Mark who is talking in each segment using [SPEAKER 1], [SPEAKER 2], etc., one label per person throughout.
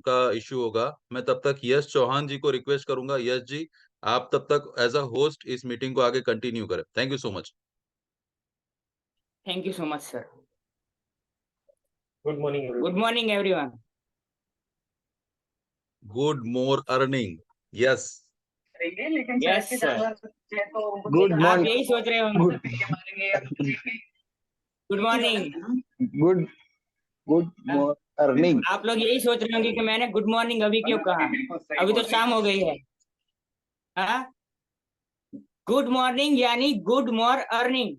[SPEAKER 1] का इश्यू होगा, मैं तब तक यश चौहान जी को रिक्वेस्ट करूंगा। यश जी, आप तब तक एज अ होस्ट इस मीटिंग को आगे कंटिन्यू करें। Thank you so much.
[SPEAKER 2] Thank you so much sir.
[SPEAKER 3] Good morning
[SPEAKER 2] good morning everyone.
[SPEAKER 1] Good more earning. Yes.
[SPEAKER 2] Yes sir.
[SPEAKER 4] Good
[SPEAKER 2] आप
[SPEAKER 4] मॉर्निंग।
[SPEAKER 2] यही सोच रहे हो। Good morning.
[SPEAKER 4] Good good morning.
[SPEAKER 2] आप लोग यही सोच रहे होंगे कि मैंने गुड मॉर्निंग अभी क्यों कहा, अभी तो शाम हो गई है। हाँ, गुड मॉर्निंग यानी गुड मोर अर्निंग।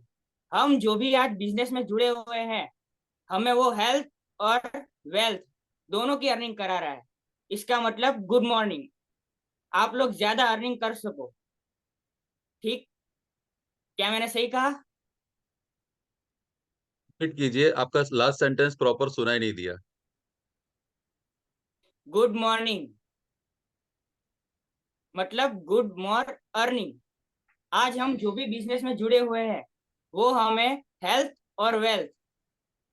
[SPEAKER 2] हम जो भी आज बिजनेस में जुड़े हुए हैं, हमें वो हेल्थ और वेल्थ दोनों की अर्निंग करा रहा है। इसका मतलब गुड मॉर्निंग, आप लोग ज्यादा अर्निंग कर सको। ठीक, क्या मैंने सही कहा?
[SPEAKER 1] रिपीट कीजिए, आपका लास्ट सेंटेंस प्रॉपर सुनाई नहीं दिया।
[SPEAKER 2] गुड मॉर्निंग मतलब गुड मोर अर्निंग। आज हम जो भी बिजनेस में जुड़े हुए हैं, वो हमें हेल्थ और वेल्थ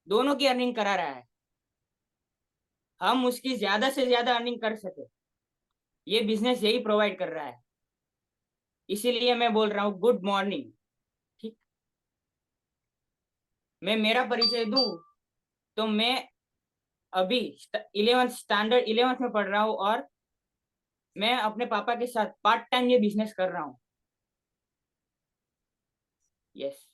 [SPEAKER 2] दोनों की अर्निंग करा रहा है। हम उसकी ज्यादा से ज्यादा अर्निंग कर सके, ये बिजनेस यही प्रोवाइड कर रहा है। इसीलिए मैं बोल रहा हूँ गुड मॉर्निंग। ठीक, मैं मेरा परिचय दूं तो मैं अभी 11th में पढ़ रहा हूँ और मैं अपने पापा के साथ पार्ट टाइम ये बिजनेस कर रहा हूँ। यस।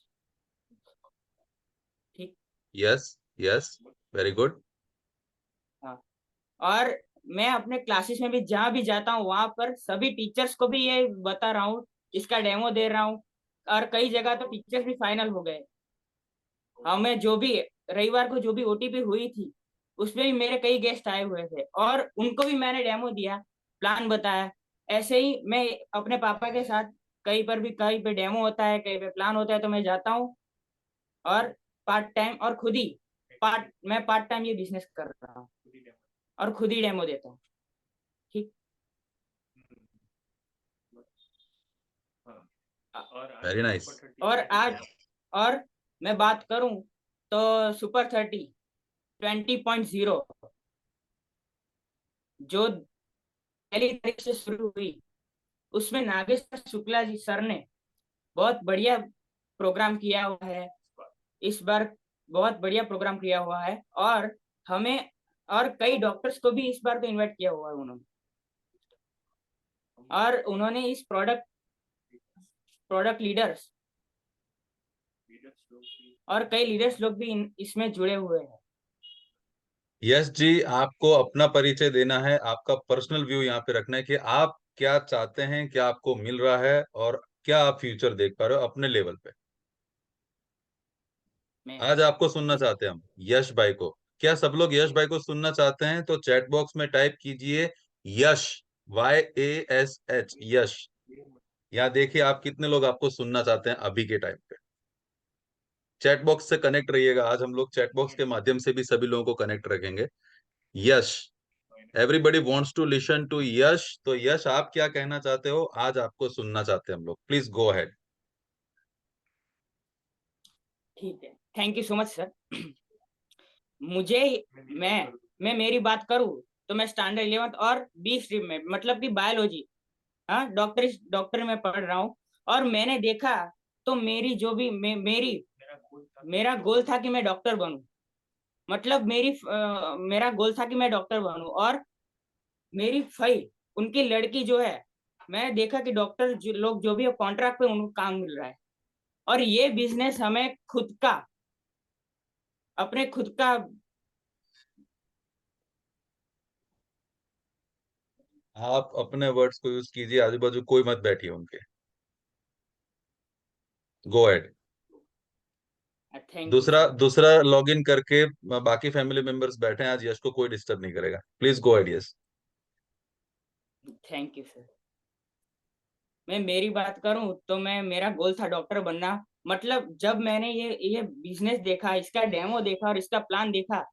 [SPEAKER 2] ठीक।
[SPEAKER 1] Yes yes, very good.
[SPEAKER 2] हाँ, और मैं अपने क्लासेस में भी जहाँ भी जाता हूँ वहां पर सभी टीचर्स को भी ये बता रहा हूँ, इसका डेमो दे रहा हूँ। और कई जगह तो टीचर्स भी फाइनल हो गए। हमें जो भी रविवार को जो भी ओटीपी हुई थी, उसमें भी मेरे कई गेस्ट आए हुए थे और उनको भी मैंने डेमो दिया, प्लान बताया। ऐसे ही मैं अपने पापा के साथ कहीं पे डेमो होता है, कहीं पे प्लान होता है तो मैं जाता हूँ और पार्ट टाइम और खुद ही मैं पार्ट टाइम ये बिजनेस कर रहा हूँ और खुद ही डेमो देता हूँ। ठीक।
[SPEAKER 1] Very nice.
[SPEAKER 2] और मैं बात करूं तो सुपर 30 20.0 जो पहली तारीख से शुरू हुई, उसमें नागेश्वर शुक्ला जी सर ने बहुत बढ़िया प्रोग्राम किया हुआ है। इस बार बहुत बढ़िया प्रोग्राम किया हुआ है और हमें और कई डॉक्टर्स को भी इस बार तो इनवाइट किया हुआ है उन्होंने। और उन्होंने इस प्रोडक्ट लीडर्स और कई लीडर्स लोग भी इसमें जुड़े हुए हैं।
[SPEAKER 1] यस जी, आपको अपना परिचय देना है, आपका पर्सनल व्यू यहाँ पे रखना है कि आप क्या चाहते हैं, क्या आपको मिल रहा है और क्या आप फ्यूचर देख पा रहे हो अपने लेवल पे। आज आपको सुनना चाहते हैं हम यश भाई को। क्या सब लोग यश भाई को सुनना चाहते हैं? तो चैट बॉक्स में टाइप कीजिए यश, YASH, यश। यहाँ देखिए आप कितने लोग आपको सुनना चाहते हैं अभी के टाइम पे। चैट बॉक्स से कनेक्ट रहिएगा, आज हम लोग चैट बॉक्स के माध्यम से भी सभी लोगों को कनेक्ट रखेंगे। Yash, everybody wants to listen to Yash. तो यश, आप क्या कहना चाहते हो? आज आपको सुनना चाहते हैं हम लोग, प्लीज गो अहेड।
[SPEAKER 2] ठीक है, thank you so much sir. मुझे मैं मेरी बात करूं तो मैं स्टैंडर्ड 11th और बी स्ट्रीम में मतलब कि बायोलॉजी, हाँ, डॉक्टर में पढ़ रहा हूँ। और मैंने देखा तो मेरी जो भी मेरा गोल था कि मैं डॉक्टर बनूं। मतलब मेरा गोल था कि मैं डॉक्टर बनूं और मेरी फई उनकी लड़की जो है, मैंने देखा कि डॉक्टर लोग जो भी कॉन्ट्रैक्ट पे उनको काम मिल रहा है। और ये बिजनेस हमें अपने खुद का
[SPEAKER 1] आप अपने वर्ड्स को यूज कीजिए, आजू बाजू कोई मत बैठिए उनके। Go ahead.
[SPEAKER 2] थैंक यू
[SPEAKER 1] दूसरा
[SPEAKER 2] सर।
[SPEAKER 1] दूसरा लॉगिन करके बाकी फैमिली मेंबर्स बैठे हैं, आज यश को कोई डिस्टर्ब नहीं करेगा। Please go ahead yes.
[SPEAKER 2] Thank you sir. मैं मेरी बात करूं तो मेरा गोल था डॉक्टर बनना। मतलब जब मैंने ये बिजनेस देखा, इसका डेमो देखा और इसका प्लान देखा,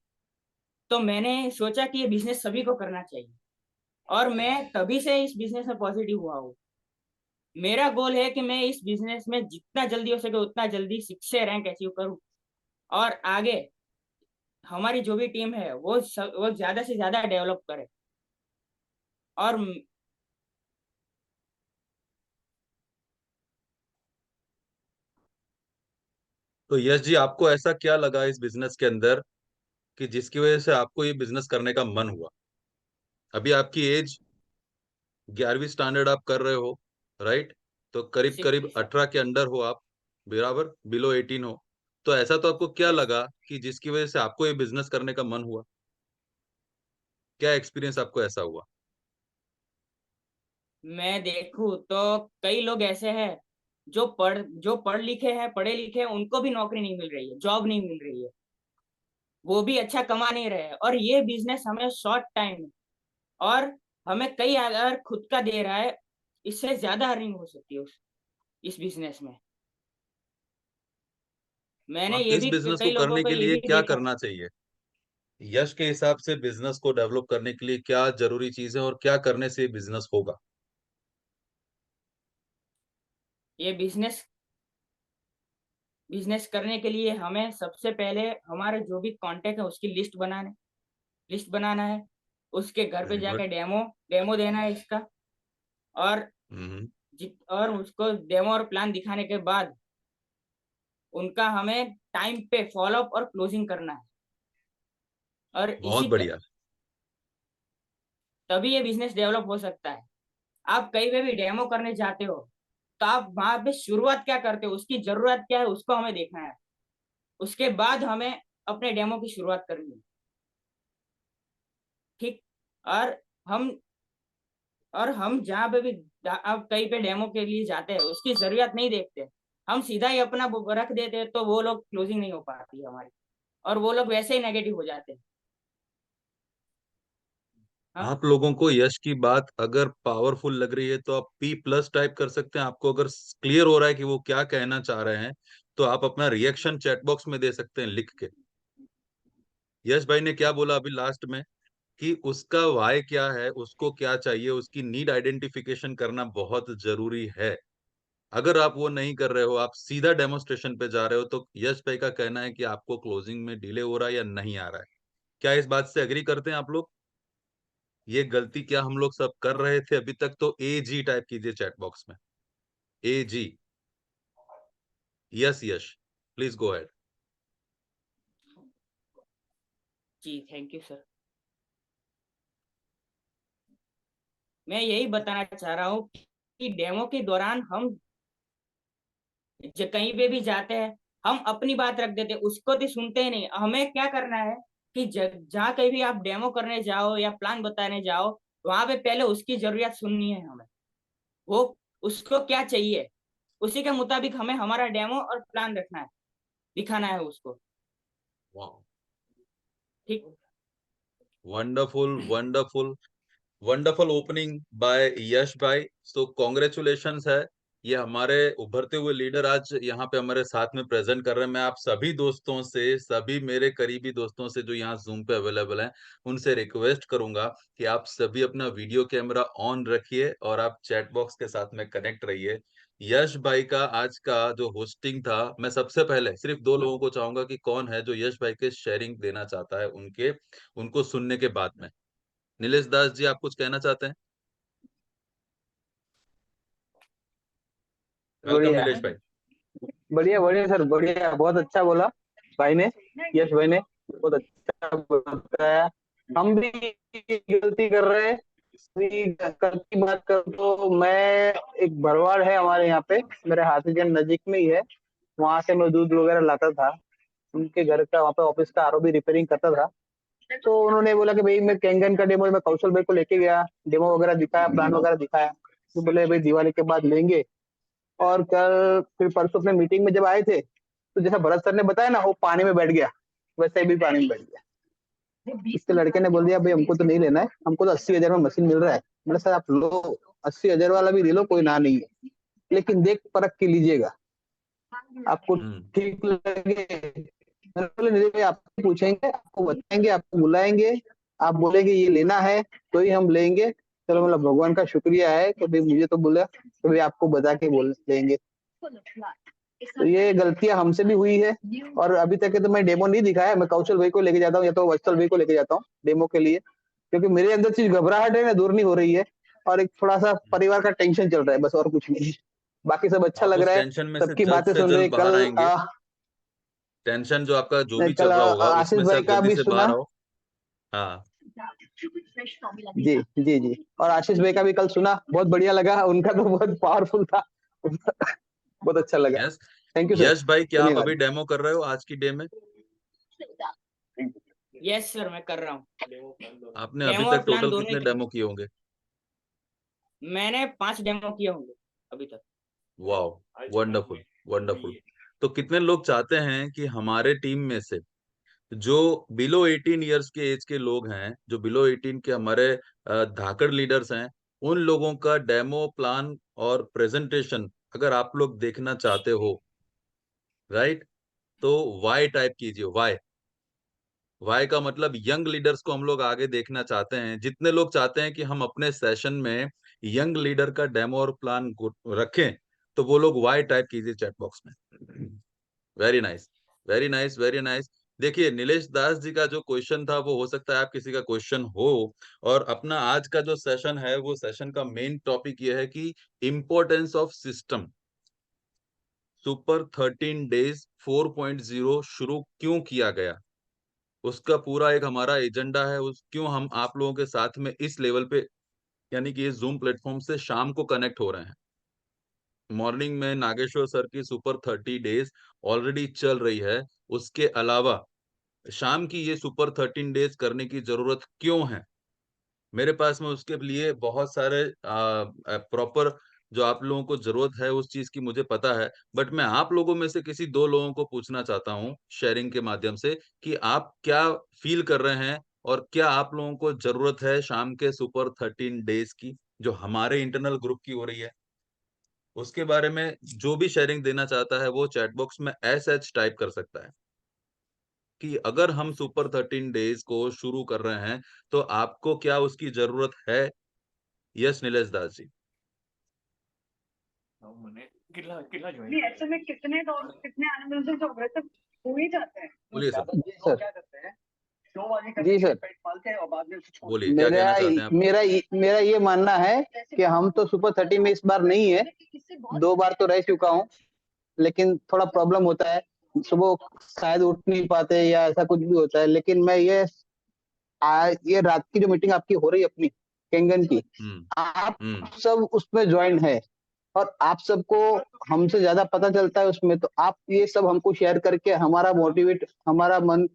[SPEAKER 2] तो मैंने सोचा कि ये बिजनेस सभी को करना चाहिए। और मैं तभी से इस बिजनेस में पॉजिटिव हुआ हूँ। मेरा गोल है कि मैं इस बिजनेस में जितना जल्दी हो सके उतना जल्दी 6 रैंक अचीव करूं और आगे हमारी जो भी टीम है वो ज्यादा से ज्यादा डेवलप करे। और
[SPEAKER 1] तो यश जी, आपको ऐसा क्या लगा इस बिजनेस के अंदर कि जिसकी वजह से आपको ये बिजनेस करने का मन हुआ? अभी आपकी एज 11वीं स्टैंडर्ड आप कर रहे हो, राइट? तो करीब करीब
[SPEAKER 2] 16
[SPEAKER 1] 18 के अंडर हो आप, बराबर, बिलो 18 हो। तो ऐसा तो आपको क्या
[SPEAKER 2] यस।
[SPEAKER 1] लगा कि जिसकी वजह से आपको ये बिजनेस करने का मन हुआ? क्या एक्सपीरियंस आपको ऐसा हुआ?
[SPEAKER 2] मैं देखूं तो कई लोग ऐसे हैं जो पढ़ लिखे हैं, पढ़े लिखे हैं, उनको भी नौकरी नहीं मिल रही है, जॉब नहीं मिल रही है, वो भी अच्छा कमा नहीं रहे हैं। और ये बिजनेस हमें शॉर्ट टाइम में और हमें कई अगर खुद का दे रहा है, इससे ज्यादा अर्निंग हो सकती है इस बिजनेस में। मैंने
[SPEAKER 1] आप
[SPEAKER 2] ये
[SPEAKER 1] इस
[SPEAKER 2] भी
[SPEAKER 1] बिजनेस को
[SPEAKER 2] कई लोगों
[SPEAKER 1] करने
[SPEAKER 2] को
[SPEAKER 1] के
[SPEAKER 2] ये
[SPEAKER 1] लिए
[SPEAKER 2] भी
[SPEAKER 1] क्या
[SPEAKER 2] देखा।
[SPEAKER 1] करना चाहिए? यश के हिसाब से बिजनेस को डेवलप करने के लिए क्या जरूरी चीजें और क्या करने से बिजनेस होगा?
[SPEAKER 2] ये बिजनेस करने के लिए हमें सबसे पहले हमारे जो भी कांटेक्ट है उसकी लिस्ट बनाना है। उसके घर पे
[SPEAKER 1] वेरी गुड।
[SPEAKER 2] जाके डेमो डेमो देना है इसका। और
[SPEAKER 1] हम्म।
[SPEAKER 2] और उसको डेमो और प्लान दिखाने के बाद उनका हमें टाइम पे फॉलोअप और क्लोजिंग करना है। और
[SPEAKER 1] बहुत बढ़िया।
[SPEAKER 2] तभी ये बिजनेस डेवलप हो सकता है। आप कहीं पे भी डेमो करने जाते हो तो आप वहां पे शुरुआत क्या करते हो, उसकी जरूरत क्या है, उसको हमें देखना है। उसके बाद हमें अपने डेमो की शुरुआत करनी है। ठीक। और हम हम जहाँ पे भी आप कहीं पे डेमो के लिए जाते हैं उसकी जरूरत नहीं देखते, हम सीधा ही अपना रख देते हैं, तो वो लोग क्लोजिंग नहीं हो पाती है हमारी, और वो लोग वैसे ही नेगेटिव हो जाते हैं। हाँ।
[SPEAKER 1] आप लोगों को यश की बात अगर पावरफुल लग रही है तो आप P+ टाइप कर सकते हैं। आपको अगर क्लियर हो रहा है कि वो क्या कहना चाह रहे हैं, तो आप अपना रिएक्शन चैट बॉक्स में दे सकते हैं लिख के। यश भाई ने क्या बोला अभी लास्ट में कि उसका वाई क्या है, उसको क्या चाहिए, उसकी नीड आइडेंटिफिकेशन करना बहुत जरूरी है। अगर आप वो नहीं कर रहे हो, आप सीधा डेमोस्ट्रेशन पे जा रहे हो, तो यश भाई का कहना है कि आपको क्लोजिंग में डिले हो रहा है या नहीं आ रहा है। क्या इस बात से एग्री करते हैं आप लोग? ये गलती क्या हम लोग सब कर रहे थे अभी तक? तो AG टाइप कीजिए चैट बॉक्स में, AG। Yes Yash, please go ahead.
[SPEAKER 2] जी थैंक यू सर। मैं यही बताना चाह रहा हूँ कि डेमो के दौरान हम कहीं पे भी जाते हैं, हम अपनी बात रख देते हैं, उसको तो सुनते ही नहीं। हमें क्या करना है कि जहाँ कहीं भी आप डेमो करने जाओ या प्लान बताने जाओ, वहां पे पहले उसकी जरूरत सुननी है हमें। वो उसको क्या चाहिए, उसी के मुताबिक हमें हमारा डेमो और प्लान रखना है, दिखाना है उसको। ठीक।
[SPEAKER 1] Wonderful wonderful wonderful opening by Yash भाई। सो कॉन्ग्रेचुलेशंस है। ये हमारे उभरते हुए लीडर आज यहाँ पे हमारे साथ में प्रेजेंट कर रहे हैं। मैं आप सभी दोस्तों से, सभी मेरे करीबी दोस्तों से जो यहाँ जूम पे अवेलेबल हैं, उनसे रिक्वेस्ट करूंगा कि आप सभी अपना वीडियो कैमरा ऑन रखिए और आप चैट बॉक्स के साथ में कनेक्ट रहिए। यश भाई का आज का जो होस्टिंग था, मैं सबसे पहले सिर्फ दो लोगों को चाहूंगा कि कौन है जो यश भाई के शेयरिंग देना चाहता है, उनके उनको सुनने के बाद में। नीलेश दास जी, आप कुछ कहना चाहते हैं? वेलकम
[SPEAKER 4] बढ़िया
[SPEAKER 1] नीलेश भाई।
[SPEAKER 4] बढ़िया बढ़िया सर, बढ़िया, बहुत अच्छा बोला भाई ने, यश भाई ने बहुत अच्छा बताया। हम भी गलती कर रहे हैं। अभी कल की बात कर तो मैं, एक भरवाड़ है हमारे यहाँ पे, मेरे हाथीगंज नजीक में ही है, वहां से मैं दूध वगैरह लाता था। उनके घर का वहाँ पे ऑफिस का RO भी रिपेयरिंग करता था। तो उन्होंने बोला कि भाई मैं कैंगन का डेमो, मैं कौशल भाई को लेके गया, डेमो वगैरह दिखाया, प्लान वगैरह दिखाया। तो बोले भाई दिवाली के बाद लेंगे। और कल फिर परसों अपने मीटिंग में जब आए थे, तो जैसा भरत सर ने बताया ना, वो पानी में बैठ गया, वैसे ही भी पानी में बैठ गया। इसके लड़के ने बोल दिया भाई हमको तो नहीं लेना है, हमको तो 80,000 में मशीन मिल रहा है। मैंने सर आप लो, 80,000 वाला भी ले लो, कोई ना नहीं है, लेकिन देख परख के लीजिएगा, आपको
[SPEAKER 1] हम्म।
[SPEAKER 4] ठीक लगे। मैंने बोला नहीं भाई, आपसे पूछेंगे, आपको बताएंगे, आपको बुलाएंगे, आप बोलेंगे ये लेना है तो ही हम लेंगे। चलो मतलब भगवान का शुक्रिया है कि भाई मुझे तो बोला कि भाई आपको बता के बोल लेंगे। तो ये गलतियां हमसे भी हुई है। और अभी तक के तो मैं डेमो नहीं दिखाया, मैं कौशल भाई को लेके जाता हूँ या तो वत्सल भाई को लेके जाता हूँ डेमो के लिए। क्योंकि मेरे अंदर चीज घबराहट है ना, दूर नहीं हो रही है, और एक थोड़ा सा परिवार का टेंशन चल रहा है, बस और कुछ नहीं। बाकी सब अच्छा
[SPEAKER 1] आप
[SPEAKER 4] लग
[SPEAKER 1] उस
[SPEAKER 4] रहा है,
[SPEAKER 1] टेंशन में
[SPEAKER 4] सबकी बातें
[SPEAKER 1] से
[SPEAKER 4] सुन रहे।
[SPEAKER 1] जल्द बाहर आएंगे। टेंशन जो आपका जो भी
[SPEAKER 4] कल
[SPEAKER 1] चल रहा होगा
[SPEAKER 4] आशीष
[SPEAKER 1] उसमें से
[SPEAKER 4] भाई
[SPEAKER 1] आप
[SPEAKER 4] का
[SPEAKER 1] जल्दी
[SPEAKER 4] भी
[SPEAKER 1] से
[SPEAKER 4] सुना।
[SPEAKER 1] बाहर आओ। हाँ।
[SPEAKER 4] जी जी जी, और आशीष भाई का भी कल सुना, बहुत बढ़िया लगा, उनका तो बहुत पावरफुल था। बहुत अच्छा लगा।
[SPEAKER 1] यस।
[SPEAKER 4] थैंक यू सर,
[SPEAKER 1] यश भाई, क्या आप
[SPEAKER 4] धन्यवाद।
[SPEAKER 1] अभी डेमो कर रहे हो आज की डे में?
[SPEAKER 2] यस सर, मैं कर रहा हूँ।
[SPEAKER 1] आपने अभी
[SPEAKER 2] डेमो और
[SPEAKER 1] तक
[SPEAKER 2] प्लान
[SPEAKER 1] टोटल
[SPEAKER 2] दोनों ही
[SPEAKER 1] कितने
[SPEAKER 2] कर,
[SPEAKER 1] डेमो किए होंगे?
[SPEAKER 2] मैंने 5 डेमो किए होंगे अभी तक।
[SPEAKER 1] वाह, वंडरफुल वंडरफुल। तो कितने लोग चाहते हैं कि हमारे टीम में से जो बिलो 18 इयर्स के एज के लोग हैं, जो बिलो 18 के हमारे धाकड़ लीडर्स हैं, उन लोगों का डेमो प्लान और प्रेजेंटेशन अगर आप लोग देखना चाहते हो, राइट, तो वाई टाइप कीजिए। वाई, वाई का मतलब यंग लीडर्स को हम लोग आगे देखना चाहते हैं। जितने लोग चाहते हैं कि हम अपने सेशन में यंग लीडर का डेमो और प्लान रखें, तो वो लोग वाई टाइप कीजिए चैट बॉक्स में। Very nice, very nice, very nice. देखिए, नीलेश दास जी का जो क्वेश्चन था वो हो सकता है आप किसी का क्वेश्चन हो। और अपना आज का जो सेशन है, वो सेशन का मेन टॉपिक ये है कि importance of system. Super 13 days 4.0 शुरू क्यों किया गया, उसका पूरा एक हमारा एजेंडा है। उस क्यों हम आप लोगों के साथ में इस लेवल पे, यानी कि ये जूम प्लेटफॉर्म से शाम को कनेक्ट हो रहे हैं। मॉर्निंग में नागेश्वर सर की सुपर 30 डेज ऑलरेडी चल रही है। उसके अलावा शाम की ये सुपर 13 डेज करने की जरूरत क्यों है, मेरे पास में उसके लिए बहुत सारे प्रॉपर जो आप लोगों को जरूरत है उस चीज की मुझे पता है। बट मैं आप लोगों में से किसी दो लोगों को पूछना चाहता हूँ शेयरिंग के माध्यम से कि आप क्या फील कर रहे हैं और क्या आप लोगों को जरूरत है शाम के सुपर 13 डेज की, जो हमारे इंटरनल ग्रुप की हो रही है। उसके बारे में जो भी शेयरिंग देना चाहता है वो चैट बॉक्स में एच टाइप कर सकता है कि अगर हम सुपर 13 डेज को शुरू कर रहे हैं तो आपको क्या उसकी जरूरत है। यस नीलेश दास जी।
[SPEAKER 3] नहीं, ऐसे में कितने डॉग कितने एनिमल्स जो अग्रेसिव हो ही जाते हैं।
[SPEAKER 1] बोलिए सर।
[SPEAKER 4] जी सर।
[SPEAKER 3] क्या करते हैं, शोबाजी
[SPEAKER 4] जी
[SPEAKER 3] करके
[SPEAKER 4] सर।
[SPEAKER 3] पेट पालते हैं और बाद में उसे छोड़
[SPEAKER 1] बोलिए क्या कहना चाहते हैं आप?
[SPEAKER 4] मेरा ये मानना है कि हम तो सुपर 30 में इस बार नहीं है, 2 बार तो रह चुका हूँ, लेकिन थोड़ा प्रॉब्लम होता है, सुबह शायद उठ नहीं पाते या ऐसा कुछ भी होता है। लेकिन मैं ये रात की जो मीटिंग आपकी हो रही है अपनी केंगन की,
[SPEAKER 1] हम्म।
[SPEAKER 4] आप
[SPEAKER 1] हम्म।
[SPEAKER 4] सब उसमें ज्वाइन है, और आप सबको हमसे ज्यादा पता चलता है उसमें, तो आप ये सब हमको शेयर करके हमारा मन,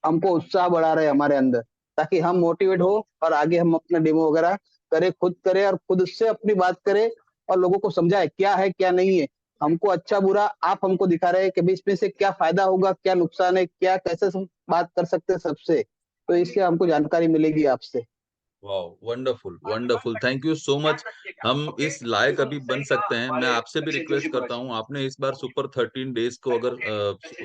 [SPEAKER 4] हमको उत्साह बढ़ा रहे हमारे अंदर, ताकि हम मोटिवेट हो और आगे हम अपना डेमो वगैरह खुद करें और खुद उससे अपनी बात करें, और लोगों को समझाए क्या है क्या नहीं है। हमको अच्छा बुरा आप हमको दिखा रहे हैं कि भाई इसमें से क्या फायदा होगा, क्या नुकसान है, क्या कैसे बात कर सकते हैं सबसे, तो इससे हमको जानकारी मिलेगी आपसे।
[SPEAKER 1] वाह, wonderful wonderful, thank you so much. हम इस लायक अभी बन सकते हैं। मैं आपसे भी रिक्वेस्ट करता हूँ, आपने इस बार सुपर 13 डेज को अगर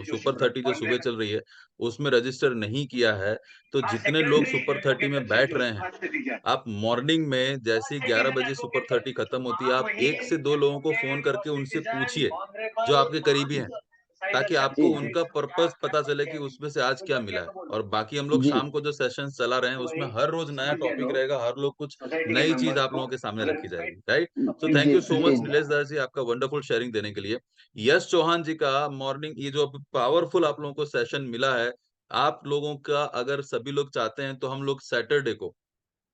[SPEAKER 1] सुपर 30 जो सुबह चल रही है उसमें रजिस्टर नहीं किया है, तो जितने लोग सुपर 30 में बैठ रहे हैं, आप मॉर्निंग में जैसे ही 11 बजे सुपर 30 खत्म होती है, आप 1 से 2 लोगों को फोन करके उनसे पूछिए जो आपके करीबी हैं, ताकि आपको
[SPEAKER 4] जी
[SPEAKER 1] उनका पर्पस पता चले कि उसमें से आज क्या मिला है। और बाकी हम लोग
[SPEAKER 4] जी
[SPEAKER 1] शाम को जो सेशन चला रहे हैं उसमें हर रोज नया टॉपिक रहेगा, हर लोग कुछ नई चीज आप लोगों के सामने रखी जाएगी, राइट। सो थैंक
[SPEAKER 4] जी
[SPEAKER 1] यू सो
[SPEAKER 4] जी
[SPEAKER 1] मच नीलेश दास जी, आपका वंडरफुल शेयरिंग देने के लिए। यश चौहान जी का मॉर्निंग ये जो पावरफुल आप लोगों को सेशन मिला है, आप लोगों का अगर सभी लोग चाहते हैं तो हम लोग सैटरडे को,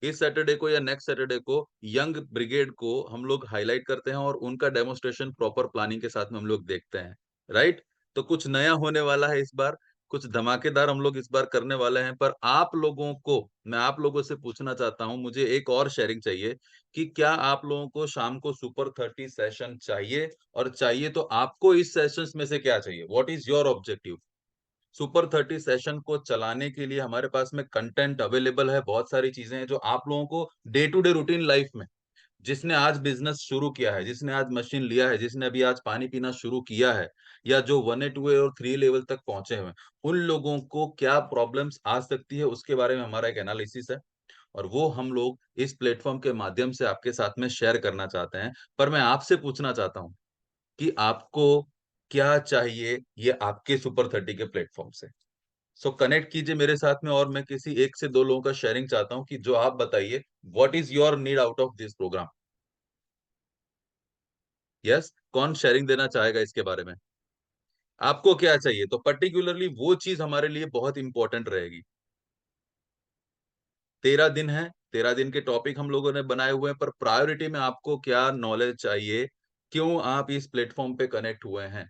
[SPEAKER 1] इस सैटरडे को या नेक्स्ट सैटरडे को यंग ब्रिगेड को हम लोग हाईलाइट करते हैं और उनका डेमोस्ट्रेशन प्रॉपर प्लानिंग के साथ में हम लोग देखते हैं, राइट। तो कुछ नया होने वाला है इस बार, कुछ धमाकेदार हम लोग इस बार करने वाले हैं। पर आप लोगों को, मैं आप लोगों से पूछना चाहता हूं, मुझे एक और शेयरिंग चाहिए कि क्या आप लोगों को शाम को सुपर 30 सेशन चाहिए, और चाहिए तो आपको इस सेशंस में से क्या चाहिए, what is your objective. Super 30 session को चलाने के लिए हमारे पास में कंटेंट अवेलेबल है, बहुत सारी चीजें हैं जो आप लोगों को day to day routine life में, जिसने आज बिजनेस शुरू किया है, जिसने आज मशीन लिया है, जिसने अभी आज पानी पीना शुरू किया है, या जो 1A 2A और 3 लेवल तक पहुंचे हुए हैं, उन लोगों को क्या प्रॉब्लम्स आ सकती है उसके बारे में हमारा एक एनालिसिस है, और वो हम लोग इस प्लेटफॉर्म के माध्यम से आपके साथ में शेयर करना चाहते हैं। पर मैं आपसे पूछना चाहता हूँ कि आपको क्या चाहिए ये आपके सुपर 30 के प्लेटफॉर्म से। सो कनेक्ट कीजिए मेरे साथ में, और मैं किसी एक से दो लोगों का शेयरिंग चाहता हूं कि जो आप बताइए what is your need out of this program. Yes, कौन शेयरिंग देना चाहेगा इसके बारे में? आपको क्या चाहिए, तो पर्टिकुलरली वो चीज हमारे लिए बहुत इंपॉर्टेंट रहेगी। 13 दिन है, 13 दिन के टॉपिक हम लोगों ने बनाए हुए हैं, पर प्रायोरिटी में आपको क्या नॉलेज चाहिए, क्यों आप इस प्लेटफॉर्म पे कनेक्ट हुए हैं,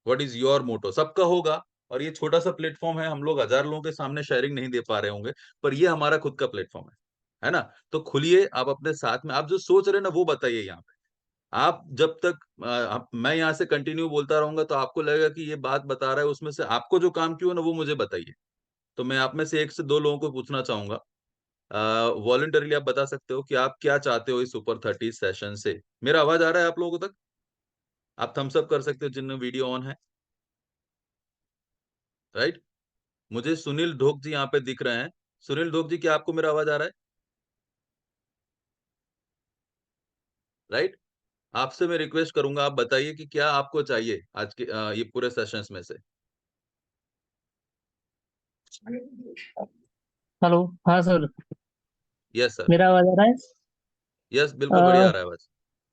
[SPEAKER 1] व्हाट इज योर मोटो, सबका होगा। और ये छोटा सा प्लेटफॉर्म है, हम लोग 1000 लोगों के सामने शेयरिंग नहीं दे पा रहे होंगे, पर ये हमारा खुद का प्लेटफॉर्म है ना? तो खुलिए, आप अपने साथ में आप जो सोच रहे हैं ना वो बताइए यहाँ पे। आप जब तक मैं यहाँ से कंटिन्यू बोलता रहूंगा तो आपको लगेगा कि ये बात बता रहा है, उसमें से आपको जो काम क्यों है ना वो मुझे बताइए। तो मैं आप में से एक से दो लोगों को पूछना चाहूंगा, वॉलंटरली आप बता सकते हो कि आप क्या चाहते हो इस सुपर 30 सेशन से। मेरा आवाज आ रहा है आप लोगों तक? आप थम्स अप कर सकते हो जिनमें वीडियो ऑन है, राइट? मुझे सुनील ढोक जी यहाँ पे दिख रहे हैं। सुनील ढोक जी, क्या आपको मेरा आवाज आ रहा है? राइट? आपसे मैं रिक्वेस्ट करूंगा, आप बताइए कि क्या आपको चाहिए आज के ये पूरे सेशंस में से।
[SPEAKER 5] हेलो। हाँ सर।
[SPEAKER 1] Yes sir.
[SPEAKER 5] मेरा आवाज आ रहा है?
[SPEAKER 1] यस, बिल्कुल बढ़िया
[SPEAKER 5] अ,
[SPEAKER 1] आ रहा है आवाज।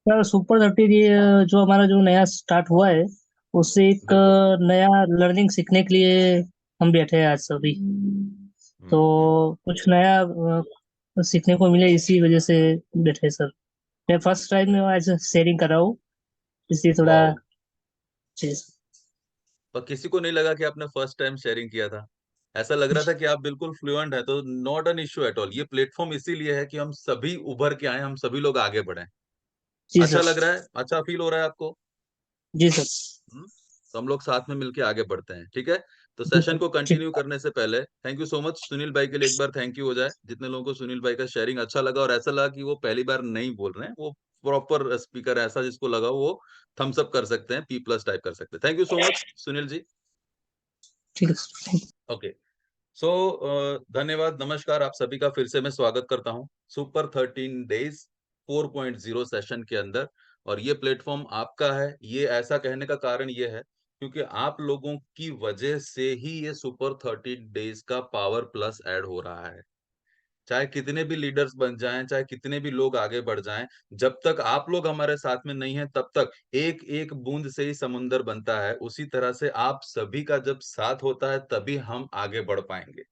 [SPEAKER 5] सर सुपर 30 ये जो हमारा जो नया स्टार्ट हुआ है उससे एक
[SPEAKER 1] बिल्कुल।
[SPEAKER 5] नया लर्निंग सीखने के लिए हम बैठे हैं आज सभी। तो
[SPEAKER 1] हम्म।
[SPEAKER 5] कुछ नया सीखने को मिले इसी वजह से बैठे हैं सर। मैं फर्स्ट टाइम में आज शेयरिंग कर रहा हूँ, इसलिए थोड़ा
[SPEAKER 1] वाओ।
[SPEAKER 5] चीज।
[SPEAKER 1] पर किसी को नहीं लगा कि आपने फर्स्ट टाइम शेयरिंग किया था? ऐसा लग रहा था कि आप बिल्कुल फ्लुएंट है, तो not an issue at all. ये प्लेटफॉर्म इसीलिए है कि हम सभी उभर के आए, हम सभी लोग आगे बढ़े।
[SPEAKER 5] जी
[SPEAKER 1] अच्छा
[SPEAKER 5] सर।
[SPEAKER 1] लग रहा है, अच्छा फील हो रहा है आपको?
[SPEAKER 5] जी सर।
[SPEAKER 1] हम्म? तो हम लोग साथ में मिलके आगे बढ़ते हैं, ठीक है? तो
[SPEAKER 5] जी
[SPEAKER 1] सेशन
[SPEAKER 5] सर।
[SPEAKER 1] को
[SPEAKER 5] ठीक।
[SPEAKER 1] कंटिन्यू करने से पहले thank you so much Sunil भाई के लिए, एक बार थैंक यू हो जाए जितने लोगों को सुनील भाई का शेयरिंग अच्छा लगा और ऐसा लगा कि वो पहली बार नहीं बोल रहे हैं, वो प्रॉपर स्पीकर, ऐसा जिसको लगा वो थम्स अप कर सकते हैं, P+ टाइप कर सकते हैं। Thank you so much Sunil ji.
[SPEAKER 5] ठीक है सर।
[SPEAKER 1] ओके। सो धन्यवाद, नमस्कार, आप सभी का फिर से मैं स्वागत करता हूं सुपर 13 डेज 4.0 सेशन के अंदर। और ये प्लेटफॉर्म आपका है, ये ऐसा कहने का कारण ये है क्योंकि आप लोगों की वजह से ही ये सुपर 13 डेज का पावर प्लस ऐड हो रहा है। चाहे कितने भी लीडर्स बन जाएं, चाहे कितने भी लोग आगे बढ़ जाएं, जब तक आप लोग हमारे साथ में नहीं हैं तब तक एक एक बूंद से ही समुंदर बनता है। उसी तरह से आप सभी का जब साथ होता है तभी हम आगे बढ़ पाएंगे।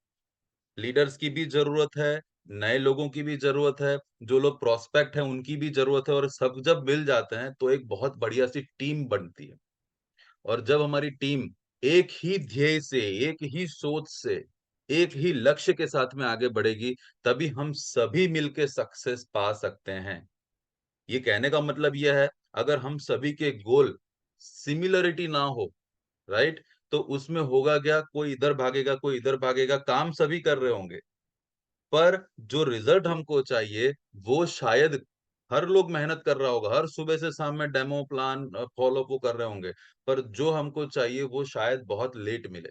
[SPEAKER 1] लीडर्स की भी जरूरत है, नए लोगों की भी जरूरत है, जो लोग प्रोस्पेक्ट हैं उनकी भी जरूरत है, और सब जब मिल जाते हैं तो एक बहुत बढ़िया सी टीम बनती है। और जब हमारी टीम एक ही ध्येय से, एक ही सोच से, एक ही लक्ष्य के साथ में आगे बढ़ेगी, तभी हम सभी मिलके सक्सेस पा सकते हैं। ये कहने का मतलब यह है, अगर हम सभी के गोल सिमिलरिटी ना हो, राइट, तो उसमें होगा क्या, कोई इधर भागेगा, कोई इधर भागेगा, काम सभी कर रहे होंगे, पर जो रिजल्ट हमको चाहिए वो शायद हर लोग मेहनत कर रहा होगा, हर सुबह से शाम में डेमो प्लान फॉलो अप कर रहे होंगे, पर जो हमको चाहिए वो शायद बहुत लेट मिले।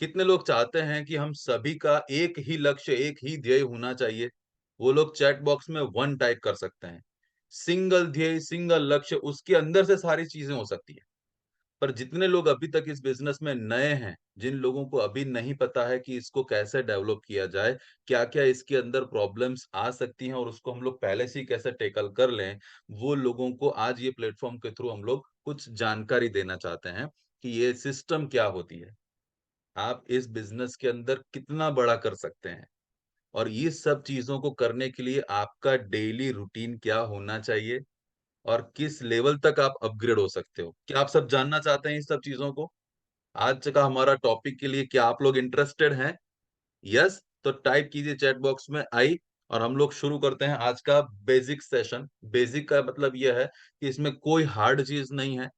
[SPEAKER 1] कितने लोग चाहते हैं कि हम सभी का एक ही लक्ष्य, एक ही ध्येय होना चाहिए? वो लोग चैट बॉक्स में 1 टाइप कर सकते हैं। सिंगल ध्येय, सिंगल लक्ष्य, उसके अंदर से सारी चीजें हो सकती है। पर जितने लोग अभी तक इस बिजनेस में नए हैं, जिन लोगों को अभी नहीं पता है कि इसको कैसे डेवलप किया जाए, क्या क्या इसके अंदर प्रॉब्लम्स आ सकती हैं और उसको हम लोग पहले से ही कैसे टेकल कर लें, वो लोगों को आज ये प्लेटफॉर्म के थ्रू हम लोग कुछ जानकारी देना चाहते हैं कि ये सिस्टम क्या होती है, आप इस बिजनेस के अंदर कितना बड़ा कर सकते हैं, और ये सब चीजों को करने के लिए आपका डेली रूटीन क्या होना चाहिए, और किस लेवल तक आप अपग्रेड हो सकते हो। क्या आप सब जानना चाहते हैं इन सब चीजों को? आज का हमारा टॉपिक के लिए क्या आप लोग इंटरेस्टेड हैं? यस, तो टाइप कीजिए चैट बॉक्स में आई, और हम लोग शुरू करते हैं आज का बेसिक सेशन। बेसिक का मतलब यह है कि इसमें कोई हार्ड चीज नहीं है,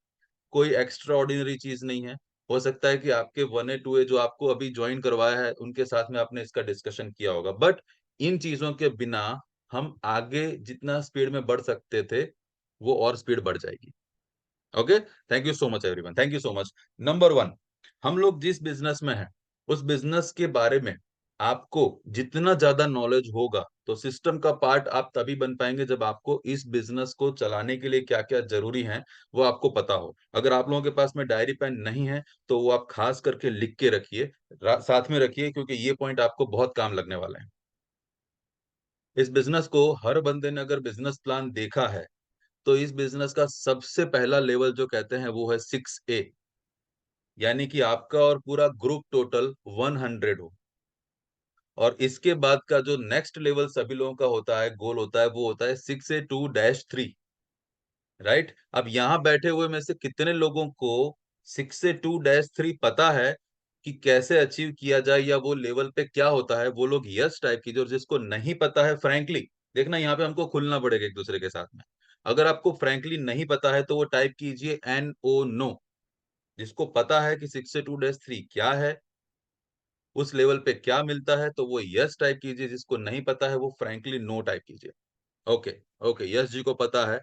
[SPEAKER 1] कोई एक्स्ट्रा ऑर्डिनरी चीज नहीं है। हो सकता है कि आपके 1A 2A जो आपको अभी ज्वाइन करवाया है उनके साथ में आपने इसका डिस्कशन किया होगा, बट इन चीजों के बिना हम आगे जितना स्पीड में बढ़ सकते थे वो और स्पीड बढ़ जाएगी। Okay, thank you so much everyone, thank you so much. Number 1, हम लोग जिस बिजनेस में हैं उस बिजनेस के बारे में आपको जितना ज्यादा नॉलेज होगा तो सिस्टम का पार्ट आप तभी बन पाएंगे जब आपको इस बिजनेस को चलाने के लिए क्या क्या जरूरी है वो आपको पता हो। अगर आप लोगों के पास में डायरी पेन नहीं है तो वो आप खास करके लिख के रखिए, साथ में रखिए, क्योंकि ये पॉइंट आपको बहुत काम लगने वाला है। इस बिजनेस को हर बंदे ने अगर बिजनेस प्लान देखा है तो इस बिजनेस का सबसे पहला लेवल जो कहते हैं वो है 6A, यानी कि आपका और पूरा ग्रुप टोटल 100 हो। और इसके बाद का जो नेक्स्ट लेवल सभी लोगों का होता है, गोल होता है, वो होता है 6A2-3। राइट, अब यहाँ बैठे हुए में से कितने लोगों को 6A2-3 पता है कि कैसे अचीव किया जाए या वो लेवल पे क्या होता है? वो लोग यस टाइप कीजिए। और जिसको नहीं पता है, फ्रैंकली देखना, यहाँ पे हमको खुलना पड़ेगा एक दूसरे के साथ में। अगर आपको फ्रैंकली नहीं पता है तो वो टाइप कीजिए NO, नो। जिसको पता है कि 6A2-3 क्या है, उस लेवल पे क्या मिलता है, तो वो यस टाइप कीजिए। जिसको नहीं पता है वो फ्रैंकली नो टाइप कीजिए। ओके, ओके, यस जी को पता है,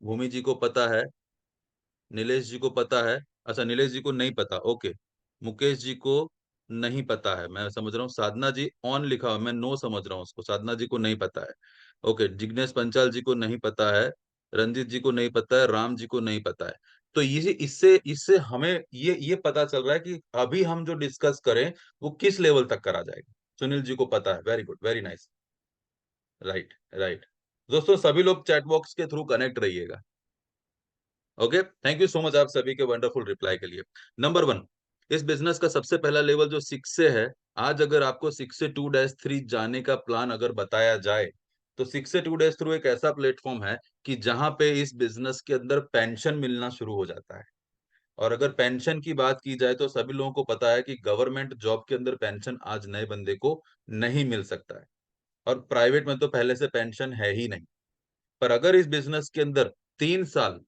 [SPEAKER 1] भूमि जी को पता है, नीलेश जी को पता है। अच्छा, नीलेश जी को नहीं पता, ओके। मुकेश जी को नहीं पता है, मैं समझ रहा हूँ। साधना जी ऑन लिखा हुआ, मैं नो समझ रहा हूँ उसको। साधना जी को नहीं पता है, ओके। जिग्नेश पंचाल जी को नहीं पता है, रंजीत जी को नहीं पता है, राम जी को नहीं पता है। तो ये इससे इससे हमें ये पता चल रहा है कि अभी हम जो डिस्कस करें वो किस लेवल तक करा जाएगा। सुनील जी को पता है, very good, very nice. Right, right. दोस्तों सभी लोग चैट बॉक्स के थ्रू कनेक्ट रहिएगा। Okay, thank you so much आप सभी के वंडरफुल रिप्लाई के लिए। नंबर 1, इस बिजनेस का सबसे पहला लेवल जो 6 से है, आज अगर आपको 6A2-3 जाने का प्लान अगर बताया जाए तो 6A2-3 एक ऐसा प्लेटफॉर्म है कि जहां पे इस बिजनेस के अंदर पेंशन मिलना शुरू हो जाता है। और अगर पेंशन की बात की जाए तो सभी लोगों को पता है कि गवर्नमेंट जॉब के अंदर पेंशन आज नए बंदे को नहीं मिल सकता है, और प्राइवेट में तो पहले से पेंशन है ही नहीं। पर अगर इस बिजनेस के अंदर 3 साल,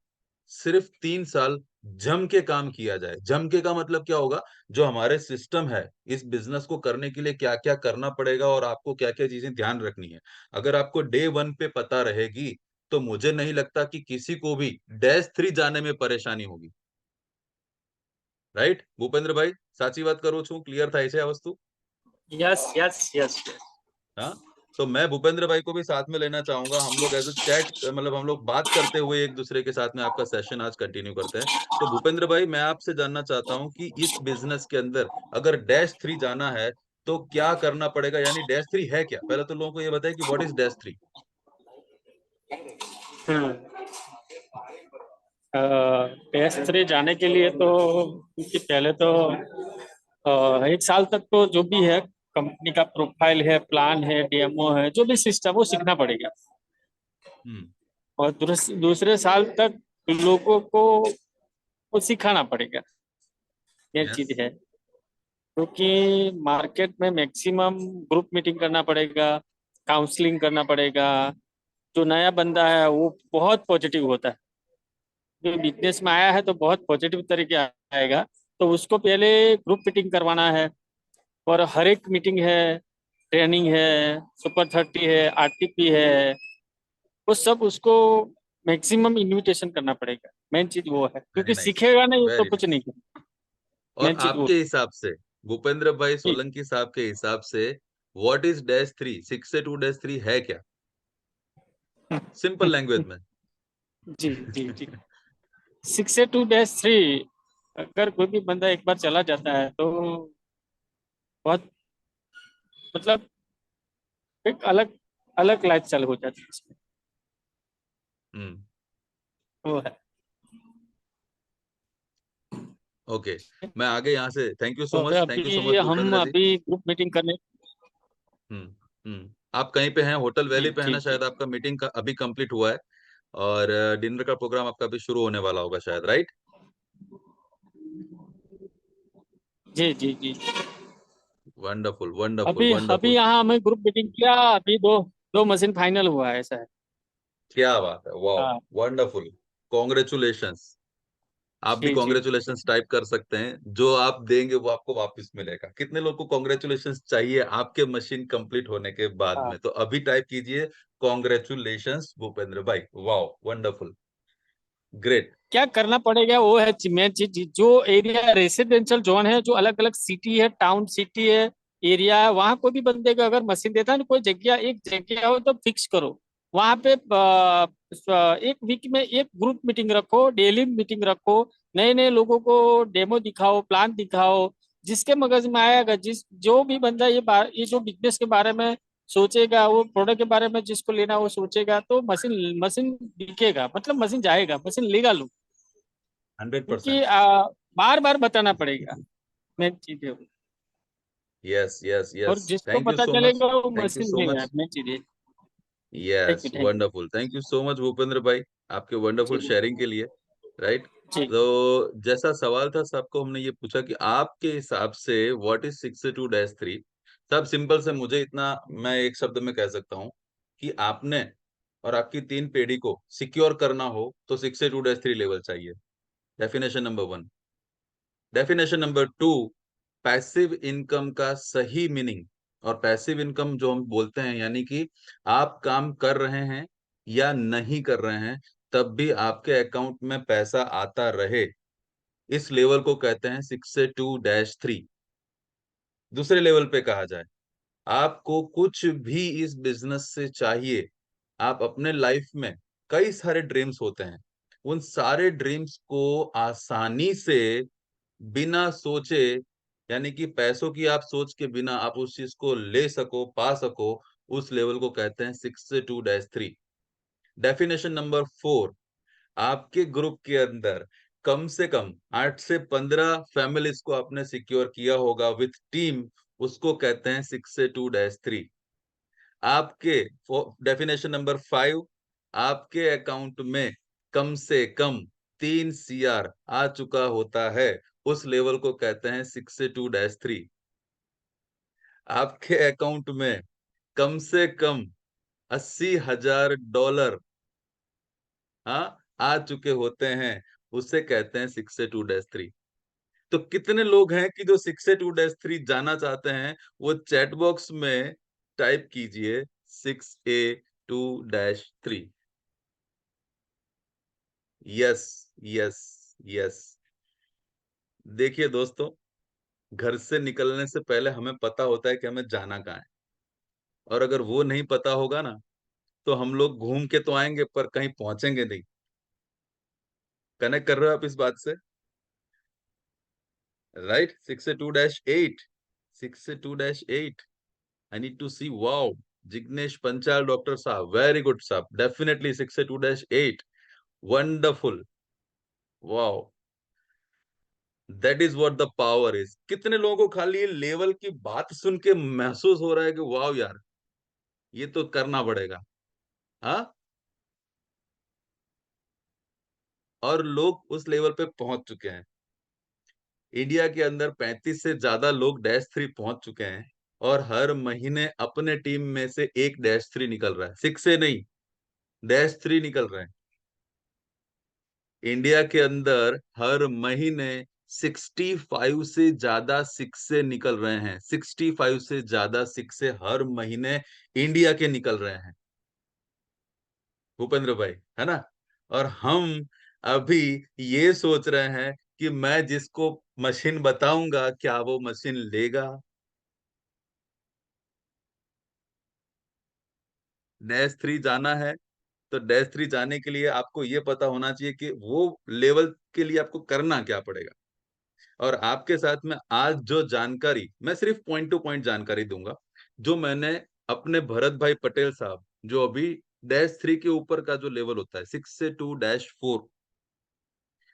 [SPEAKER 1] सिर्फ 3 साल जम के काम किया जाए, जम के का मतलब क्या होगा, जो हमारे सिस्टम है इस बिजनेस को करने के लिए क्या क्या करना पड़ेगा और आपको क्या क्या चीजें ध्यान रखनी है, अगर आपको डे 1 पे पता रहेगी तो मुझे नहीं लगता कि किसी को भी -3 जाने में परेशानी होगी। राइट भूपेंद्र भाई, साची बात करो छू, क्लियर था ऐसे वस्तु?
[SPEAKER 6] Yes yes yes.
[SPEAKER 1] हाँ, तो मैं भूपेंद्र भाई को भी साथ में लेना चाहूंगा। हम लोग एज अ चैट, मतलब हम लोग बात करते हुए एक दूसरे के साथ में आपका सेशन आज कंटिन्यू करते हैं। तो भूपेंद्र भाई, मैं आपसे जानना चाहता हूँ कि इस बिजनेस के अंदर अगर -3 जाना है तो क्या करना पड़ेगा, यानी -3 है क्या? पहले तो लोगों को ये बताए कि व्हाट इज -3।
[SPEAKER 6] -3 जाने के लिए तो, क्योंकि पहले तो 1 साल तक तो जो भी है कंपनी का प्रोफाइल है, प्लान है, डेमो है, जो भी सिस्टम वो सीखना पड़ेगा।
[SPEAKER 1] हम्म,
[SPEAKER 6] और दूसरे साल तक लोगों को वो सिखाना पड़ेगा। ये
[SPEAKER 1] यस,
[SPEAKER 6] चीज है, क्योंकि मार्केट में मैक्सिमम ग्रुप मीटिंग करना पड़ेगा, काउंसलिंग करना पड़ेगा। जो नया बंदा है वो बहुत पॉजिटिव होता है, जो बिजनेस में आया है तो बहुत पॉजिटिव तरीके आएगा। तो उसको पहले ग्रुप मीटिंग करवाना है, और हर एक मीटिंग है, ट्रेनिंग है, सुपर 30 है, आरटीपी है, वो सब उसको मैक्सिमम इन्विटेशन करना पड़ेगा। मेन चीज वो है,
[SPEAKER 1] वेरी
[SPEAKER 6] क्योंकि
[SPEAKER 1] नाइस,
[SPEAKER 6] सीखेगा नहीं तो
[SPEAKER 1] वेरी
[SPEAKER 6] कुछ नहीं
[SPEAKER 1] नाइस।
[SPEAKER 6] करेगा।
[SPEAKER 1] और
[SPEAKER 6] मेन चीज वो
[SPEAKER 1] आपके हिसाब से, भूपेंद्र भाई
[SPEAKER 6] है।
[SPEAKER 1] सोलंकी साहब के हिसाब से, व्हाट इज -3, 6A2-3 है क्या? सिंपल लैंग्वेज में।
[SPEAKER 6] जी जी जी। 6A2-3 अगर कोई भी बंदा एक बार चला जाता है तो बहुत, मतलब एक अलग अलग लाइफ स्टाइल हो जाती है इसमें।
[SPEAKER 1] हम्म,
[SPEAKER 6] वो है।
[SPEAKER 1] ओके। मैं आगे यहाँ से,
[SPEAKER 6] तो
[SPEAKER 1] थैंक यू सो मच
[SPEAKER 6] अभी हम
[SPEAKER 1] भूपेंद्र जी।
[SPEAKER 6] अभी ग्रुप मीटिंग करने।
[SPEAKER 1] हम्म, आप कहीं पे हैं? होटल
[SPEAKER 6] जी
[SPEAKER 1] वैली पे है
[SPEAKER 6] जी
[SPEAKER 1] ना?
[SPEAKER 6] जी
[SPEAKER 1] शायद आपका मीटिंग का अभी कंप्लीट हुआ है और डिनर का प्रोग्राम आपका अभी शुरू होने वाला होगा शायद, राइट?
[SPEAKER 6] जी जी जी।
[SPEAKER 1] वंडरफुल, वंडरफुल,
[SPEAKER 6] अभी अभी
[SPEAKER 1] वंडरफुल।
[SPEAKER 6] यहाँ हमें ग्रुप मीटिंग किया, अभी दो दो मशीन फाइनल हुआ है, ऐसा है।
[SPEAKER 1] क्या बात है, वाह,
[SPEAKER 6] हाँ।
[SPEAKER 1] वंडरफुल। कॉन्ग्रेचुलेशंस। आप भी
[SPEAKER 6] जी जी जी।
[SPEAKER 1] कॉन्ग्रेचुलेशंस टाइप कर सकते हैं, जो आप देंगे वो आपको वापस मिलेगा। कितने लोग को कॉन्ग्रेचुलेशंस चाहिए आपके मशीन कंप्लीट होने के बाद
[SPEAKER 6] हाँ।
[SPEAKER 1] में? तो अभी टाइप कीजिए कॉन्ग्रेचुलेशंस भूपेंद्र भाई, वाह, वंडरफुल, ग्रेट।
[SPEAKER 6] क्या करना पड़ेगा वो है मेन चीज, जो एरिया रेसिडेंशियल जोन है, जो अलग अलग सिटी है, टाउन सिटी है, एरिया है, वहां कोई भी बंदे को अगर मशीन देता है ना, कोई जगह एक जगह हो तो फिक्स करो। वहां पे एक वीक में एक ग्रुप मीटिंग रखो, डेली मीटिंग रखो, नए नए लोगों को डेमो दिखाओ, प्लान दिखाओ। जिसके मगज में आएगा, जो भी बंदा ये जो बिजनेस के बारे में सोचेगा, वो प्रोडक्ट के बारे में जिसको लेना वो सोचेगा, तो मशीन मशीन बिकेगा, मतलब मशीन जाएगा, मशीन लेगा लोग।
[SPEAKER 1] 100%।
[SPEAKER 6] क्योंकि बार बार बताना पड़ेगा, मेन चीज है वो।
[SPEAKER 1] यस यस
[SPEAKER 6] और
[SPEAKER 1] यस,
[SPEAKER 6] जिसको
[SPEAKER 1] थैंक यू
[SPEAKER 6] पता
[SPEAKER 1] सो मच,
[SPEAKER 6] चलेगा वो
[SPEAKER 1] थैंक यू
[SPEAKER 6] मशीन
[SPEAKER 1] सो
[SPEAKER 6] लेगा,
[SPEAKER 1] मच।
[SPEAKER 6] मेन चीज है। Thank
[SPEAKER 1] yes,
[SPEAKER 6] you, thank you.
[SPEAKER 1] Wonderful, thank you so much Bhupendra भाई, आपके वंडरफुल
[SPEAKER 6] ठीक,
[SPEAKER 1] शेयरिंग के लिए। राइट।
[SPEAKER 6] ठीक।
[SPEAKER 1] तो जैसा सवाल था सबको, हमने ये पूछा कि आपके हिसाब से व्हाट इज 6-2-3। सब सिंपल से, मुझे इतना मैं एक शब्द में कह सकता हूँ कि आपने और आपकी 3 पीढ़ी को सिक्योर करना हो तो 6-2-3 लेवल चाहिए। Definition number 1। Definition number 2, passive income का सही मीनिंग। और पैसिव इनकम जो हम बोलते हैं, यानी कि आप काम कर रहे हैं या नहीं कर रहे हैं, तब भी आपके अकाउंट में पैसा आता रहे, इस लेवल को कहते हैं 6-2-3। दूसरे लेवल पे कहा जाए, आपको कुछ भी इस बिजनेस से चाहिए, आप अपने लाइफ में कई सारे ड्रीम्स होते हैं, उन सारे ड्रीम्स को आसानी से, बिना सोचे, यानी कि पैसों की आप सोच के बिना आप उस चीज को ले सको, पा सको, उस लेवल को कहते हैं 6-2-3। डेफिनेशन नंबर 4, आपके ग्रुप के अंदर कम से कम 8 से 15 फैमिलीज को आपने सिक्योर किया होगा विथ टीम, उसको कहते हैं 6-2-3। आपके डेफिनेशन नंबर 5, आपके अकाउंट में कम से कम 3 CR आ चुका होता है, उस लेवल को कहते हैं 6-2-3। आपके अकाउंट में कम से कम $80,000 हाँ आ चुके होते हैं, उसे कहते हैं 6-2-3। तो कितने लोग हैं कि जो 6-2-3 जाना चाहते हैं, वो चैट बॉक्स में टाइप कीजिए 6-2-3। Yes yes yes. देखिए दोस्तों, घर से निकलने से पहले हमें पता होता है कि हमें जाना कहाँ है, और अगर वो नहीं पता होगा ना, तो हम लोग घूम के तो आएंगे पर कहीं पहुंचेंगे नहीं। कनेक्ट कर रहे हो आप इस बात से? Right. 6-2-8, 6-2-8, I need to see, wow, Jignesh Panchal doctor साहब, वेरी गुड साहब, definitely 6-2-8, wonderful, wow, that is what the power is. कितने लोगों को खाली ये लेवल की बात सुन के महसूस हो रहा है कि वाओ यार, ये तो करना पड़ेगा। हाँ, और लोग उस लेवल पे पहुंच चुके हैं। इंडिया के अंदर 35 से ज्यादा लोग -3 पहुंच चुके हैं, और हर महीने अपने टीम में से एक -3 निकल रहा है, 6 से नहीं, -3 निकल रहे हैं। इंडिया के अंदर हर महीने 65 से ज्यादा 6 से निकल रहे हैं, 65 से ज्यादा 6 से हर महीने इंडिया के निकल रहे हैं, भूपेंद्र भाई, है ना? और हम अभी ये सोच रहे हैं कि मैं जिसको मशीन बताऊंगा, क्या वो मशीन लेगा? -3 जाना है, तो -3 जाने के लिए आपको ये पता होना चाहिए कि वो लेवल के लिए आपको करना क्या पड़ेगा। और आपके साथ में आज जो जानकारी, मैं सिर्फ पॉइंट टू पॉइंट जानकारी दूंगा, जो मैंने अपने भरत भाई पटेल साहब, जो अभी -3 के ऊपर का जो लेवल होता है, 6 से 2-4,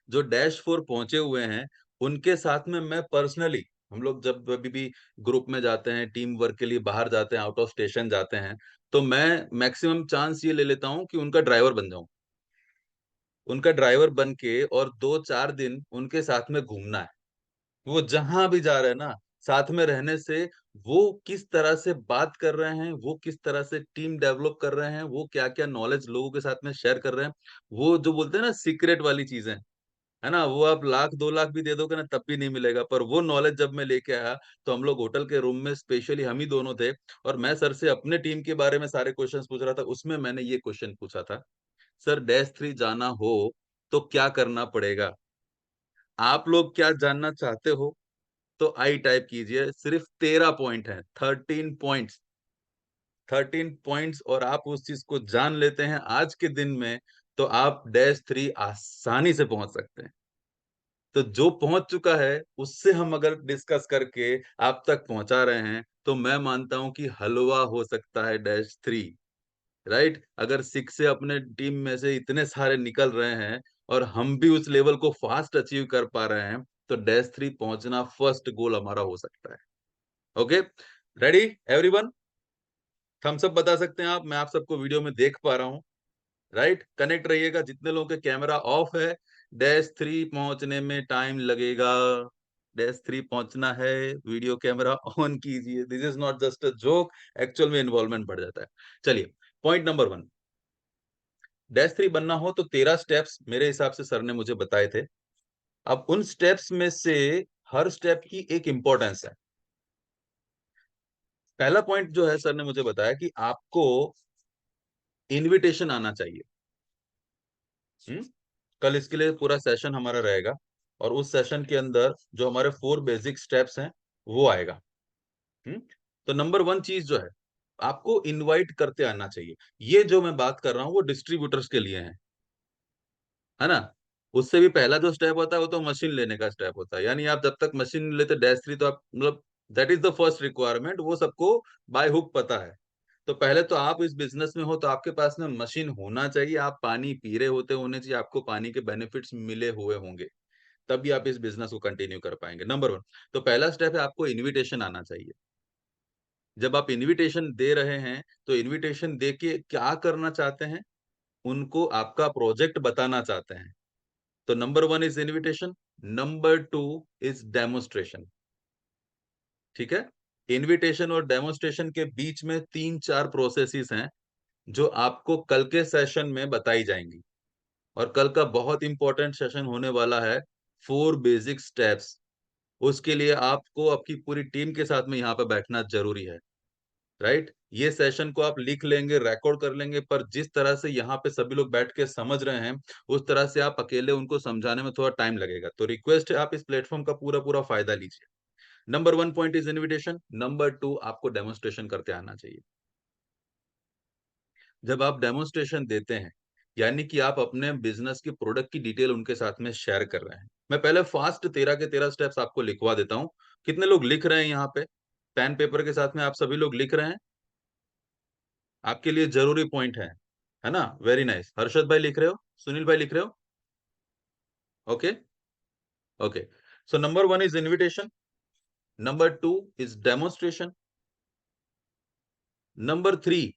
[SPEAKER 1] जो -4 पहुंचे हुए हैं, उनके साथ में मैं पर्सनली, हम लोग जब अभी भी ग्रुप में जाते हैं, टीम वर्क के लिए बाहर जाते हैं, आउट ऑफ स्टेशन जाते हैं, तो मैं मैक्सिमम चांस ये ले लेता हूं कि उनका ड्राइवर बन जाऊं, उनका ड्राइवर बन के, और 2-4 दिन उनके साथ में घूमना है। वो जहां भी जा रहे हैं ना, साथ में रहने से, वो किस तरह से बात कर रहे हैं, वो किस तरह से टीम डेवलप कर रहे हैं, वो क्या क्या नॉलेज लोगों के साथ में शेयर कर रहे हैं, वो जो बोलते हैं ना सीक्रेट वाली चीजें, है ना, वो आप 1,00,000-2,00,000 भी दे दोगे ना, तब भी नहीं मिलेगा। पर वो नॉलेज जब मैं लेके आया, तो हम लोग होटल के रूम में स्पेशली हम ही दोनों थे, और मैं सर से अपने टीम के बारे में सारे क्वेश्चंस पूछ रहा था। उसमें मैंने ये क्वेश्चन पूछा था, सर -3 जाना हो तो क्या करना पड़ेगा? आप लोग क्या जानना चाहते हो? तो आई टाइप कीजिए। सिर्फ 13 पॉइंट है, 13 पॉइंट्स, 13 पॉइंट्स, और आप उस चीज को जान लेते हैं आज के दिन में, तो आप -3 आसानी से पहुंच सकते हैं। तो जो पहुंच चुका है उससे हम अगर डिस्कस करके आप तक पहुंचा रहे हैं, तो मैं मानता हूं कि हलवा हो सकता है -3। राइट? अगर 6 से अपने टीम में से इतने सारे निकल रहे हैं और हम भी उस लेवल को फास्ट अचीव कर पा रहे हैं, तो -3 पहुंचना फर्स्ट गोल हमारा हो सकता है। Okay, ready everyone? Thumbs up बता सकते हैं आप, मैं आप सबको वीडियो में देख पा रहा हूँ। राइट, कनेक्ट रहिएगा। जितने लोगों के कैमरा ऑफ है, -3 पहुंचने में टाइम लगेगा। -3 पहुंचना है, वीडियो कैमरा ऑन कीजिए। This is not just a joke, actual में इन्वॉल्वमेंट बढ़ जाता है। चलिए, पॉइंट नंबर 1, -3 बनना हो तो 13 स्टेप्स मेरे हिसाब से सर ने मुझे बताए थे। अब उन स्टेप्स में से हर स्टेप की एक इंपॉर्टेंस है। पहला पॉइंट जो है, सर ने मुझे बताया कि आपको इनविटेशन आना चाहिए। कल इसके लिए पूरा सेशन हमारा रहेगा, और उस सेशन के अंदर जो हमारे 4 बेसिक स्टेप्स हैं वो आएगा। तो नंबर 1 चीज जो है, आपको इनवाइट करते आना चाहिए। ये जो मैं बात कर रहा हूँ वो डिस्ट्रीब्यूटर्स के लिए है ना? उससे भी पहला जो स्टेप होता है वो तो मशीन लेने का स्टेप होता है। यानी आप जब तक मशीन नहीं लेते -3, तो आप मतलब that is the first requirement, वो सबको बाय हुक पता है। तो पहले तो आप इस बिजनेस में हो तो आपके पास में मशीन होना चाहिए, आप पानी पी रहे होते होने चाहिए, आपको पानी के बेनिफिट्स मिले हुए होंगे, तभी आप इस बिजनेस को कंटिन्यू कर पाएंगे। नंबर 1, तो पहला स्टेप है आपको इन्विटेशन आना चाहिए। जब आप इन्विटेशन दे रहे हैं, तो इन्विटेशन दे के क्या करना चाहते हैं? उनको आपका प्रोजेक्ट बताना चाहते हैं। तो number 1 is invitation, number 2 is demonstration. ठीक है? इन्विटेशन और डेमोस्ट्रेशन के बीच में 3-4 प्रोसेसेस हैं जो आपको कल के सेशन में बताई जाएंगी। और कल का बहुत इंपॉर्टेंट सेशन होने वाला है 4 बेसिक स्टेप्स। उसके लिए आपको आपकी पूरी टीम के साथ में यहाँ पे बैठना जरूरी है। राइट? ये सेशन को आप लिख लेंगे, रिकॉर्ड कर लेंगे, पर जिस तरह से यहाँ पे सभी लोग बैठ के समझ रहे हैं, उस तरह से आप अकेले उनको समझाने में थोड़ा टाइम लगेगा। तो रिक्वेस्ट है, आप इस प्लेटफॉर्म का पूरा पूरा फायदा लीजिए। Number 1 point is invitation, number 2 आपको डेमोन्स्ट्रेशन करते आना चाहिए। जब आप डेमोन्स्ट्रेशन देते हैं, यानी कि आप अपने बिजनेस की प्रोडक्ट की डिटेल उनके साथ में शेयर कर रहे हैं। मैं पहले फास्ट 13 के 13 स्टेप्स आपको लिखवा देता हूँ। कितने लोग लिख रहे हैं यहाँ पे? पेन पेपर के साथ में आप सभी लोग लिख रहे हैं? आपके लिए जरूरी पॉइंट है ना? Very nice. हर्षद भाई लिख रहे हो? सुनील भाई लिख रहे हो? Okay okay. So number 1 is invitation, number 2 is demonstration, number 3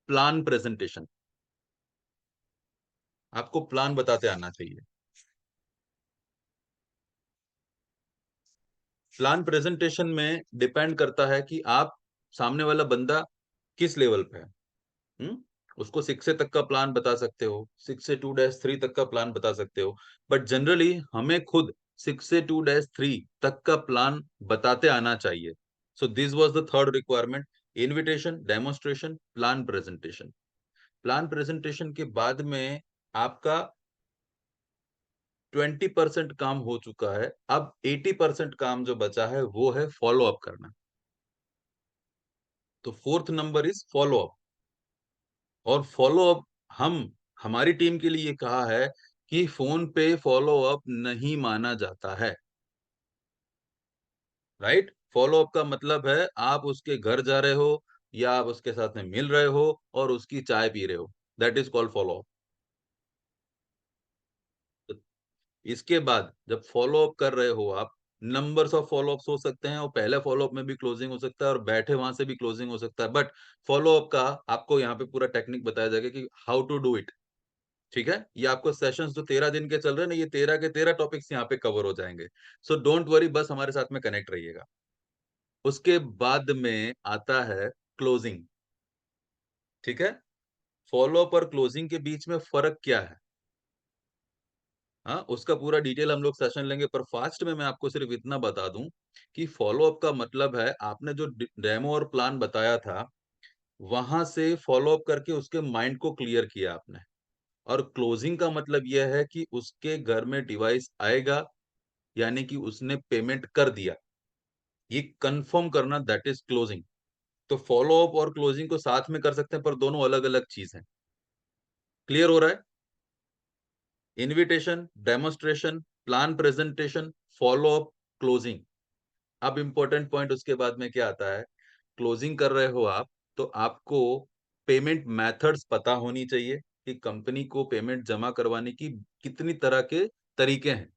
[SPEAKER 1] plan presentation. आपको प्लान बताते आना चाहिए। प्लान प्रेजेंटेशन में डिपेंड करता है कि आप, सामने वाला बंदा किस लेवल पे है। उसको 6 से तक का प्लान बता सकते हो, 6 से 2-3 तक का प्लान बता सकते हो, बट जनरली हमें खुद 6 से 2-3 तक का प्लान बताते आना चाहिए। So this was the third requirement, invitation, demonstration, plan presentation. Plan presentation के बाद में आपका 20% काम हो चुका है। अब 80% काम जो बचा है वो है फॉलो अप करना। तो fourth number is follow up. और फॉलो अप, हम हमारी टीम के लिए कहा है कि फोन पे फॉलो अप नहीं माना जाता है। राइट? फॉलो अप का मतलब है आप उसके घर जा रहे हो या आप उसके साथ में मिल रहे हो और उसकी चाय पी रहे हो, that is called follow up. इसके बाद जब फॉलो अप कर रहे हो आप, नंबर्स ऑफ फॉलो अप्स हो सकते हैं, और पहले फॉलो अप में भी क्लोजिंग हो सकता है और बैठे वहां से भी क्लोजिंग हो सकता है, बट फॉलो अप का आपको यहाँ पे पूरा टेक्निक बताया जाएगा कि हाउ टू डू इट। ठीक है? ये आपको सेशंस जो 13 दिन के चल रहे हैं ना, ये 13 के 13 टॉपिक्स यहाँ पे कवर हो जाएंगे। सो डोंट वरी, बस हमारे साथ में कनेक्ट रहिएगा। उसके बाद में आता है क्लोजिंग। ठीक है? फॉलो अप और क्लोजिंग के बीच में फर्क क्या है? हाँ, उसका पूरा डिटेल हम लोग सेशन लेंगे, पर फास्ट में मैं आपको सिर्फ इतना बता दूं कि फॉलो अप का मतलब है आपने जो डेमो और प्लान बताया था, वहां से फॉलो अप करके उसके माइंड को क्लियर किया आपने। और क्लोजिंग का मतलब यह है कि उसके घर में डिवाइस आएगा, यानी कि उसने पेमेंट कर दिया, ये कंफर्म करना, दैट इज क्लोजिंग। तो फॉलो अप और क्लोजिंग को साथ में कर सकते हैं, पर दोनों अलग अलग चीज है। क्लियर हो रहा है? Invitation, demonstration, plan presentation, follow up, closing. अब इंपॉर्टेंट पॉइंट उसके बाद में क्या आता है, क्लोजिंग कर रहे हो आप, तो आपको पेमेंट मेथड्स पता होनी चाहिए कि कंपनी को पेमेंट जमा करवाने की कितनी तरह के तरीके हैं,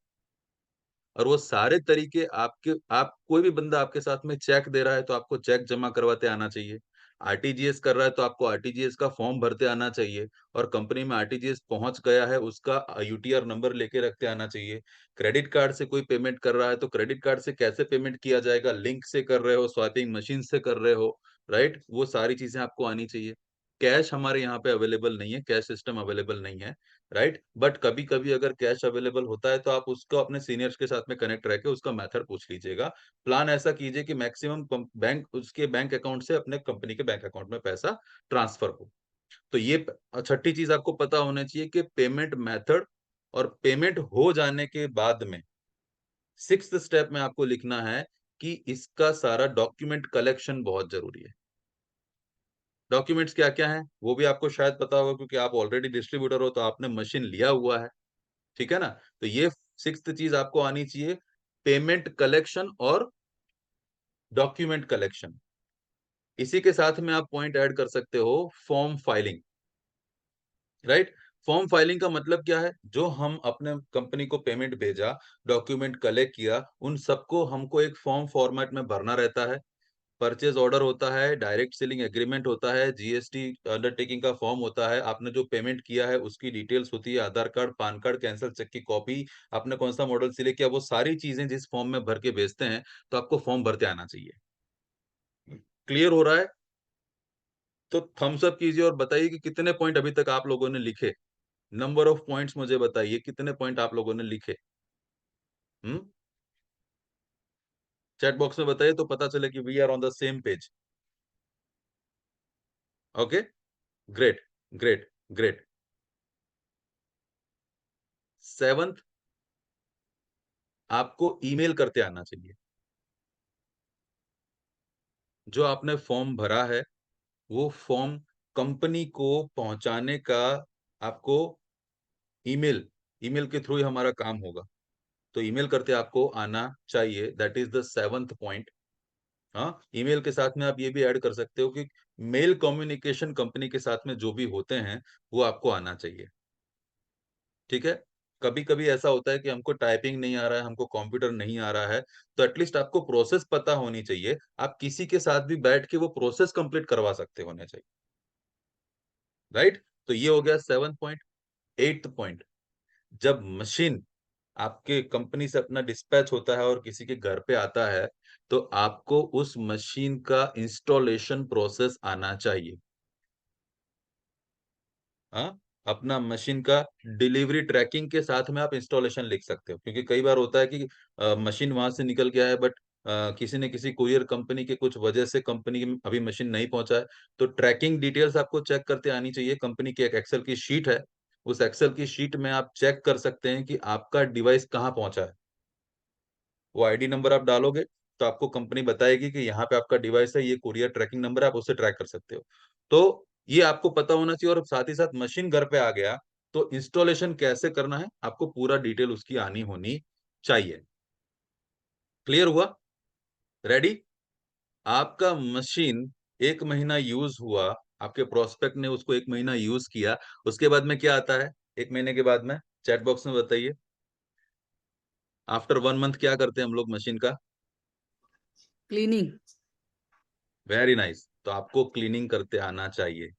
[SPEAKER 1] और वो सारे तरीके आपके, आप कोई भी बंदा आपके साथ में चेक दे रहा है तो आपको चेक जमा करवाते आना चाहिए, आरटीजीएस कर रहा है तो आपको आरटीजीएस का फॉर्म भरते आना चाहिए, और कंपनी में आरटीजीएस पहुंच गया है उसका यूटीआर नंबर लेके रखते आना चाहिए। क्रेडिट कार्ड से कोई पेमेंट कर रहा है तो क्रेडिट कार्ड से कैसे पेमेंट किया जाएगा, लिंक से कर रहे हो, स्वाइपिंग मशीन से कर रहे हो, राइट, वो सारी चीजें आपको आनी चाहिए। कैश हमारे यहाँ पे अवेलेबल नहीं है, कैश सिस्टम अवेलेबल नहीं है, राइट, बट कभी कभी अगर कैश अवेलेबल होता है तो आप उसको अपने सीनियर्स के साथ में कनेक्ट रह के उसका मेथड पूछ लीजिएगा। प्लान ऐसा कीजिए कि मैक्सिमम बैंक उसके बैंक अकाउंट से अपने कंपनी के बैंक अकाउंट में पैसा ट्रांसफर हो। तो ये छठी चीज आपको पता होना चाहिए कि पेमेंट मेथड, और पेमेंट हो जाने के बाद में सिक्स्थ स्टेप में आपको लिखना है कि इसका सारा डॉक्यूमेंट कलेक्शन बहुत जरूरी है। डॉक्यूमेंट्स क्या क्या हैं वो भी आपको शायद पता होगा, क्योंकि आप ऑलरेडी डिस्ट्रीब्यूटर हो तो आपने मशीन लिया हुआ है, ठीक है ना। तो ये सिक्स्थ चीज आपको आनी चाहिए, पेमेंट कलेक्शन और डॉक्यूमेंट कलेक्शन। इसी के साथ में आप पॉइंट ऐड कर सकते हो, form filing, right. Form filing का मतलब क्या है, जो हम अपने कंपनी को पेमेंट भेजा, डॉक्यूमेंट कलेक्ट किया, उन सबको हमको एक फॉर्म फॉर्मेट में भरना रहता है। परचेज ऑर्डर होता है, डायरेक्ट सेलिंग एग्रीमेंट होता है, जीएसटी अंडरटेकिंग का फॉर्म होता है, आपने जो पेमेंट किया है उसकी डिटेल्स होती है, Aadhaar card, PAN card, cancel cheque की कॉपी, आपने कौन सा मॉडल सिलेक्ट किया, वो सारी चीजें जिस फॉर्म में भर के भेजते हैं, तो आपको फॉर्म भरते आना चाहिए। क्लियर हो रहा है? तो थम्स अप कीजिए और बताइए कि कितने पॉइंट अभी तक आप लोगों ने लिखे। नंबर ऑफ पॉइंट्स मुझे बताइए, कितने पॉइंट आप लोगों ने लिखे। हम्म, चैट बॉक्स में बताइए तो पता चले कि we are on the same page. Okay, great, great, great. Seventh, आपको ईमेल करते आना चाहिए। जो आपने फॉर्म भरा है वो फॉर्म कंपनी को पहुंचाने का आपको ईमेल, ईमेल के थ्रू ही हमारा काम होगा, तो ईमेल करते आपको आना चाहिए, that is the seventh point. हाँ, ईमेल के साथ में आप ये भी ऐड कर सकते हो कि मेल कम्युनिकेशन कंपनी के साथ में जो भी होते हैं वो आपको आना चाहिए, ठीक है। कभी कभी ऐसा होता है कि हमको टाइपिंग नहीं आ रहा है, हमको कंप्यूटर नहीं आ रहा है, तो एटलीस्ट आपको प्रोसेस पता होनी चाहिए, आप किसी के साथ भी बैठ के वो प्रोसेस कंप्लीट करवा सकते होने चाहिए, राइट। तो ये हो गया सेवंथ पॉइंट। एट्थ पॉइंट, जब मशीन आपके कंपनी से अपना डिस्पैच होता है और किसी के घर पे आता है, तो आपको उस मशीन का इंस्टॉलेशन प्रोसेस आना चाहिए। हाँ, अपना मशीन का डिलीवरी ट्रैकिंग के साथ में आप इंस्टॉलेशन लिख सकते हो, क्योंकि कई बार होता है कि मशीन वहां से निकल गया है, बट किसी ने किसी कुरियर कंपनी के कुछ वजह से कंपनी में अभी मशीन नहीं पहुंचा है, तो ट्रैकिंग डिटेल्स आपको चेक करते आनी चाहिए। कंपनी की एक एक्सेल की शीट है, उस एक्सेल की शीट में आप चेक कर सकते हैं कि आपका डिवाइस कहाँ पहुंचा है। वो आईडी नंबर आप डालोगे तो आपको कंपनी बताएगी कि यहाँ पे आपका डिवाइस है, ये कुरियर ट्रैकिंग नंबर है, आप उससे ट्रैक कर सकते हो। तो ये आपको पता होना चाहिए, और साथ ही साथ मशीन घर पे आ गया तो इंस्टॉलेशन कैसे करना है आपको पूरा डिटेल उसकी आनी होनी चाहिए। क्लियर हुआ? रेडी? आपका मशीन 1 महीना यूज हुआ, आपके प्रोस्पेक्ट ने उसको 1 महीना यूज किया, उसके बाद में क्या आता है 1 महीने के बाद में? चैट बॉक्स में बताइए। आफ्टर 1 मंथ क्या करते हैं हम लोग मशीन का?
[SPEAKER 7] क्लीनिंग।
[SPEAKER 1] Very nice. तो आपको क्लीनिंग करते आना चाहिए।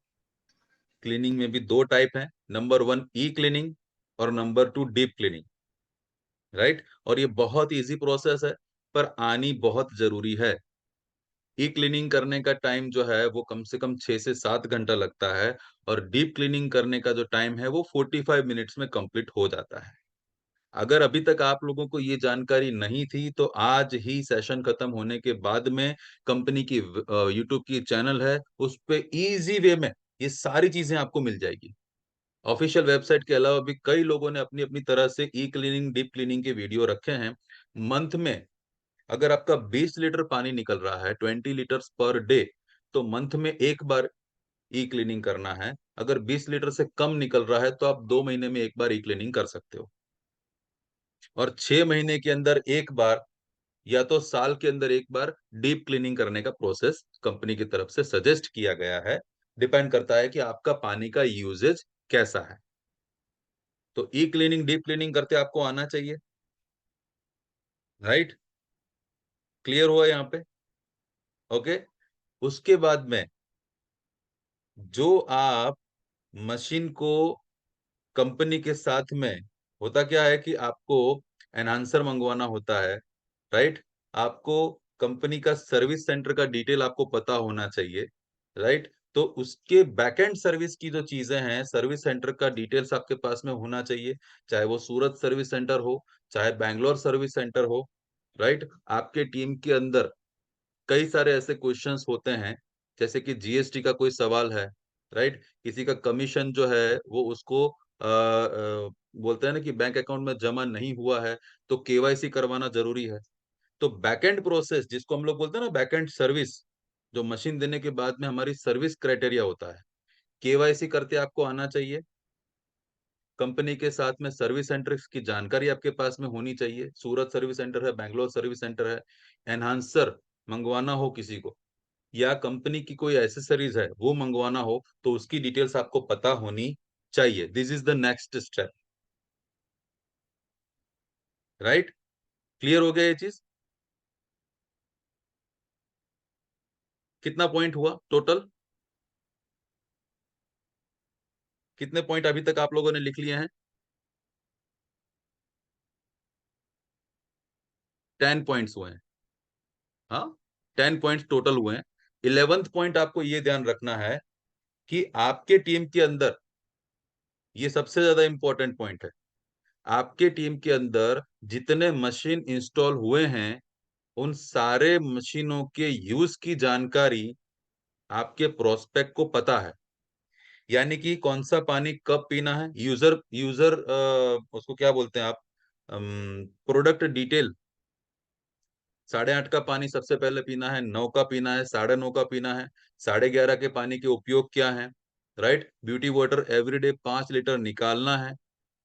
[SPEAKER 1] क्लीनिंग में भी दो टाइप है, नंबर 1 ई क्लीनिंग और नंबर 2 डीप क्लीनिंग, राइट। और ये बहुत इजी प्रोसेस है, पर आनी बहुत जरूरी है। ई क्लीनिंग करने का टाइम जो है वो कम से कम 6 से 7 घंटा लगता है, और डीप क्लीनिंग करने का जो टाइम है वो 45 मिनट्स में कंप्लीट हो जाता है। अगर अभी तक आप लोगों को ये जानकारी नहीं थी तो आज ही सेशन खत्म होने के बाद में कंपनी की यूट्यूब की चैनल है, उस पे इजी वे में ये सारी चीजें आपको मिल जाएगी। ऑफिशियल वेबसाइट के अलावा भी कई लोगों ने अपनी अपनी तरह से ई क्लीनिंग, डीप क्लीनिंग के वीडियो रखे हैं, मंथ में अगर आपका 20 लीटर पानी निकल रहा है, 20 लीटर्स पर डे, तो मंथ में एक बार ई क्लीनिंग करना है। अगर 20 लीटर से कम निकल रहा है तो आप 2 महीने में एक बार ई क्लीनिंग कर सकते हो, और 6 महीने के अंदर एक बार या तो साल के अंदर एक बार डीप क्लीनिंग करने का प्रोसेस कंपनी की तरफ से सजेस्ट किया गया है। डिपेंड करता है कि आपका पानी का यूजेज कैसा है। तो ई क्लीनिंग डीप क्लीनिंग करते आपको आना चाहिए, राइट? क्लियर हुआ यहाँ पे? ओके। उसके बाद में जो आप मशीन को कंपनी के साथ में, होता क्या है कि आपको एनहांसर मंगवाना होता है, राइट? आपको कंपनी का सर्विस सेंटर का डिटेल आपको पता होना चाहिए, राइट? तो उसके बैकएंड सर्विस की जो चीजें हैं, सर्विस सेंटर का डिटेल्स आपके पास में होना चाहिए, चाहे वो सूरत सर्विस सेंटर हो, चाहे बैंगलोर सर्विस सेंटर हो, राइट? आपके टीम के अंदर कई सारे ऐसे क्वेश्चंस होते हैं, जैसे कि जीएसटी का कोई सवाल है, राइट? किसी का कमीशन जो है वो उसको बोलते हैं ना कि बैंक अकाउंट में जमा नहीं हुआ है, तो केवाईसी करवाना जरूरी है। तो बैकएंड प्रोसेस जिसको हम लोग बोलते हैं ना, बैकएंड सर्विस, जो मशीन देने के बाद में हमारी सर्विस क्राइटेरिया होता है, केवाईसी करते आपको आना चाहिए। कंपनी के साथ में सर्विस सेंटर की जानकारी आपके पास में होनी चाहिए, सूरत सर्विस सेंटर है, बैंगलोर सर्विस सेंटर है, एनहांसर मंगवाना हो किसी को, या कंपनी की कोई एसेसरीज है वो मंगवाना हो, तो उसकी डिटेल्स आपको पता होनी चाहिए। This is the next step, right? Clear हो गया ये चीज? कितना पॉइंट हुआ टोटल? कितने पॉइंट अभी तक आप लोगों ने लिख लिए हैं? 10 पॉइंट्स हुए हैं। हाँ, 10 पॉइंट्स टोटल हुए हैं। 11th पॉइंट आपको ये ध्यान रखना है कि आपके टीम के अंदर, ये सबसे ज्यादा इंपॉर्टेंट पॉइंट है, आपके टीम के अंदर जितने मशीन इंस्टॉल हुए हैं उन सारे मशीनों के यूज की जानकारी आपके प्रोस्पेक्ट को पता है। यानी कि कौन सा पानी कब पीना है, यूजर यूजर उसको क्या बोलते हैं आप, प्रोडक्ट डिटेल, 8:30 का पानी सबसे पहले पीना है, 9 का पीना है, 9:30 का पीना है, 11:30 के पानी के उपयोग क्या है, right? Beauty water everyday 5 litre निकालना है,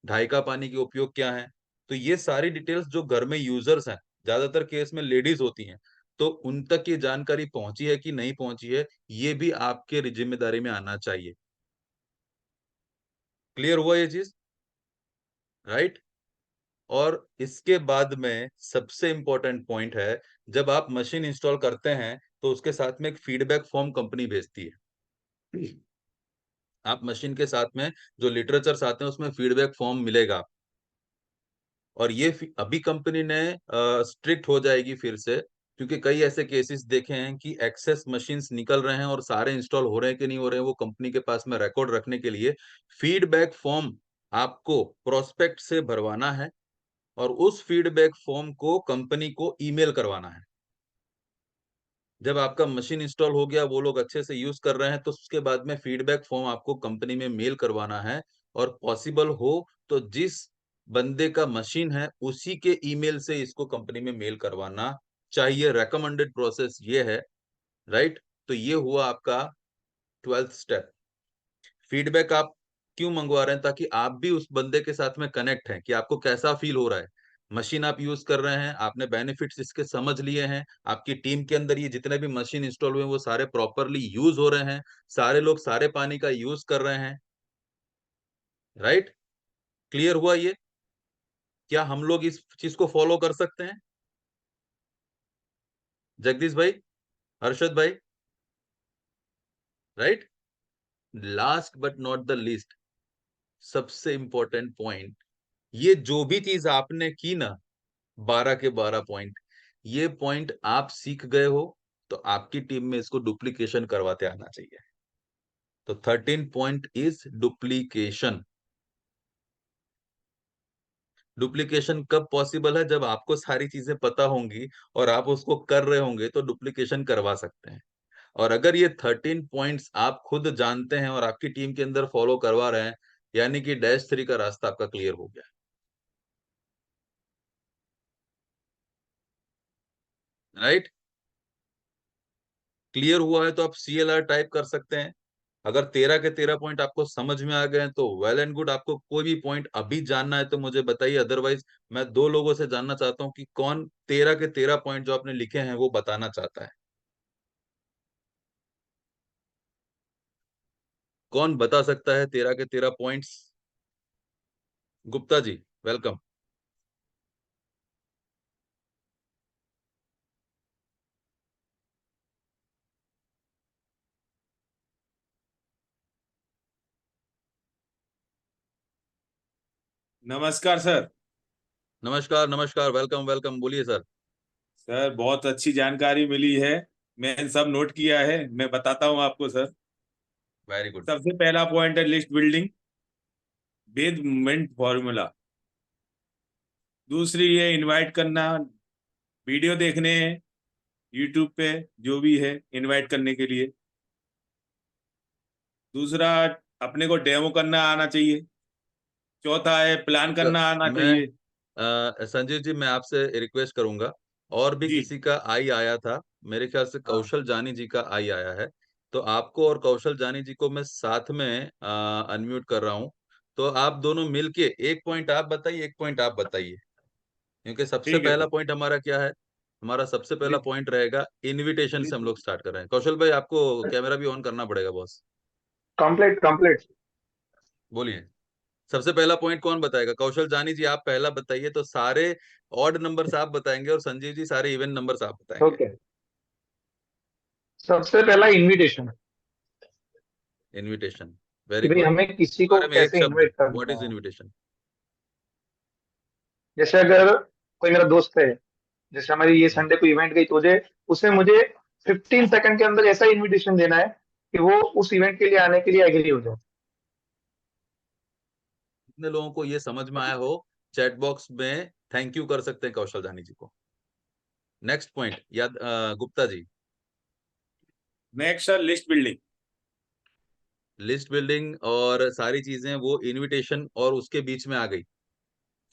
[SPEAKER 1] 2:30 का पानी के उपयोग क्या है। तो ये सारी डिटेल्स जो घर में यूजर्स हैं, ज्यादातर केस में लेडीज होती हैं, तो उन तक ये जानकारी पहुंची है कि नहीं पहुंची है, ये भी आपके जिम्मेदारी में आना चाहिए। क्लियर हुआ ये चीज, राइट? और इसके बाद में सबसे इंपॉर्टेंट पॉइंट है, जब आप मशीन इंस्टॉल करते हैं तो उसके साथ में एक फीडबैक फॉर्म कंपनी भेजती है। आप मशीन के साथ में जो लिटरेचर आते हैं उसमें फीडबैक फॉर्म मिलेगा, और ये अभी कंपनी ने स्ट्रिक्ट हो जाएगी फिर से, क्योंकि कई ऐसे केसेस देखे हैं कि एक्सेस मशीन्स निकल रहे हैं और सारे इंस्टॉल हो रहे हैं कि नहीं हो रहे हैं, वो कंपनी के पास में रिकॉर्ड रखने के लिए फीडबैक फॉर्म आपको प्रोस्पेक्ट से भरवाना है, और उस फीडबैक फॉर्म को कंपनी को ईमेल करवाना है। जब आपका मशीन इंस्टॉल हो गया, वो लोग अच्छे से यूज कर रहे हैं, तो उसके बाद में फीडबैक फॉर्म आपको कंपनी में मेल करवाना है, और पॉसिबल हो तो जिस बंदे का मशीन है उसी के ईमेल से इसको कंपनी में मेल करवाना चाहिए। रेकमेंडेड प्रोसेस ये है, राइट? तो ये हुआ आपका 12th स्टेप। फीडबैक आप क्यों मंगवा रहे हैं? ताकि आप भी उस बंदे के साथ में कनेक्ट हैं कि आपको कैसा फील हो रहा है, मशीन आप यूज कर रहे हैं, आपने बेनिफिट्स इसके समझ लिए हैं, आपकी टीम के अंदर ये जितने भी मशीन इंस्टॉल हुए हैं वो सारे प्रॉपरली यूज हो रहे हैं, सारे लोग सारे पानी का यूज कर रहे हैं, राइट? क्लियर हुआ ये? क्या हम लोग इस चीज को फॉलो कर सकते हैं? जगदीश भाई, हर्षद भाई, right? Last but not the least, सबसे इंपॉर्टेंट पॉइंट, ये जो भी चीज आपने की ना, 12 के 12 पॉइंट, ये पॉइंट आप सीख गए हो, तो आपकी टीम में इसको डुप्लीकेशन करवाते आना चाहिए। तो 13 पॉइंट इज डुप्लीकेशन। डुप्लीकेशन कब पॉसिबल है? जब आपको सारी चीजें पता होंगी और आप उसको कर रहे होंगे, तो डुप्लीकेशन करवा सकते हैं। और अगर ये 13 पॉइंट्स आप खुद जानते हैं और आपकी टीम के अंदर फॉलो करवा रहे हैं, यानी कि -3 का रास्ता आपका क्लियर हो गया। राइट। क्लियर हुआ है तो आप CLR टाइप कर सकते हैं। अगर 13 के 13 पॉइंट आपको समझ में आ गए हैं तो वेल एंड गुड। आपको कोई भी पॉइंट अभी जानना है तो मुझे बताइए, अदरवाइज मैं 2 लोगों से जानना चाहता हूँ कि कौन 13 के 13 पॉइंट जो आपने लिखे हैं वो बताना चाहता है। कौन बता सकता है 13 के 13 पॉइंट्स? गुप्ता जी, वेलकम।
[SPEAKER 8] नमस्कार सर।
[SPEAKER 1] नमस्कार नमस्कार, वेलकम वेलकम, बोलिए सर।
[SPEAKER 8] सर बहुत अच्छी जानकारी मिली है, मैंने सब नोट किया है, मैं बताता हूँ आपको सर।
[SPEAKER 1] Very good.
[SPEAKER 8] सबसे पहला पॉइंट है list building with movement formula. दूसरी है इनवाइट करना, वीडियो देखने हैं यूट्यूब पे जो भी है इनवाइट करने के लिए। दूसरा, अपने को डेमो करना आना चाहिए। चौथा है प्लान
[SPEAKER 1] अच्छा,
[SPEAKER 8] करना आना
[SPEAKER 1] मैं
[SPEAKER 8] चाहिए।
[SPEAKER 1] संजीव जी, मैं आपसे रिक्वेस्ट करूंगा। और भी
[SPEAKER 8] जी।
[SPEAKER 1] किसी का आई आया था, मेरे ख्याल से
[SPEAKER 8] हाँ
[SPEAKER 1] कौशल जानी जी का आई आया है। तो आपको और कौशल जानी जी को मैं साथ में अनम्यूट कर रहा हूं। तो आप दोनों मिलके एक पॉइंट आप बताइए, एक पॉइंट आप बताइए। क्योंकि सबसे
[SPEAKER 8] ठीक है
[SPEAKER 1] पहला
[SPEAKER 8] सर।
[SPEAKER 1] पॉइंट हमारा क्या है? हमारा सबसे पहला
[SPEAKER 8] लिस्ट
[SPEAKER 1] पॉइंट रहेगा इनविटेशन से। हम
[SPEAKER 8] लिस्ट
[SPEAKER 1] लोग स्टार्ट कर रहे हैं। कौशल भाई, आपको कैमरा भी ऑन करना पड़ेगा बॉस।
[SPEAKER 4] Complete complete.
[SPEAKER 1] बोलिए, सबसे पहला पॉइंट कौन बताएगा? कौशल जानी जी, आप पहला बताइए। तो सारे ऑड नंबर्स आप बताएंगे और संजीव जी सारे इवन नंबर्स आप बताएंगे।
[SPEAKER 4] ओके, सबसे पहला इनविटेशन,
[SPEAKER 1] इनविटेशन,
[SPEAKER 4] कि
[SPEAKER 1] वेरी
[SPEAKER 4] भाई
[SPEAKER 1] गुड।
[SPEAKER 4] हमें किसी को
[SPEAKER 1] बारे में एक
[SPEAKER 4] कैसे
[SPEAKER 1] शब्द,
[SPEAKER 4] इनवाइट
[SPEAKER 1] व्हाट
[SPEAKER 4] करना
[SPEAKER 1] इज
[SPEAKER 4] है।
[SPEAKER 1] इनविटेशन?
[SPEAKER 4] जैसे अगर कोई मेरा दोस्त है, जैसे हमारी ये संडे को इवेंट गई, तो मुझे उसे मुझे 15 सेकंड के अंदर ऐसा इनविटेशन देना है कि वो उस इवेंट के लिए आने के लिए एग्री हो जाए।
[SPEAKER 1] कितने लोगों को ये समझ में आया हो? चैट बॉक्स में थैंक यू कर सकते हैं कौशल जानी जी को। नेक्स्ट पॉइंट याद, Gupta ji.
[SPEAKER 8] Next sir list building.
[SPEAKER 1] List building और सारी चीजें वो इनविटेशन और उसके बीच में आ गई।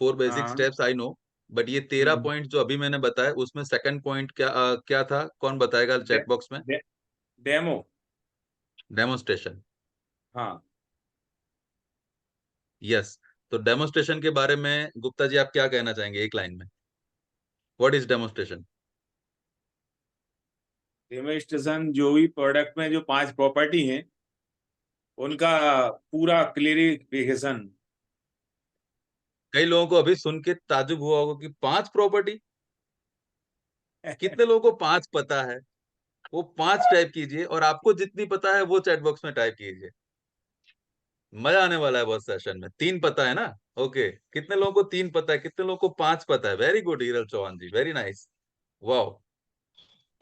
[SPEAKER 1] 4 बेसिक
[SPEAKER 8] हाँ।
[SPEAKER 1] Steps, I know. बट ये 13
[SPEAKER 8] हम्म।
[SPEAKER 1] पॉइंट जो अभी मैंने बताया, उसमें सेकंड पॉइंट क्या क्या था? कौन बताएगा
[SPEAKER 8] डे,
[SPEAKER 1] चैट बॉक्स में?
[SPEAKER 8] Day, demo.
[SPEAKER 1] डेमोन्स्ट्रेशन।
[SPEAKER 8] हाँ।
[SPEAKER 1] यस। तो डेमोन्स्ट्रेशन के बारे में गुप्ता जी आप क्या कहना चाहेंगे एक लाइन में? What is demonstration?
[SPEAKER 8] डेमोन्स्ट्रेशन, जो भी प्रोडक्ट में जो 5 प्रॉपर्टी हैं उनका पूरा क्लियरिफिकेशन।
[SPEAKER 1] कई लोगों को अभी सुन के ताजुब हुआ होगा कि 5 प्रॉपर्टी, कितने लोगों को 5 पता है? वो 5 टाइप कीजिए और आपको जितनी पता है वो चैट बॉक्स में टाइप कीजिए। मजा आने वाला है बहुत सेशन में। 3 पता है ना? ओके, कितने लोगों को 3 पता है, कितने लोगों को 5 पता है? वेरी गुड हीरल चौहान जी, वेरी नाइस। वाह।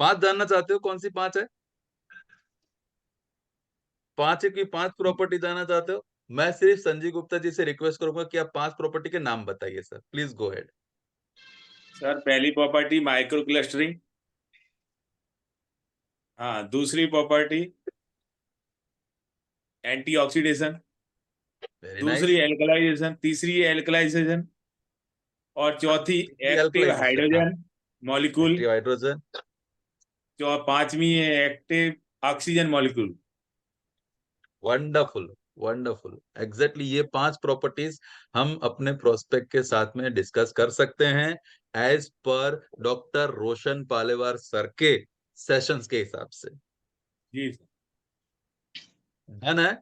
[SPEAKER 1] 5 जानना चाहते हो? कौन सी 5 है? 5 की 5 प्रॉपर्टी जानना चाहते हो? मैं सिर्फ संजीव गुप्ता जी से रिक्वेस्ट करूंगा कि आप 5 प्रॉपर्टी के नाम बताइए sir, please go head.
[SPEAKER 8] Sir पहली प्रॉपर्टी माइक्रो क्लस्टरिंग। हाँ, दूसरी प्रॉपर्टी एंटीऑक्सीडेशन।
[SPEAKER 1] वेरी
[SPEAKER 8] दूसरी
[SPEAKER 1] नाइस।
[SPEAKER 8] एल्कलाइजेशन, तीसरी एल्कलाइजेशन, और चौथी
[SPEAKER 1] एंटी
[SPEAKER 8] एक्टिव
[SPEAKER 1] अल्कलाइजेशन, हाँ।
[SPEAKER 8] Hydrogen molecule.
[SPEAKER 1] Active hydrogen.
[SPEAKER 8] पांचवी है active oxygen molecule.
[SPEAKER 1] Wonderful, wonderful. Exactly ये 5 प्रॉपर्टीज हम अपने प्रोस्पेक्ट के साथ में डिस्कस कर सकते हैं एज पर डॉक्टर रोशन पालेवार सर के सेशंस के हिसाब से।
[SPEAKER 8] जी सर।
[SPEAKER 1] डन है।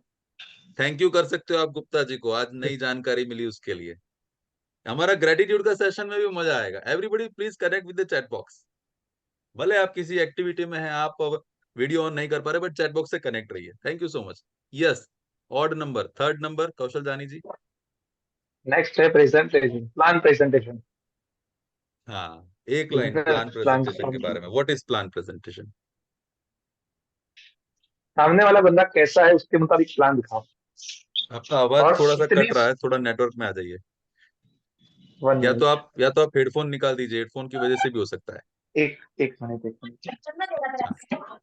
[SPEAKER 1] थैंक यू कर सकते हो आप गुप्ता जी को, आज नई जानकारी मिली उसके लिए। हमारा ग्रेटिट्यूड का सेशन में भी मजा आएगा। Everybody please connect with the chat box. भले आप किसी एक्टिविटी में हैं, आप वीडियो ऑन नहीं कर पा रहे, बट चैट बॉक्स से कनेक्ट रहिए। Thank you so much. Yes. Odd number, third number, Kaushal Jani ji.
[SPEAKER 4] Next है प्रेजेंटेशन, प्लान प्रेजेंटेशन।
[SPEAKER 1] हाँ, एक line plan
[SPEAKER 4] business plan,
[SPEAKER 1] presentation के बारे में। What is plan presentation?
[SPEAKER 4] सामने वाला बंदा कैसा है उसके मुताबिक प्लान दिखाओ।
[SPEAKER 1] आपका आवाज
[SPEAKER 4] और
[SPEAKER 1] थोड़ा सा
[SPEAKER 4] कितनी,
[SPEAKER 1] कट रहा है, थोड़ा नेटवर्क में आ जाइए।
[SPEAKER 4] 1 मिनट,
[SPEAKER 1] या तो आप हेडफोन निकाल दीजिए, हेडफोन की वजह से भी हो सकता है।
[SPEAKER 4] एक एक मिनट, एक मिनट।
[SPEAKER 1] हाँ।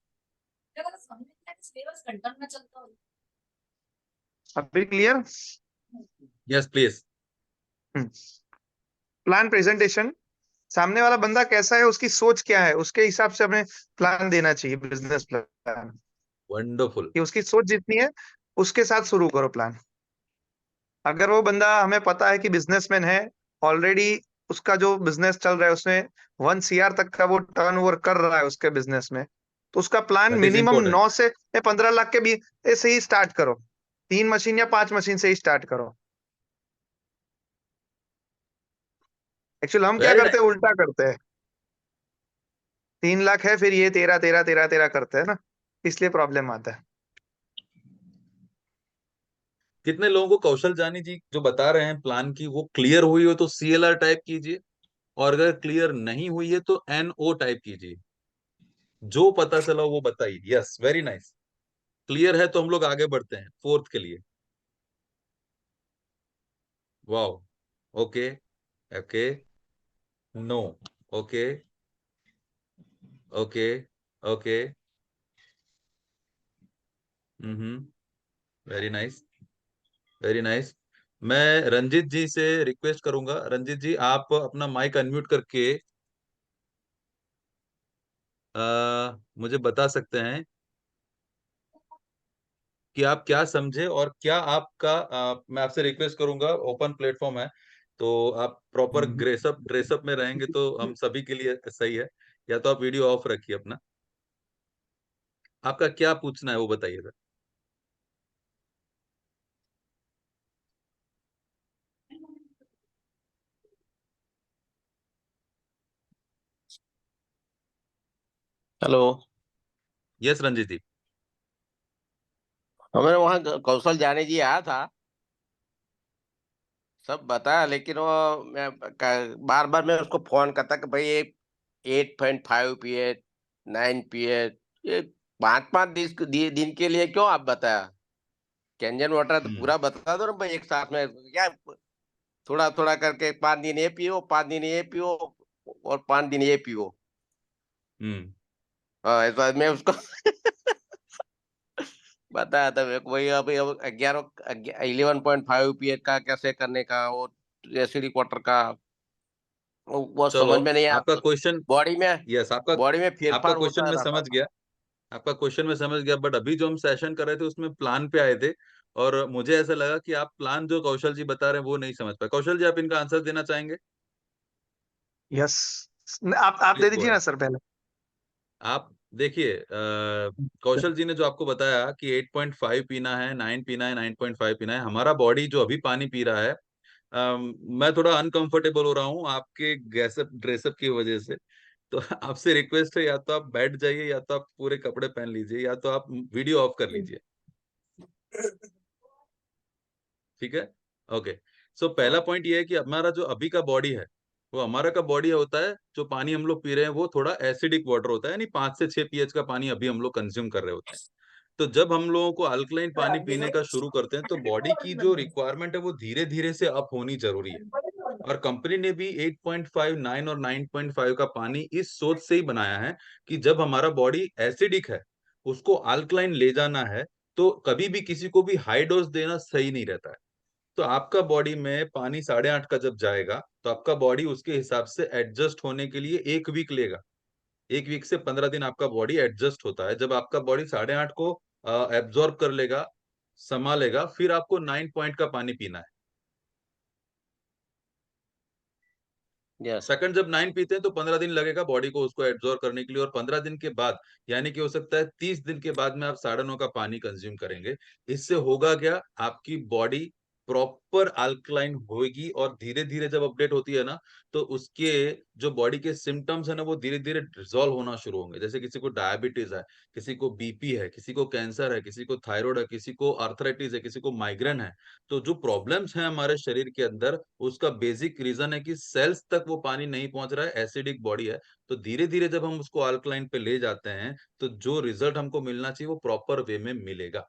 [SPEAKER 4] अभी clear?
[SPEAKER 1] Yes please.
[SPEAKER 4] Plan presentation
[SPEAKER 9] सामने वाला बंदा कैसा है, उसकी सोच क्या है, उसके हिसाब से हमें प्लान देना चाहिए, बिजनेस प्लान।
[SPEAKER 1] वंडरफुल।
[SPEAKER 9] कि उसकी सोच जितनी है उसके साथ शुरू करो प्लान। अगर वो बंदा, हमें पता है कि बिजनेसमैन है, ऑलरेडी उसका जो बिजनेस चल रहा है उसमें 1 CR तक का वो टर्नओवर कर रहा है उसके बिजनेस में, तो उसका plan
[SPEAKER 1] that is
[SPEAKER 9] minimum
[SPEAKER 1] important.
[SPEAKER 9] 9 से 15 लाख के बीच से ही स्टार्ट करो। 3 मशीन या 5 मशीन से ही स्टार्ट करो। एक्चुअली हम क्या
[SPEAKER 1] वेरी
[SPEAKER 9] करते
[SPEAKER 1] नाइस।
[SPEAKER 9] हैं, उल्टा करते हैं। 3 लाख है, फिर ये 13 13 13 13 करते हैं ना, इसलिए प्रॉब्लम आता है।
[SPEAKER 1] कितने लोगों को कौशल जानी जी जो बता रहे हैं प्लान की वो क्लियर हुई हो तो CLR टाइप कीजिए, और अगर क्लियर नहीं हुई है तो NO टाइप कीजिए। जो पता चला वो बताइए। Yes, very nice. क्लियर है तो हम लोग आगे बढ़ते हैं फोर्थ के लिए। Wow. Okay. Okay. No. Okay. Okay. Okay. Hmm. Very nice. Very nice. मैं रंजित जी से रिक्वेस्ट करूंगा, रंजित जी आप अपना माइक अनम्यूट करके मुझे बता सकते हैं कि आप क्या समझे और क्या आपका मैं आपसे रिक्वेस्ट करूंगा, ओपन प्लेटफॉर्म है तो आप प्रॉपर ड्रेसअप ड्रेसअप में रहेंगे तो हम सभी के लिए सही है। या तो आप वीडियो ऑफ रखिए अपना। आपका क्या पूछना है वो बताइए सर।
[SPEAKER 10] हेलो।
[SPEAKER 1] यस रंजित जी।
[SPEAKER 10] हमें वहाँ कौशल जाने जी आया था, सब बताया, लेकिन वो मैं बार बार मैं उसको फोन करता कि भाई ये 8.5 pH 9 pH, ये 5 5 दिन के लिए क्यों आप बताया? कैंजन वाटर तो
[SPEAKER 1] हम्म।
[SPEAKER 10] पूरा बता दो ना भाई, एक साथ में क्या, थोड़ा थोड़ा करके 5 दिन ये पियो, 5 दिन ये पियो, और 5 दिन ये पियो।
[SPEAKER 1] हम्म।
[SPEAKER 10] हाँ, ऐसा मैं उसको बताया था मेरे को, वही अभी अब 11.5 pH का कैसे करने का, वो एसिडिक वाटर का, वो
[SPEAKER 1] चलो
[SPEAKER 10] समझ में नहीं आया।
[SPEAKER 1] आपका क्वेश्चन,
[SPEAKER 10] बॉडी में
[SPEAKER 1] यस आपका
[SPEAKER 10] बॉडी में
[SPEAKER 1] आपका
[SPEAKER 10] फेरफार
[SPEAKER 1] क्वेश्चन
[SPEAKER 10] होता
[SPEAKER 1] मैं
[SPEAKER 10] रहता
[SPEAKER 1] समझ
[SPEAKER 10] था।
[SPEAKER 1] गया। आपका क्वेश्चन मैं समझ गया, बट अभी जो हम सेशन कर रहे थे उसमें प्लान पे आए थे, और मुझे ऐसा लगा कि आप प्लान जो कौशल जी बता रहे हैं वो नहीं समझ पाए। कौशल जी आप इनका आंसर देना चाहेंगे?
[SPEAKER 9] यस, आप
[SPEAKER 1] प्लीज
[SPEAKER 9] दे
[SPEAKER 1] गो
[SPEAKER 9] दीजिए ना
[SPEAKER 1] अहेड।
[SPEAKER 9] सर पहले।
[SPEAKER 1] आप देखिए कौशल जी ने जो आपको बताया कि 8.5 पीना है, 9 पीना है, 9.5 पीना है, हमारा बॉडी जो अभी पानी पी रहा है, मैं थोड़ा अनकंफर्टेबल हो रहा हूँ आपके गैसअप ड्रेसअप की वजह से। तो आपसे रिक्वेस्ट है, या तो आप बैठ जाइए, या तो आप पूरे कपड़े पहन लीजिए, या तो आप वीडियो ऑफ कर लीजिए। ठीक है। ओके। सो पहला
[SPEAKER 10] हाँ।
[SPEAKER 1] पॉइंट ये है कि हमारा जो अभी का बॉडी है, वो हमारा का बॉडी होता है, जो पानी हम लोग पी रहे हैं वो थोड़ा एसिडिक वाटर होता है, यानी 5 से 6 pH का पानी अभी हम लोग कंज्यूम कर रहे होते हैं। तो जब हम लोगों को अल्कलाइन पानी पीने का शुरू करते हैं तो बॉडी की जो रिक्वायरमेंट है वो धीरे धीरे से अप होनी जरूरी है। और कंपनी ने भी 8.5, 9 और 9.5 का पानी इस सोच से ही बनाया है कि जब हमारा बॉडी एसिडिक है, उसको अल्कलाइन ले जाना है, तो कभी भी किसी को भी हाई डोज देना सही नहीं रहता है। तो आपका बॉडी में पानी 8.5 का जब जाएगा तो आपका बॉडी उसके हिसाब से एडजस्ट होने के लिए 1 वीक लेगा। 1 वीक से 15 दिन आपका बॉडी एडजस्ट होता है। जब आपका बॉडी 8.5 को एब्जॉर्ब कर लेगा, संभालेगा, फिर आपको 9 पॉइंट का पानी पीना है।
[SPEAKER 10] यस।
[SPEAKER 1] सेकंड जब 9 पीते हैं तो 15 दिन लगेगा बॉडी को उसको एब्जॉर्ब करने के लिए, और 15 दिन के बाद, यानी कि हो सकता है 30 दिन के बाद में आप 9.5 का पानी कंज्यूम करेंगे। इससे होगा क्या, आपकी बॉडी प्रॉपर अल्कलाइन होगी, और धीरे धीरे जब अपडेट होती है ना, तो उसके जो बॉडी के सिम्टम्स है ना वो धीरे धीरे रिजॉल्व होना शुरू होंगे। जैसे किसी को डायबिटीज है, किसी को BP है, किसी को कैंसर है, किसी को थायराइड है, किसी को आर्थराइटिस है, किसी को माइग्रेन है। तो जो प्रॉब्लम्स हैं हमारे शरीर के अंदर, उसका बेसिक रीजन है कि सेल्स तक वो पानी नहीं पहुंच रहा है, एसिडिक बॉडी है। तो धीरे धीरे जब हम उसको अल्कलाइन पे ले जाते हैं तो जो रिजल्ट हमको मिलना चाहिए वो प्रॉपर वे में मिलेगा।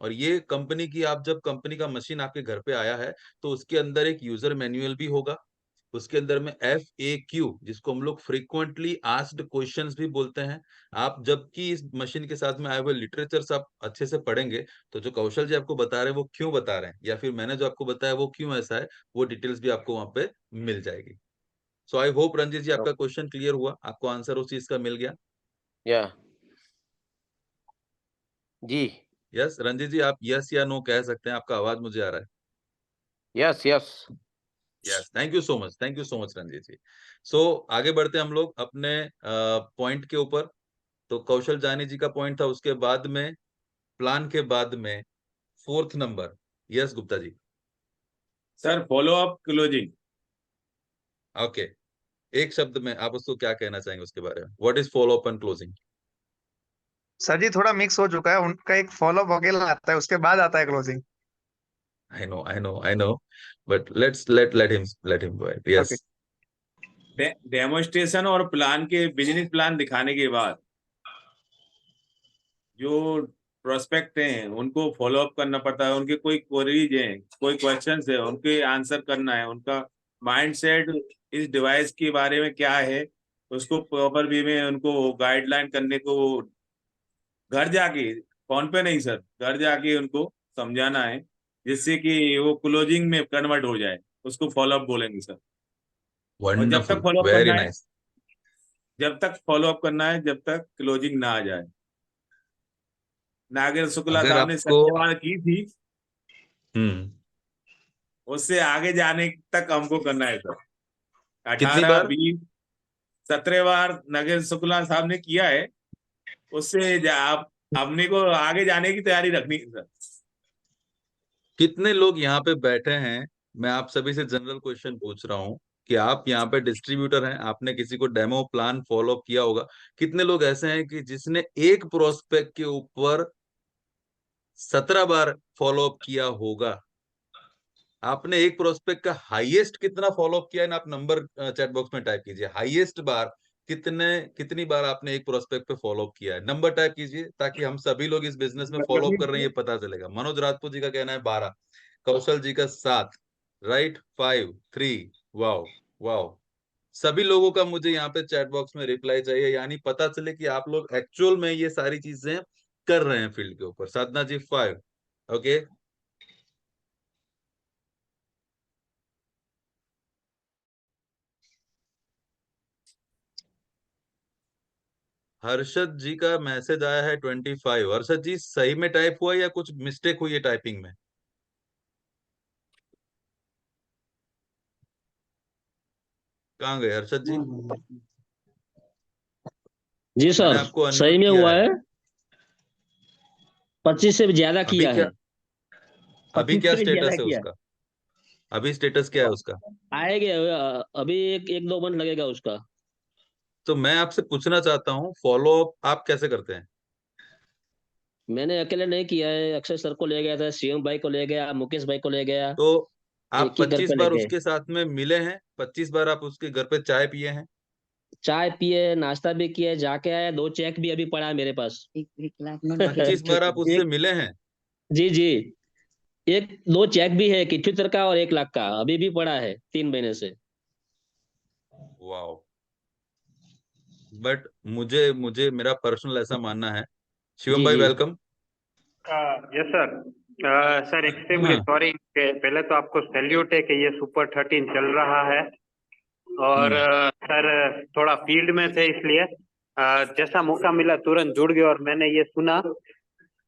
[SPEAKER 1] और ये कंपनी की, आप जब कंपनी का मशीन आपके घर पे आया है तो उसके अंदर एक यूजर मैन्युअल भी होगा। उसके अंदर में FAQ, जिसको हम लोग फ्रीक्वेंटली आस्क्ड क्वेश्चंस भी बोलते हैं। आप जबकि इस मशीन के साथ में आए हुए लिटरेचर्स आप अच्छे से पढ़ेंगे तो जो कौशल जी आपको बता रहे हैं वो क्यों बता रहे हैं, या फिर मैंने जो आपको बताया वो क्यों ऐसा है, वो डिटेल्स भी आपको वहां पे मिल जाएगी। सो आई होप रंजीत जी आपका क्वेश्चन क्लियर हुआ, आपको आंसर उस चीज का मिल गया।
[SPEAKER 10] या जी,
[SPEAKER 1] यस रंजीत जी, आप यस या नो कह सकते हैं, आपका आवाज मुझे आ रहा है।
[SPEAKER 10] Yes yes.
[SPEAKER 1] Yes, thank you so much, thank you so much Ranjit ji. So आगे बढ़ते हैं हम लोग अपने पॉइंट के ऊपर। तो कौशल जानी जी का पॉइंट था, उसके बाद में प्लान के बाद में fourth number. Yes Gupta ji.
[SPEAKER 8] Sir follow up closing.
[SPEAKER 1] Okay, एक शब्द में आप उसको क्या कहना चाहेंगे उसके बारे में, what is follow up and closing?
[SPEAKER 9] Sir जी थोड़ा मिक्स हो चुका है, उनका एक फॉलो अप अकेला आता है, उसके बाद आता है closing.
[SPEAKER 1] I know, but let him go ahead.
[SPEAKER 9] Okay.
[SPEAKER 1] Yes.
[SPEAKER 8] Demonstration और प्लान के बिजनेस प्लान दिखाने के बाद जो प्रोस्पेक्ट हैं उनको फॉलो अप करना पड़ता है, उनके कोई क्वेरीज हैं, कोई क्वेश्चंस है, उनके आंसर करना है, उनका माइंडसेट इस डिवाइस के बारे में क्या है उसको प्रॉपर वे में उनको गाइडलाइन करने को, घर जाके, फोन पे नहीं सर, घर जाके उनको समझाना है जिससे कि वो क्लोजिंग में कन्वर्ट हो जाए, उसको फॉलो अप बोलेंगे सर। और जब तक
[SPEAKER 1] Wonderful.
[SPEAKER 8] फॉलो अप
[SPEAKER 1] Very
[SPEAKER 8] करना है,
[SPEAKER 1] nice.
[SPEAKER 8] जब तक फॉलो अप करना है, जब तक क्लोजिंग ना आ जाए। नागेंद्र शुक्ला
[SPEAKER 1] अगर
[SPEAKER 8] साहब ने
[SPEAKER 1] आपको
[SPEAKER 8] सत्यवान की थी,
[SPEAKER 1] हम्म
[SPEAKER 8] उससे आगे जाने तक हमको करना है सर।
[SPEAKER 1] कितनी
[SPEAKER 8] 18
[SPEAKER 1] बार
[SPEAKER 8] 20 17 बार नागेंद्र शुक्ला साहब ने किया है, उससे आप अपने को आगे जाने की तैयारी रखनी है सर।
[SPEAKER 1] कितने लोग यहाँ पे बैठे हैं, मैं आप सभी से जनरल क्वेश्चन पूछ रहा हूँ कि आप यहाँ पे डिस्ट्रीब्यूटर हैं, आपने किसी को डेमो प्लान फॉलो किया होगा। कितने लोग ऐसे हैं कि जिसने एक प्रोस्पेक्ट के ऊपर 17 बार फॉलो अप किया होगा? आपने एक प्रोस्पेक्ट का हाईएस्ट कितना फॉलो अप किया है ना, आप नंबर चैट बॉक्स में टाइप कीजिए, हाईएस्ट बार कितनी बार आपने एक प्रोस्पेक्ट पे फॉलो अप किया है, नंबर टाइप कीजिए, ताकि हम सभी लोग इस बिजनेस में फॉलो अप कर रहे हैं ये पता चलेगा। मनोज राजपूत जी का कहना है 12, कौशल जी का 7, राइट 5 3। वाओ वाओ, सभी लोगों का मुझे यहाँ पे चैट बॉक्स में रिप्लाई चाहिए, यानी पता चले कि आप लोग एक्चुअल में ये सारी चीजें कर रहे हैं फील्ड के ऊपर। साधना जी 5। ओके, हर्षद जी का मैसेज आया है 25। हर्षद जी सही में टाइप हुआ या कुछ मिस्टेक हुई है टाइपिंग में? कहाँ गए हर्षद जी?
[SPEAKER 11] जी
[SPEAKER 1] मैंने
[SPEAKER 11] सर,
[SPEAKER 1] आपको
[SPEAKER 11] सही
[SPEAKER 1] अनम्यूट
[SPEAKER 11] में
[SPEAKER 1] किया
[SPEAKER 11] हुआ
[SPEAKER 1] है।
[SPEAKER 11] है, 25 से भी ज्यादा
[SPEAKER 1] अभी
[SPEAKER 11] किया
[SPEAKER 1] क्या,
[SPEAKER 11] है।
[SPEAKER 1] अभी
[SPEAKER 11] 25
[SPEAKER 1] क्या
[SPEAKER 11] से भी ज्यादा
[SPEAKER 1] स्टेटस है
[SPEAKER 11] किया
[SPEAKER 1] उसका? अभी स्टेटस क्या है उसका?
[SPEAKER 11] आएगा। अभी एक दो मिनट लगेगा उसका।
[SPEAKER 1] तो मैं आपसे पूछना चाहता हूँ, फॉलो अप आप कैसे करते हैं?
[SPEAKER 11] मैंने अकेले नहीं किया है, अक्षय सर को ले गया था, सीएम भाई को ले गया, मुकेश भाई को ले गया,
[SPEAKER 1] तो आप
[SPEAKER 11] एक ही घर
[SPEAKER 1] 25
[SPEAKER 11] पे
[SPEAKER 1] बार
[SPEAKER 11] लेके
[SPEAKER 1] उसके साथ में मिले हैं? 25 बार आप उसके घर पे चाय पिए हैं?
[SPEAKER 11] चाय पिए, नाश्ता भी किए, जाके आया, 2 चेक भी अभी पड़ा है मेरे पास।
[SPEAKER 1] 25 बार आप उससे
[SPEAKER 11] एक,
[SPEAKER 1] मिले हैं?
[SPEAKER 11] जी जी, एक 2 चेक भी है, 71 का और 1 लाख का अभी भी पड़ा है 3 महीने से।
[SPEAKER 1] वाओ, बट मुझे मुझे मेरा पर्सनल ऐसा मानना है। शिवम
[SPEAKER 11] जी
[SPEAKER 1] भाई
[SPEAKER 11] जी।
[SPEAKER 1] Welcome.
[SPEAKER 12] Yes sir. Sir extremely sorry, पहले तो आपको सैल्यूट है कि ये सुपर 13 चल रहा है, और सर थोड़ा फील्ड में थे इसलिए जैसा मौका मिला तुरंत जुड़ गए, और मैंने ये सुना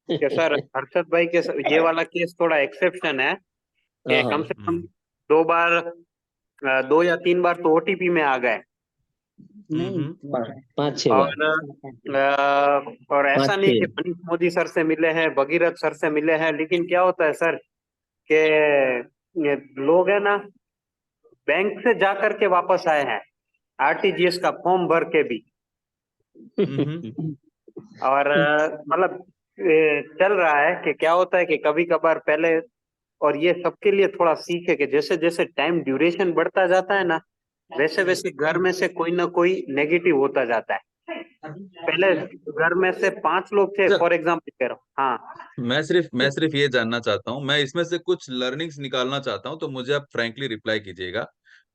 [SPEAKER 12] कि सर हर्षद भाई के ये वाला केस थोड़ा एक्सेप्शन है कि कम से कम 2 बार 2 या 3 बार तो ओटीपी में आ गए,
[SPEAKER 11] नहीं, 5-6 बार,
[SPEAKER 12] और ऐसा
[SPEAKER 11] 5
[SPEAKER 12] नहीं कि
[SPEAKER 11] 6।
[SPEAKER 12] मनीष मोदी सर से मिले हैं, भगीरथ सर से मिले हैं, लेकिन क्या होता है सर कि ये लोग है ना, बैंक से जा करके वापस आए हैं, आरटीजीएस का फॉर्म भर के भी, और मतलब चल रहा है कि क्या होता है कि कभी कभार पहले, और ये सबके लिए थोड़ा सीख है कि जैसे जैसे टाइम ड्यूरेशन बढ़ता जाता है ना, वैसे वैसे घर में से कोई ना कोई नेगेटिव होता जाता है। पहले घर में से 5 लोग थे, फॉर एग्जाम्पल कह रहा हूँ। हाँ,
[SPEAKER 1] मैं सिर्फ ये जानना चाहता हूँ, मैं इसमें से कुछ लर्निंग्स निकालना चाहता हूँ, तो मुझे आप फ्रैंकली रिप्लाई कीजिएगा।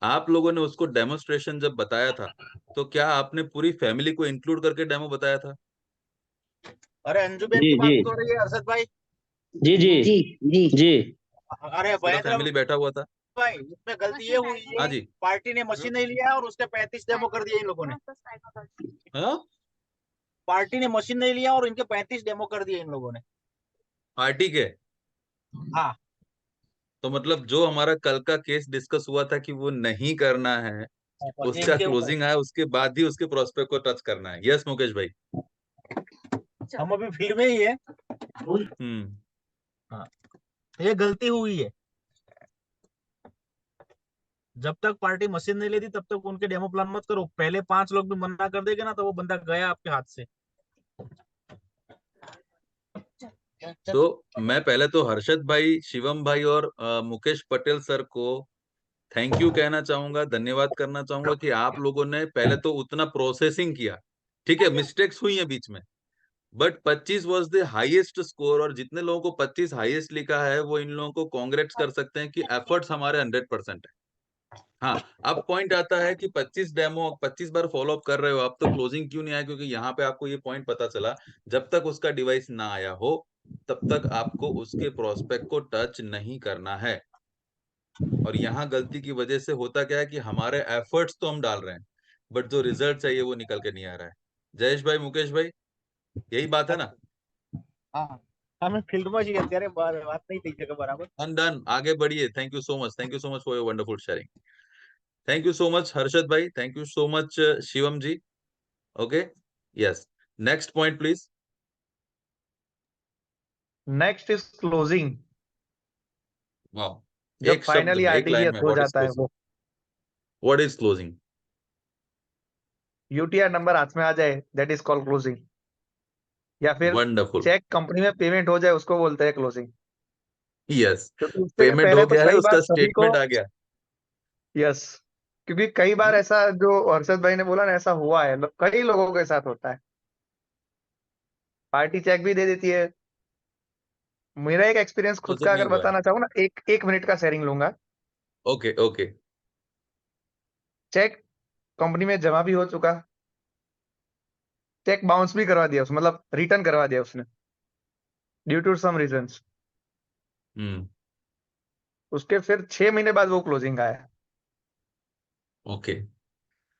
[SPEAKER 1] आप लोगों ने उसको डेमोस्ट्रेशन जब बताया था, तो क्या आपने पूरी फैमिली को इंक्लूड करके डेमो बताया था?
[SPEAKER 13] अरे अंजू बेन
[SPEAKER 11] जी
[SPEAKER 13] की बात
[SPEAKER 11] जी
[SPEAKER 13] तो हो रही है हर्षद भाई?
[SPEAKER 11] जी जी जी जी।
[SPEAKER 13] अरे
[SPEAKER 1] पूरा
[SPEAKER 13] महेंद्र
[SPEAKER 1] फैमिली बैठा हुआ था?
[SPEAKER 13] भाई, इसमें गलती ये हुई
[SPEAKER 1] हाँ
[SPEAKER 13] है,
[SPEAKER 1] जी।
[SPEAKER 13] पार्टी ने मशीन नहीं लिया और उसके 35 डेमो कर दिए इन लोगों ने।
[SPEAKER 1] हाँ,
[SPEAKER 13] पार्टी ने मशीन नहीं लिया और इनके 35 डेमो कर दिए इन लोगों ने।
[SPEAKER 1] पार्टी के।
[SPEAKER 13] हाँ,
[SPEAKER 1] तो मतलब जो हमारा कल का केस डिस्कस हुआ था कि वो नहीं करना है, उसका
[SPEAKER 13] इनके ऊपर
[SPEAKER 1] क्लोजिंग आया, उसके बाद ही उसके प्रोस्पेक्ट को टच करना है। यस मुकेश भाई।
[SPEAKER 13] हम अभी फील्ड में ही है। हाँ, ये गलती हुई है। जब तक पार्टी मशीन नहीं लेती तब तक उनके डेमो प्लान मत करो। पहले 5 लोग भी मना कर देंगे ना तो वो बंदा गया आपके हाथ से।
[SPEAKER 1] तो मैं पहले तो हर्षद भाई, शिवम भाई और मुकेश पटेल सर को थैंक यू कहना चाहूंगा, धन्यवाद करना चाहूंगा कि आप लोगों ने पहले तो उतना प्रोसेसिंग किया। ठीक है, मिस्टेक्स हुई हैं बीच में, but 25 was the highest score, और जितने लोगों को 25 हाईएस्ट लिखा है वो इन लोगों को कांग्रेट्स कर सकते हैं कि एफर्ट्स हमारे 100% है। हाँ, अब पॉइंट आता है कि 25 डेमो 25 बार फॉलो अप कर रहे हो आप, तो क्लोजिंग क्यों नहीं आया? क्योंकि यहाँ पे आपको ये पॉइंट पता चला, जब तक उसका डिवाइस ना आया हो तब तक आपको उसके प्रोस्पेक्ट को टच नहीं करना है। और यहाँ गलती की वजह से होता क्या है कि हमारे एफर्ट्स तो हम डाल रहे हैं, बट जो रिजल्ट चाहिए वो निकल के नहीं आ रहा है। जयेश भाई, मुकेश भाई, यही बात है ना?
[SPEAKER 13] हाँ, हमें फील्ड में ही અત્યારે बात नहीं थी जगह बराबर।
[SPEAKER 1] डन, आगे बढ़िए। Thank you so much, thank you so much for your wonderful sharing. Thank you so much Harshad भाई, thank you so much Shivam ji. Okay, yes, next point please.
[SPEAKER 9] Next is closing.
[SPEAKER 1] वाह,
[SPEAKER 9] जब
[SPEAKER 1] एक शब्द
[SPEAKER 9] फाइनली
[SPEAKER 1] में, एक लाइन
[SPEAKER 9] आरटीजीएस
[SPEAKER 1] में,
[SPEAKER 9] हो
[SPEAKER 1] what is
[SPEAKER 9] जाता है
[SPEAKER 1] क्लोजिंग?
[SPEAKER 9] वो,
[SPEAKER 1] what is closing?
[SPEAKER 9] UTR number हाथ में आ जाए, दैट इज कॉल्ड क्लोजिंग। या फिर
[SPEAKER 1] वंडरफुल,
[SPEAKER 9] चेक कंपनी में पेमेंट हो जाए, उसको बोलते हैं क्लोजिंग।
[SPEAKER 1] यस।
[SPEAKER 9] क्योंकि उससे
[SPEAKER 1] पेमेंट
[SPEAKER 9] पहले
[SPEAKER 1] हो
[SPEAKER 9] तो
[SPEAKER 1] गया है,
[SPEAKER 9] कई बार
[SPEAKER 1] उसका
[SPEAKER 9] सभी को,
[SPEAKER 1] स्टेटमेंट आ गया।
[SPEAKER 9] यस, क्योंकि कई बार ऐसा जो हर्षद भाई ने बोला ना, ऐसा हुआ है, कई लोगों के साथ होता है। पार्टी चेक भी दे देती है। मेरा एक एक्सपीरियंस खुद का
[SPEAKER 1] क्लोजिंग नहीं
[SPEAKER 9] अगर
[SPEAKER 1] हुआ है।
[SPEAKER 9] बताना चाहूँ ना, एक मिनट का शेयरिंग लूंगा।
[SPEAKER 1] Okay okay.
[SPEAKER 9] चेक कंपनी में जमा भी हो चुका, चेक बाउंस भी करवा दिया, मतलब रिटर्न करवा दिया उसने, ड्यू टू सम रीजंस। उसके फिर 6 महीने बाद वो क्लोजिंग आया।
[SPEAKER 1] ओके,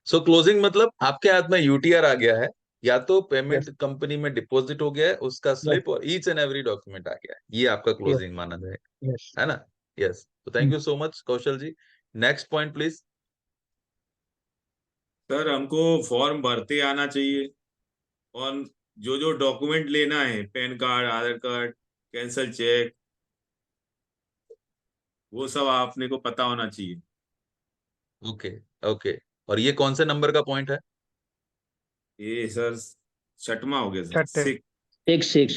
[SPEAKER 1] सो क्लोजिंग मतलब आपके हाथ में यूटीआर आ गया है, या तो पेमेंट
[SPEAKER 9] यस,
[SPEAKER 1] कंपनी में डिपॉजिट हो गया है, उसका
[SPEAKER 9] यस,
[SPEAKER 1] स्लिप और ईच एंड एवरी डॉक्यूमेंट आ गया है, ये आपका
[SPEAKER 9] यस,
[SPEAKER 1] क्लोजिंग माना जाएगा,
[SPEAKER 9] यस।
[SPEAKER 1] है ना? यस, तो thank you so much Kaushal ji. Next point please.
[SPEAKER 8] Sir हमको फॉर्म भरते आना चाहिए, और जो जो डॉक्यूमेंट लेना है, PAN card, Aadhaar card, cancel cheque, वो सब आपने को पता होना चाहिए।
[SPEAKER 1] ओके ओके, और ये कौन से नंबर का पॉइंट है?
[SPEAKER 8] ये सर 6वां हो गया सर,
[SPEAKER 9] छठे।
[SPEAKER 11] 6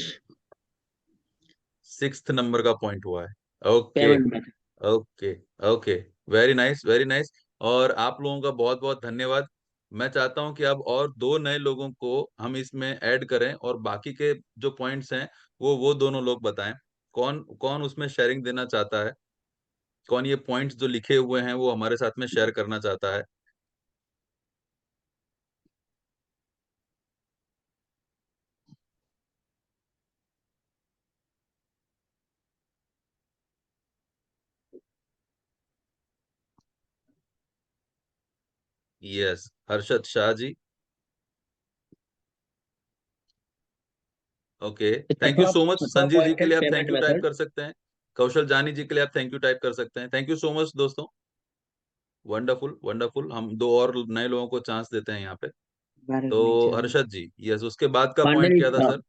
[SPEAKER 1] सिक्स्थ नंबर का पॉइंट हुआ है। Okay
[SPEAKER 11] payment method.
[SPEAKER 1] Okay okay, very nice very nice. और आप लोगों का बहुत बहुत धन्यवाद। मैं चाहता हूं कि अब और 2 नए लोगों को हम इसमें ऐड करें, और बाकी के जो पॉइंट्स हैं वो दोनों लोग बताएं। कौन कौन उसमें शेयरिंग देना चाहता है? कौन ये पॉइंट्स जो लिखे हुए हैं वो हमारे साथ में शेयर करना चाहता है? Yes, Harshad Shah ji. Okay, thank you
[SPEAKER 11] छठवा
[SPEAKER 1] सो मच।
[SPEAKER 11] छठवा
[SPEAKER 1] संजय जी
[SPEAKER 11] पॉइंट
[SPEAKER 1] के
[SPEAKER 11] है
[SPEAKER 1] लिए आप thank
[SPEAKER 11] payment
[SPEAKER 1] you type
[SPEAKER 11] method.
[SPEAKER 1] कर सकते हैं। कौशल जानी जी के लिए आप थैंक यू टाइप कर सकते हैं। थैंक यू सो मच दोस्तों। वंडरफुल वंडरफुल, हम 2 और नए लोगों को चांस देते हैं यहाँ पे। तो हर्षद जी, यस, उसके बाद का पॉइंट क्या था
[SPEAKER 11] फाइनली
[SPEAKER 1] सर?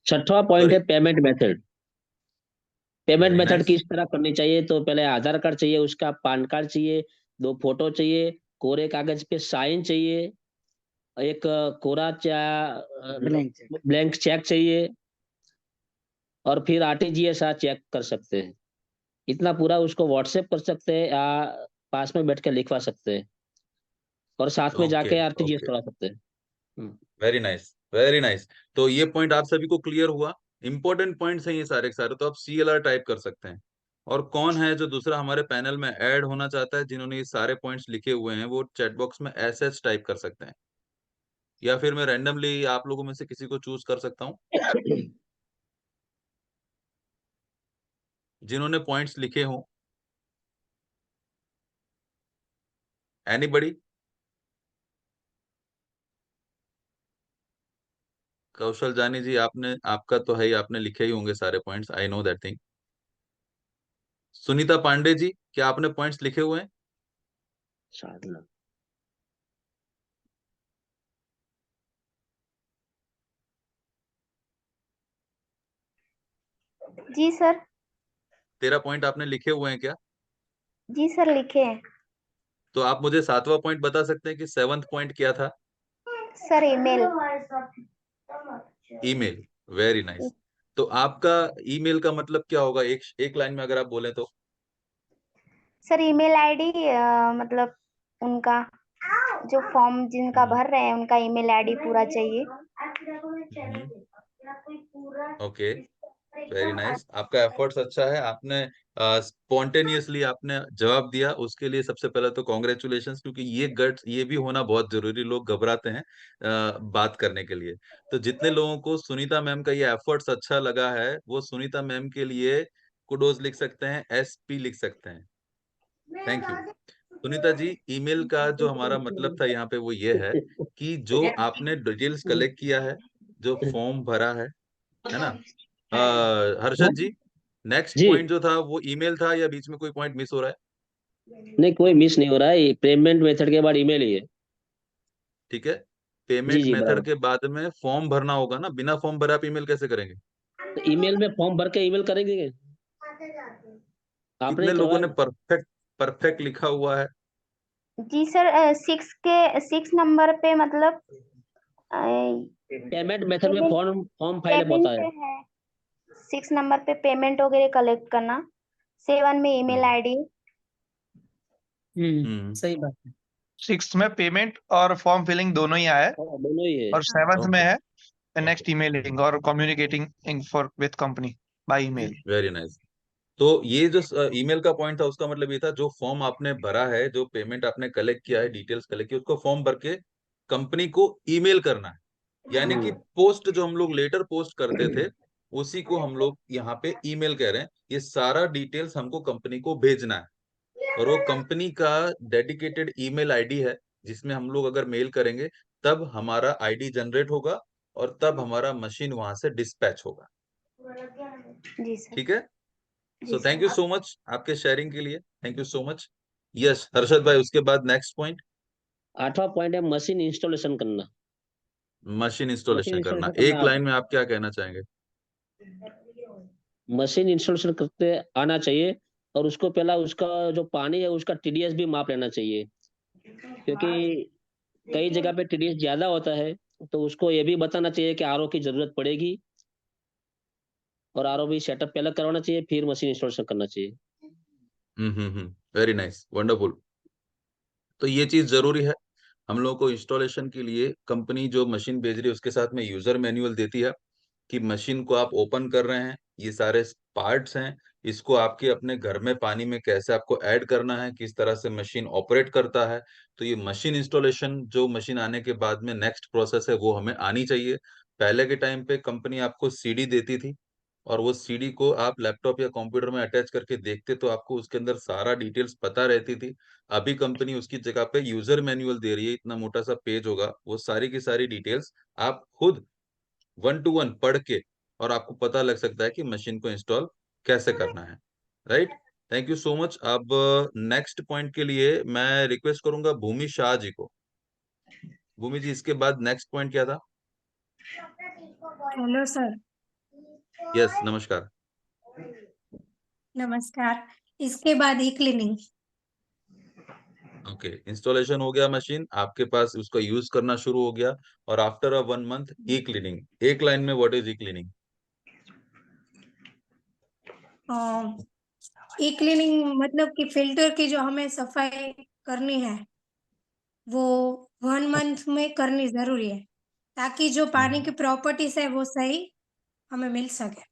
[SPEAKER 11] छठवा पॉइंट
[SPEAKER 1] सॉरी,
[SPEAKER 11] है payment method. Payment
[SPEAKER 1] very
[SPEAKER 11] method
[SPEAKER 1] nice.
[SPEAKER 11] किस तरह करनी चाहिए? तो पहले आधार कार्ड चाहिए, उसका पैन कार्ड चाहिए, 2 फोटो चाहिए, कोरे कागज पे साइन चाहिए, एक कोरा ब्लैंक चेक चाहिए, और फिर आरटीजीएस चेक कर सकते हैं। इतना पूरा उसको व्हाट्सएप कर सकते हैं, या पास में बैठ के लिखवा सकते हैं, और साथ में
[SPEAKER 1] ओके
[SPEAKER 11] जाके आरटीजीएस
[SPEAKER 1] ओके,
[SPEAKER 11] करा सकते हैं।
[SPEAKER 1] Very nice very nice. तो ये पॉइंट आप सभी को क्लियर हुआ। इंपॉर्टेंट पॉइंट्स हैं ये सारे के सारे, तो आप CLR टाइप कर सकते हैं। और कौन है जो दूसरा हमारे पैनल में ऐड होना चाहता है, जिन्होंने ये सारे पॉइंट्स लिखे हुए हैं, वो चैट बॉक्स में SS टाइप कर सकते हैं, या फिर मैं रैंडमली आप लोगों में से किसी को चूज कर सकता हूँ जिन्होंने पॉइंट्स लिखे हों। एनीबडी? कौशल जानी जी, आपने, आपका तो है ही, आपने लिखे ही होंगे सारे points, I know that thing. Sunita Pandey ji, क्या आपने पॉइंट्स लिखे हुए हैं?
[SPEAKER 11] साधना।
[SPEAKER 14] जी सर।
[SPEAKER 1] तेरा पॉइंट आपने लिखे हुए हैं क्या?
[SPEAKER 14] जी सर, लिखे हैं।
[SPEAKER 1] तो आप मुझे 7वां पॉइंट बता सकते हैं कि 7th पॉइंट क्या था?
[SPEAKER 14] Sir, email.
[SPEAKER 1] Email, very nice. तो आपका ईमेल का मतलब क्या होगा, एक लाइन में अगर आप बोले तो?
[SPEAKER 14] सर, ईमेल आईडी, मतलब उनका जो फॉर्म जिनका भर रहे हैं उनका ईमेल आईडी पूरा चाहिए।
[SPEAKER 1] Okay, very nice. आपका एफर्ट्स अच्छा है, आपने स्पॉन्टेनियसली आपने जवाब दिया, उसके लिए सबसे पहले तो कॉन्ग्रेचुलेशंस, क्योंकि ये गट्स, ये भी होना बहुत जरूरी, लोग घबराते हैं बात करने के लिए। तो जितने लोगों को सुनीता मैम का ये एफर्ट्स अच्छा लगा है, वो सुनीता मैम के लिए कुडोज लिख सकते हैं, SP लिख सकते हैं। Thank you Sunita ji. Email का जो हमारा मतलब था यहाँ पे वो ये है कि जो आपने डिटेल्स कलेक्ट किया है, जो फॉर्म भरा है ना? हर्षद जी, नेक्स्ट
[SPEAKER 11] जी
[SPEAKER 1] पॉइंट जो था वो ईमेल था, या बीच में कोई पॉइंट मिस हो रहा है?
[SPEAKER 11] नहीं, कोई मिस नहीं हो रहा है, पेमेंट मेथड के बाद ईमेल ही है।
[SPEAKER 1] ठीक है,
[SPEAKER 11] जी
[SPEAKER 1] पेमेंट
[SPEAKER 11] जी
[SPEAKER 1] मेथड
[SPEAKER 11] बराबर।
[SPEAKER 1] के बाद में फॉर्म भरना होगा ना, बिना फॉर्म भरे आप ईमेल कैसे करेंगे?
[SPEAKER 11] तो ईमेल में फॉर्म भर के ईमेल करेंगे क्या? आपने
[SPEAKER 1] कितने
[SPEAKER 11] ही
[SPEAKER 1] लोगों ने
[SPEAKER 11] करवाया।
[SPEAKER 1] परफेक्ट परफेक्ट लिखा हुआ है?
[SPEAKER 14] जी सर, 6 नंबर पे मतलब
[SPEAKER 11] पेमेंट मेथड में
[SPEAKER 14] पेमेंट
[SPEAKER 11] फॉर्म फॉर्म फाइल होता
[SPEAKER 14] पेमेंट
[SPEAKER 11] है।
[SPEAKER 14] है। 6 नंबर पे पेमेंट वगैरह कलेक्ट करना। 7 में ईमेल आईडी।
[SPEAKER 5] सही बात है।
[SPEAKER 9] 6th में पेमेंट और फॉर्म फिलिंग दोनों ही आया है,
[SPEAKER 11] हाँ, दोनों ही है।
[SPEAKER 9] और 7th में
[SPEAKER 1] ओके,
[SPEAKER 9] है नेक्स्ट ईमेलिंग और communicating for with company by email.
[SPEAKER 1] Very nice. तो ये जो ईमेल का पॉइंट था, उसका मतलब ये था, जो फॉर्म आपने भरा है, जो पेमेंट आपने कलेक्ट किया है, डिटेल्स कलेक्ट की, उसको फॉर्म भर के कंपनी को ईमेल करना है। यानी कि पोस्ट, जो हम लोग लेटर पोस्ट करते थे, उसी को हम लोग यहाँ पे ईमेल कह रहे हैं। ये सारा डिटेल्स हमको कंपनी को भेजना है, और वो कंपनी का डेडिकेटेड ईमेल आईडी है, जिसमें हम लोग अगर मेल करेंगे तब हमारा आईडी जनरेट होगा, और तब हमारा मशीन वहां से डिस्पैच होगा।
[SPEAKER 14] जी सर।
[SPEAKER 1] ठीक है,
[SPEAKER 14] जी
[SPEAKER 1] so thank you
[SPEAKER 14] sir.
[SPEAKER 1] So much आपके शेयरिंग के लिए, thank you so much. Yes Harshad भाई, उसके बाद नेक्स्ट पॉइंट?
[SPEAKER 11] 8वां पॉइंट है मशीन इंस्टॉलेशन करना।
[SPEAKER 1] मशीन
[SPEAKER 11] मशीन
[SPEAKER 1] इंस्टॉलेशन करना,
[SPEAKER 11] इंस्टॉलेशन करना
[SPEAKER 1] एक लाइन में आप क्या कहना चाहेंगे?
[SPEAKER 11] मशीन इंस्टॉलेशन करते आना चाहिए, और उसको पहला उसका जो पानी है उसका TDS भी माप लेना चाहिए, क्योंकि कई जगह पे TDS ज्यादा होता है। तो उसको ये भी बताना चाहिए कि RO की जरूरत पड़ेगी, और RO भी सेटअप पहले करवाना चाहिए, फिर मशीन इंस्टॉलेशन करना चाहिए।
[SPEAKER 1] Very nice, wonderful. तो ये चीज जरूरी है हम लोगों को इंस्टॉलेशन के लिए। कंपनी जो मशीन भेज रही है उसके साथ में यूजर मैनुअल देती है, कि मशीन को आप ओपन कर रहे हैं, ये सारे पार्ट्स हैं, इसको आपके अपने घर में पानी में कैसे आपको ऐड करना है, किस तरह से मशीन ऑपरेट करता है। तो ये मशीन इंस्टॉलेशन, जो मशीन आने के बाद में नेक्स्ट प्रोसेस है, वो हमें आनी चाहिए। पहले के टाइम पे कंपनी आपको CD देती थी, और वो CD को आप लैपटॉप या कंप्यूटर में अटैच करके देखते, तो आपको उसके अंदर सारा डिटेल्स पता रहती थी। अभी कंपनी उसकी जगह पे यूजर मैनुअल दे रही है, इतना मोटा सा पेज होगा, वो सारी की सारी डिटेल्स आप खुद 1 to 1 पढ़ के, और आपको पता लग सकता है कि मशीन को इंस्टॉल कैसे करना है। Right, thank you so much. अब नेक्स्ट पॉइंट के लिए मैं रिक्वेस्ट करूंगा भूमि शाह जी को। भूमि जी, इसके बाद नेक्स्ट पॉइंट क्या था?
[SPEAKER 15] Hello sir.
[SPEAKER 1] यस, नमस्कार।
[SPEAKER 15] नमस्कार। इसके बाद ई क्लीनिंग।
[SPEAKER 1] ओके, इंस्टॉलेशन हो गया, मशीन आपके पास, उसका यूज करना शुरू हो गया, और after a 1 month E cleaning. एक लाइन में what is E cleaning?
[SPEAKER 15] E cleaning मतलब कि फिल्टर की जो हमें सफाई करनी है वो 1 मंथ में करनी जरूरी है, ताकि जो पानी की प्रॉपर्टीज है वो सही हमें मिल सके।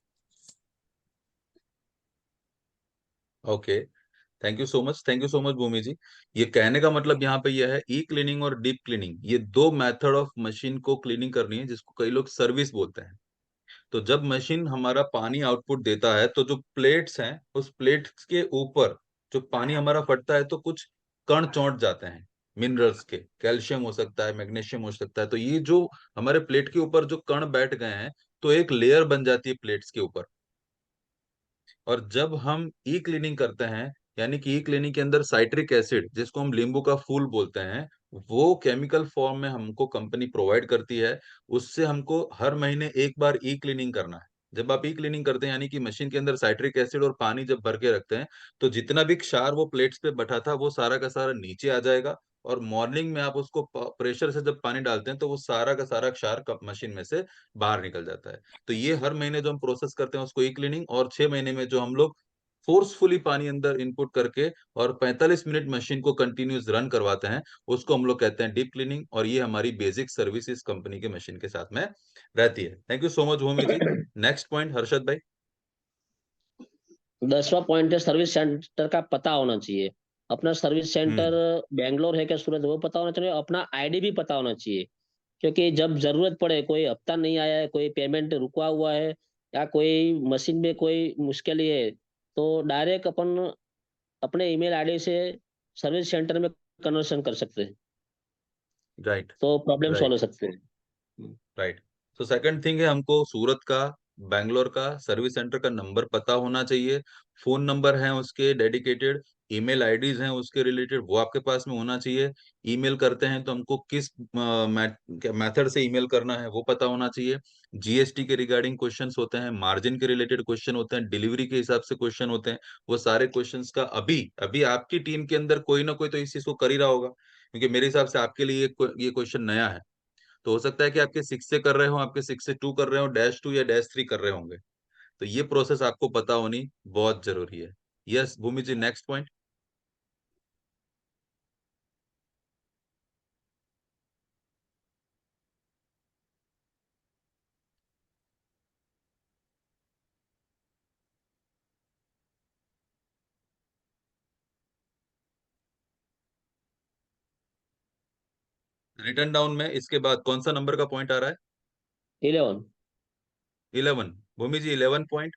[SPEAKER 1] Okay, thank you so much, thank you so much Bhumi ji. ये कहने का मतलब यहाँ पे यह है, ई क्लीनिंग और डीप क्लीनिंग, ये दो मेथड ऑफ मशीन को क्लीनिंग करनी है, जिसको कई लोग सर्विस बोलते हैं। तो जब मशीन हमारा पानी आउटपुट देता है, तो जो प्लेट्स हैं, उस प्लेट्स के ऊपर जो पानी हमारा फटता है, तो कुछ कण चौंट जाते हैं, मिनरल्स के, कैल्शियम हो सकता है, मैग्नीशियम हो सकता है। तो ये जो हमारे प्लेट के ऊपर जो कण बैठ गए हैं, तो एक लेयर बन जाती है प्लेट्स के ऊपर। और जब हम ई क्लीनिंग करते हैं, यानी कि ई क्लीनिंग के अंदर साइट्रिक एसिड, जिसको हम नींबू का फूल बोलते हैं, वो केमिकल फॉर्म में हमको कंपनी प्रोवाइड करती है। उससे हमको हर महीने एक बार ई क्लीनिंग करना है। जब आप ई क्लीनिंग करते हैं, यानी कि मशीन के अंदर साइट्रिक एसिड और पानी जब भर के रखते हैं, तो जितना भी क्षार वो प्लेट्स पे बैठा था, वो सारा का सारा नीचे आ जाएगा। और मॉर्निंग में आप उसको प्रेशर से जब पानी डालते हैं, तो वो सारा का सारा क्षार मशीन में से बाहर निकल जाता है। तो ये हर महीने जो हम प्रोसेस करते हैं उसको ई क्लीनिंग, और 6 महीने में जो हम लोग फोर्सफुली पानी अंदर इनपुट करके और 45 मिनट मशीन को कंटिन्यूस रन करवाते हैं, उसको हम लोग कहते हैं डीप क्लीनिंग। और ये हमारी बेसिक सर्विस इस कंपनी के मशीन के साथ में रहती है। Thank you so much Bhumi ji. Next point Harshad भाई।
[SPEAKER 11] 10वां पॉइंट है सर्विस सेंटर का पता होना चाहिए। अपना सर्विस सेंटर बेंगलोर है क्या सूरत, वो पता होना चाहिए। अपना आईडी भी पता होना चाहिए, क्योंकि जब जरूरत पड़े, कोई हफ्ता नहीं आया है, कोई पेमेंट रुका हुआ है, या कोई मशीन में कोई मुश्किल है, तो डायरेक्ट अपन अपने ईमेल आईडी से सर्विस सेंटर में कन्वर्सन कर सकते हैं,
[SPEAKER 1] राइट,
[SPEAKER 11] तो प्रॉब्लम सॉल्व हो
[SPEAKER 1] राइट,
[SPEAKER 11] सकते हैं।
[SPEAKER 1] राइट। तो सेकंड थिंग है, हमको सूरत का, बैंगलोर का सर्विस सेंटर का नंबर पता होना चाहिए। फोन नंबर है उसके डेडिकेटेड, ईमेल आईडीज हैं उसके रिलेटेड, वो आपके पास में होना चाहिए। ईमेल करते हैं तो हमको किस मेथड से ईमेल करना है वो पता होना चाहिए। जीएसटी के रिगार्डिंग क्वेश्चंस होते हैं, मार्जिन के रिलेटेड क्वेश्चन होते हैं, डिलीवरी के हिसाब से क्वेश्चन होते हैं। वो सारे क्वेश्चंस का अभी अभी आपकी टीम के अंदर कोई ना कोई तो इस चीज को कर ही रहा होगा, क्योंकि मेरे हिसाब से आपके लिए ये क्वेश्चन नया है। तो हो सकता है कि आपके 6 से कर रहे हो, आपके 6 से 2 कर रहे हो, -2 या -3 कर रहे होंगे। तो ये प्रोसेस आपको पता होनी बहुत जरूरी है। यस भूमि ji, next point. Return down में इसके बाद कौन सा नंबर का पॉइंट आ रहा है?
[SPEAKER 11] 11।
[SPEAKER 1] 11। भूमि जी 11 पॉइंट।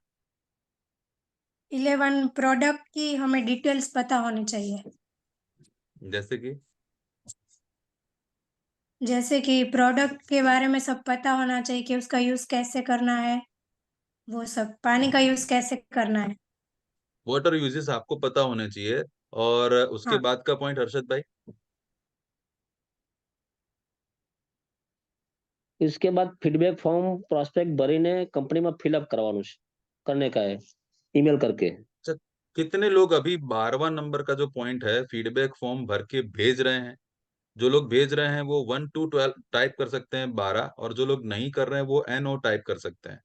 [SPEAKER 15] 11 प्रोडक्ट की हमें डिटेल्स पता होनी चाहिए।
[SPEAKER 1] जैसे कि
[SPEAKER 15] जैसे कि प्रोडक्ट के बारे में सब पता होना चाहिए कि उसका यूज कैसे करना है, वो सब, पानी का यूज कैसे करना है।
[SPEAKER 1] वाटर यूजेस आपको पता होने चाहिए। और उसके
[SPEAKER 15] हाँ,
[SPEAKER 1] बाद का पॉइंट हर्षद भाई?
[SPEAKER 11] इसके बाद फीडबैक फॉर्म प्रोस्पेक्ट भरीने कंपनी में फिलअप करने का है, ईमेल करके।
[SPEAKER 1] अच्छा, कितने लोग अभी 12वां नंबर का जो पॉइंट है, फीडबैक फॉर्म भर के भेज रहे हैं? जो लोग भेज रहे हैं वो 1 to 12 टाइप कर सकते हैं, 12। और जो लोग नहीं कर रहे हैं वो NO टाइप कर सकते हैं।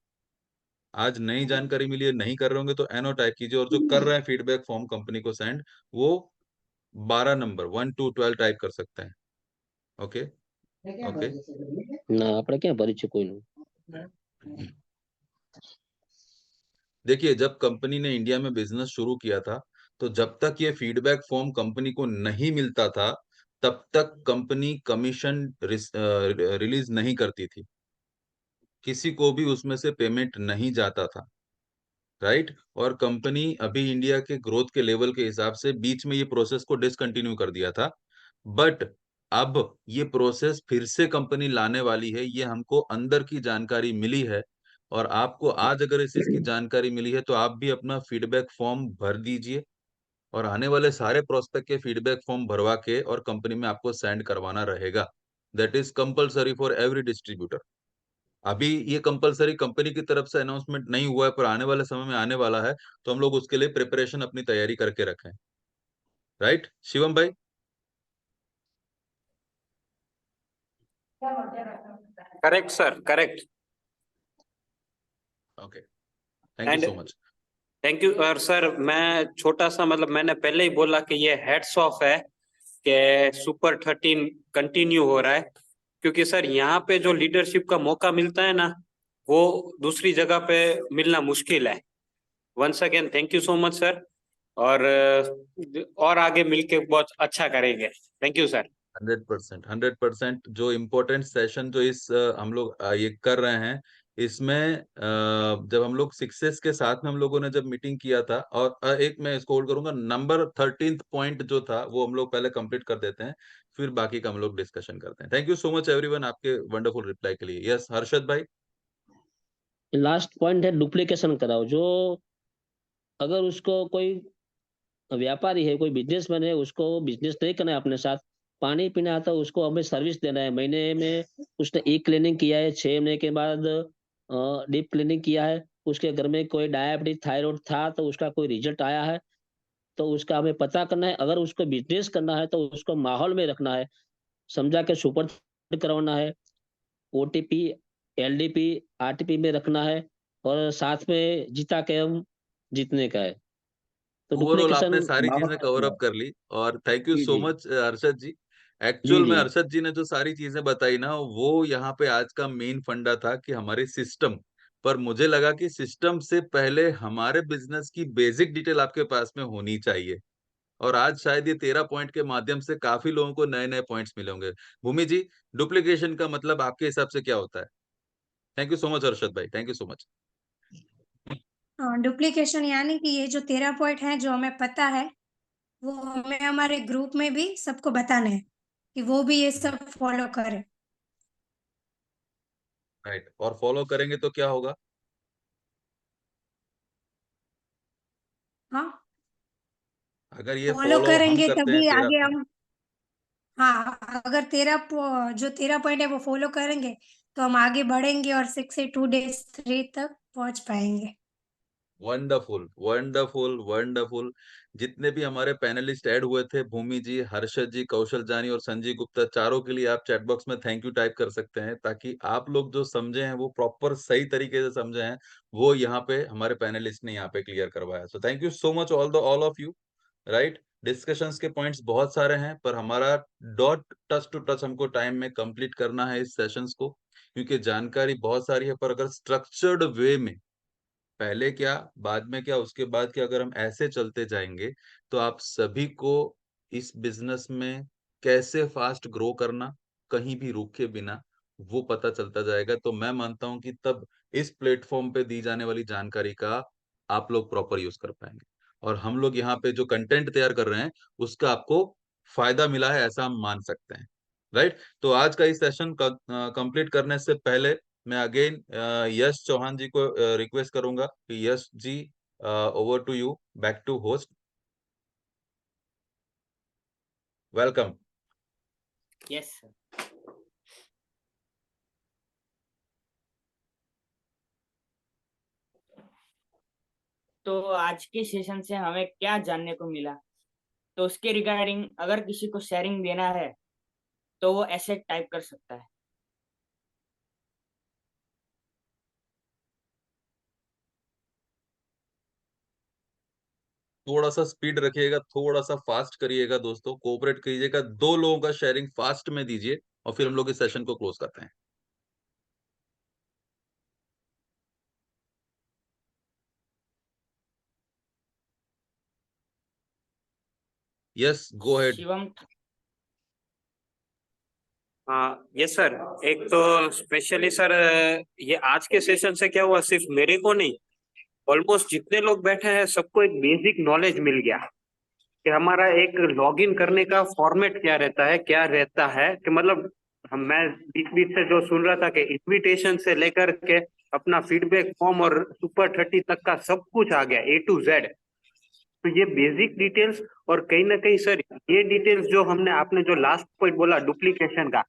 [SPEAKER 1] आज नई जानकारी मिली है, नहीं कर रहे होंगे तो NO टाइप कीजिए। और जो कर रहे हैं फीडबैक फॉर्म कंपनी को सेंड, वो 12 नंबर 1 to 12 टाइप कर सकते हैं। Okay, okay.
[SPEAKER 11] ना આપણે ક્યાં ભરી છે કોઈનું।
[SPEAKER 1] देखिए, जब कंपनी ने इंडिया में बिजनेस शुरू किया था, तो जब तक ये फीडबैक फॉर्म कंपनी को नहीं मिलता था, तब तक कंपनी कमीशन रिलीज नहीं करती थी। किसी को भी उसमें से पेमेंट नहीं जाता था, राइट। और कंपनी अभी इंडिया के ग्रोथ के लेवल के हिसाब से बीच में ये प्रोसेस को डिसकंटिन्यू कर दिया था। बट अब ये प्रोसेस फिर से कंपनी लाने वाली है, ये हमको अंदर की जानकारी मिली है। और आपको आज अगर इस चीज की जानकारी मिली है, तो आप भी अपना फीडबैक फॉर्म भर दीजिए। और आने वाले सारे प्रोस्पेक्ट के फीडबैक फॉर्म भरवा के और कंपनी में आपको सेंड करवाना रहेगा। That is compulsory for every distributor. अभी ये कंपलसरी कंपनी की तरफ से अनाउंसमेंट नहीं हुआ है, पर आने वाले समय में आने वाला है। तो हम लोग उसके लिए प्रिपरेशन अपनी तैयारी करके रखें, राइट शिवम भाई?
[SPEAKER 12] Correct sir, correct.
[SPEAKER 1] Okay, thank you
[SPEAKER 12] and
[SPEAKER 1] so much.
[SPEAKER 12] Thank you. और सर मैं छोटा सा, मतलब मैंने पहले ही बोला कि ये हेड्स ऑफ है कि सुपर 13 कंटिन्यू हो रहा है, क्योंकि सर यहाँ पे जो लीडरशिप का मौका मिलता है ना, वो दूसरी जगह पे मिलना मुश्किल है। Once again thank you so much sir. और आगे मिलके बहुत अच्छा करेंगे। Thank you sir.
[SPEAKER 1] 100%, 100%। जो इम्पोर्टेंट सेशन जो इस हम लोग ये कर रहे हैं, इसमें जब हम लोग सक्सेस के साथ में हम लोगों ने जब मीटिंग किया था, और एक मैं इसको होल्ड करूंगा, नंबर 13th पॉइंट जो था वो हम लोग पहले कंप्लीट कर देते हैं, फिर बाकी का हम लोग डिस्कशन करते हैं। Thank you so much everyone आपके वंडरफुल रिप्लाई के लिए। यस हर्षद भाई।
[SPEAKER 11] लास्ट पॉइंट है डुप्लीकेशन कराओ। जो अगर उसको कोई व्यापारी है, कोई बिजनेसमैन है, उसको बिजनेस नहीं करना है अपने साथ, पानी पीना आता है, उसको हमें सर्विस देना है। महीने में उसने एक क्लीनिंग किया है, 6 महीने के बाद डीप क्लीनिंग किया है, उसके घर में कोई डायबिटीज थायराइड था तो उसका कोई रिजल्ट आया है, तो उसका हमें पता करना है। अगर उसको बिजनेस करना है तो उसको माहौल में रखना है, समझा के सुपर करवाना है, ओटीपी एलडीपी आरटीपी में रखना है, और साथ में जीता के हम जीतने का है। तो
[SPEAKER 1] ओवरऑल
[SPEAKER 11] डुप्लीकेशन
[SPEAKER 1] आपने सारी
[SPEAKER 11] माहौल
[SPEAKER 1] चीजें
[SPEAKER 11] में
[SPEAKER 1] कवर
[SPEAKER 11] रखना
[SPEAKER 1] अप
[SPEAKER 11] है।
[SPEAKER 1] कर ली, और थैंक यू
[SPEAKER 11] जी
[SPEAKER 1] सो
[SPEAKER 11] जी
[SPEAKER 1] मच हर्षद जी।
[SPEAKER 11] जी
[SPEAKER 1] एक्चुअल में
[SPEAKER 11] जी
[SPEAKER 1] हर्षद जी ने जो सारी चीजें बताई ना, वो यहाँ पे आज का मेन फंडा था कि हमारे सिस्टम, पर मुझे लगा कि सिस्टम से पहले हमारे बिजनेस की बेसिक डिटेल आपके पास में होनी चाहिए। और आज शायद ये 13 पॉइंट के माध्यम से काफी लोगों को नए नए पॉइंट्स मिले होंगे। भूमि जी, डुप्लीकेशन का मतलब आपके हिसाब से क्या होता है? Thank you so much Harshad भाई, thank you so much.
[SPEAKER 15] Duplication यानी कि ये जो 13 पॉइंट है जो हमें पता है, वो हमें हमारे ग्रुप में भी सबको बताना है कि वो भी ये सब फॉलो करे।
[SPEAKER 1] राइट, और फॉलो करेंगे तो क्या होगा?
[SPEAKER 15] हाँ,
[SPEAKER 1] अगर ये
[SPEAKER 15] फॉलो
[SPEAKER 1] फॉलो हम
[SPEAKER 15] करेंगे
[SPEAKER 1] करते हैं
[SPEAKER 15] तभी
[SPEAKER 1] 13
[SPEAKER 15] आगे
[SPEAKER 1] पॉइंट।
[SPEAKER 15] हम। हाँ, अगर जो 13 पॉइंट है वो फॉलो करेंगे तो हम आगे बढ़ेंगे और 62 days 3 तक पहुंच पाएंगे।
[SPEAKER 1] Wonderful wonderful wonderful. जितने भी हमारे पैनलिस्ट ऐड हुए थे, भूमि जी, हर्षद जी, कौशल जानी और संजीव गुप्ता, चारों के लिए आप चैट बॉक्स में थैंक यू टाइप कर सकते हैं, ताकि आप लोग जो समझे हैं वो प्रॉपर सही तरीके से समझे हैं, वो यहाँ पे हमारे पैनलिस्ट ने यहाँ पे क्लियर करवाया। सो thank you so much all of you. Right, discussions के पॉइंट्स बहुत सारे हैं, पर हमारा डॉट टच टू टच हमको टाइम में कंप्लीट करना है इस सेशंस को, क्योंकि जानकारी बहुत सारी है, पर अगर स्ट्रक्चर्ड वे में पहले क्या बाद में क्या उसके बाद क्या अगर हम ऐसे चलते जाएंगे, तो आप सभी को इस बिजनेस में कैसे फास्ट ग्रो करना, कहीं भी रुके बिना, वो पता चलता जाएगा। तो मैं मानता हूं कि तब इस प्लेटफॉर्म पे दी जाने वाली जानकारी का आप लोग प्रॉपर यूज कर पाएंगे, और हम लोग यहाँ पे जो कंटेंट तैयार कर रहे हैं उसका आपको फायदा मिला है, ऐसा हम मान सकते हैं। राइट, तो आज का इस सेशन कंप्लीट करने से पहले मैं अगेन यश चौहान जी को रिक्वेस्ट करूंगा कि Yash ji, over to you, back to host, welcome.
[SPEAKER 2] Yes. तो आज के सेशन से हमें क्या जानने को मिला, तो उसके रिगार्डिंग अगर किसी को शेयरिंग देना है तो वो ऐसे टाइप कर सकता है।
[SPEAKER 1] थोड़ा सा स्पीड रखिएगा, थोड़ा सा फास्ट करिएगा दोस्तों, कोऑपरेट कीजिएगा, 2 लोगों का शेयरिंग फास्ट में दीजिए, और फिर हम लोग इस सेशन को क्लोज करते हैं। Yes, go ahead.
[SPEAKER 2] शिवम।
[SPEAKER 12] हाँ यस सर। एक तो स्पेशली सर, ये आज के सेशन से क्या हुआ, सिर्फ मेरे को नहीं, ऑलमोस्ट जितने लोग बैठे हैं सबको एक बेसिक नॉलेज मिल गया कि हमारा एक लॉगिन करने का फॉर्मेट क्या रहता है, क्या रहता है कि मतलब मैं बीच बीच से जो सुन रहा था कि इनविटेशन से लेकर के अपना फीडबैक फॉर्म और सुपर 30 तक का सब कुछ आ गया A to Z। तो ये बेसिक डिटेल्स, और कहीं ना कहीं सर ये डिटेल्स जो हमने, आपने जो लास्ट पॉइंट बोला डुप्लीकेशन का,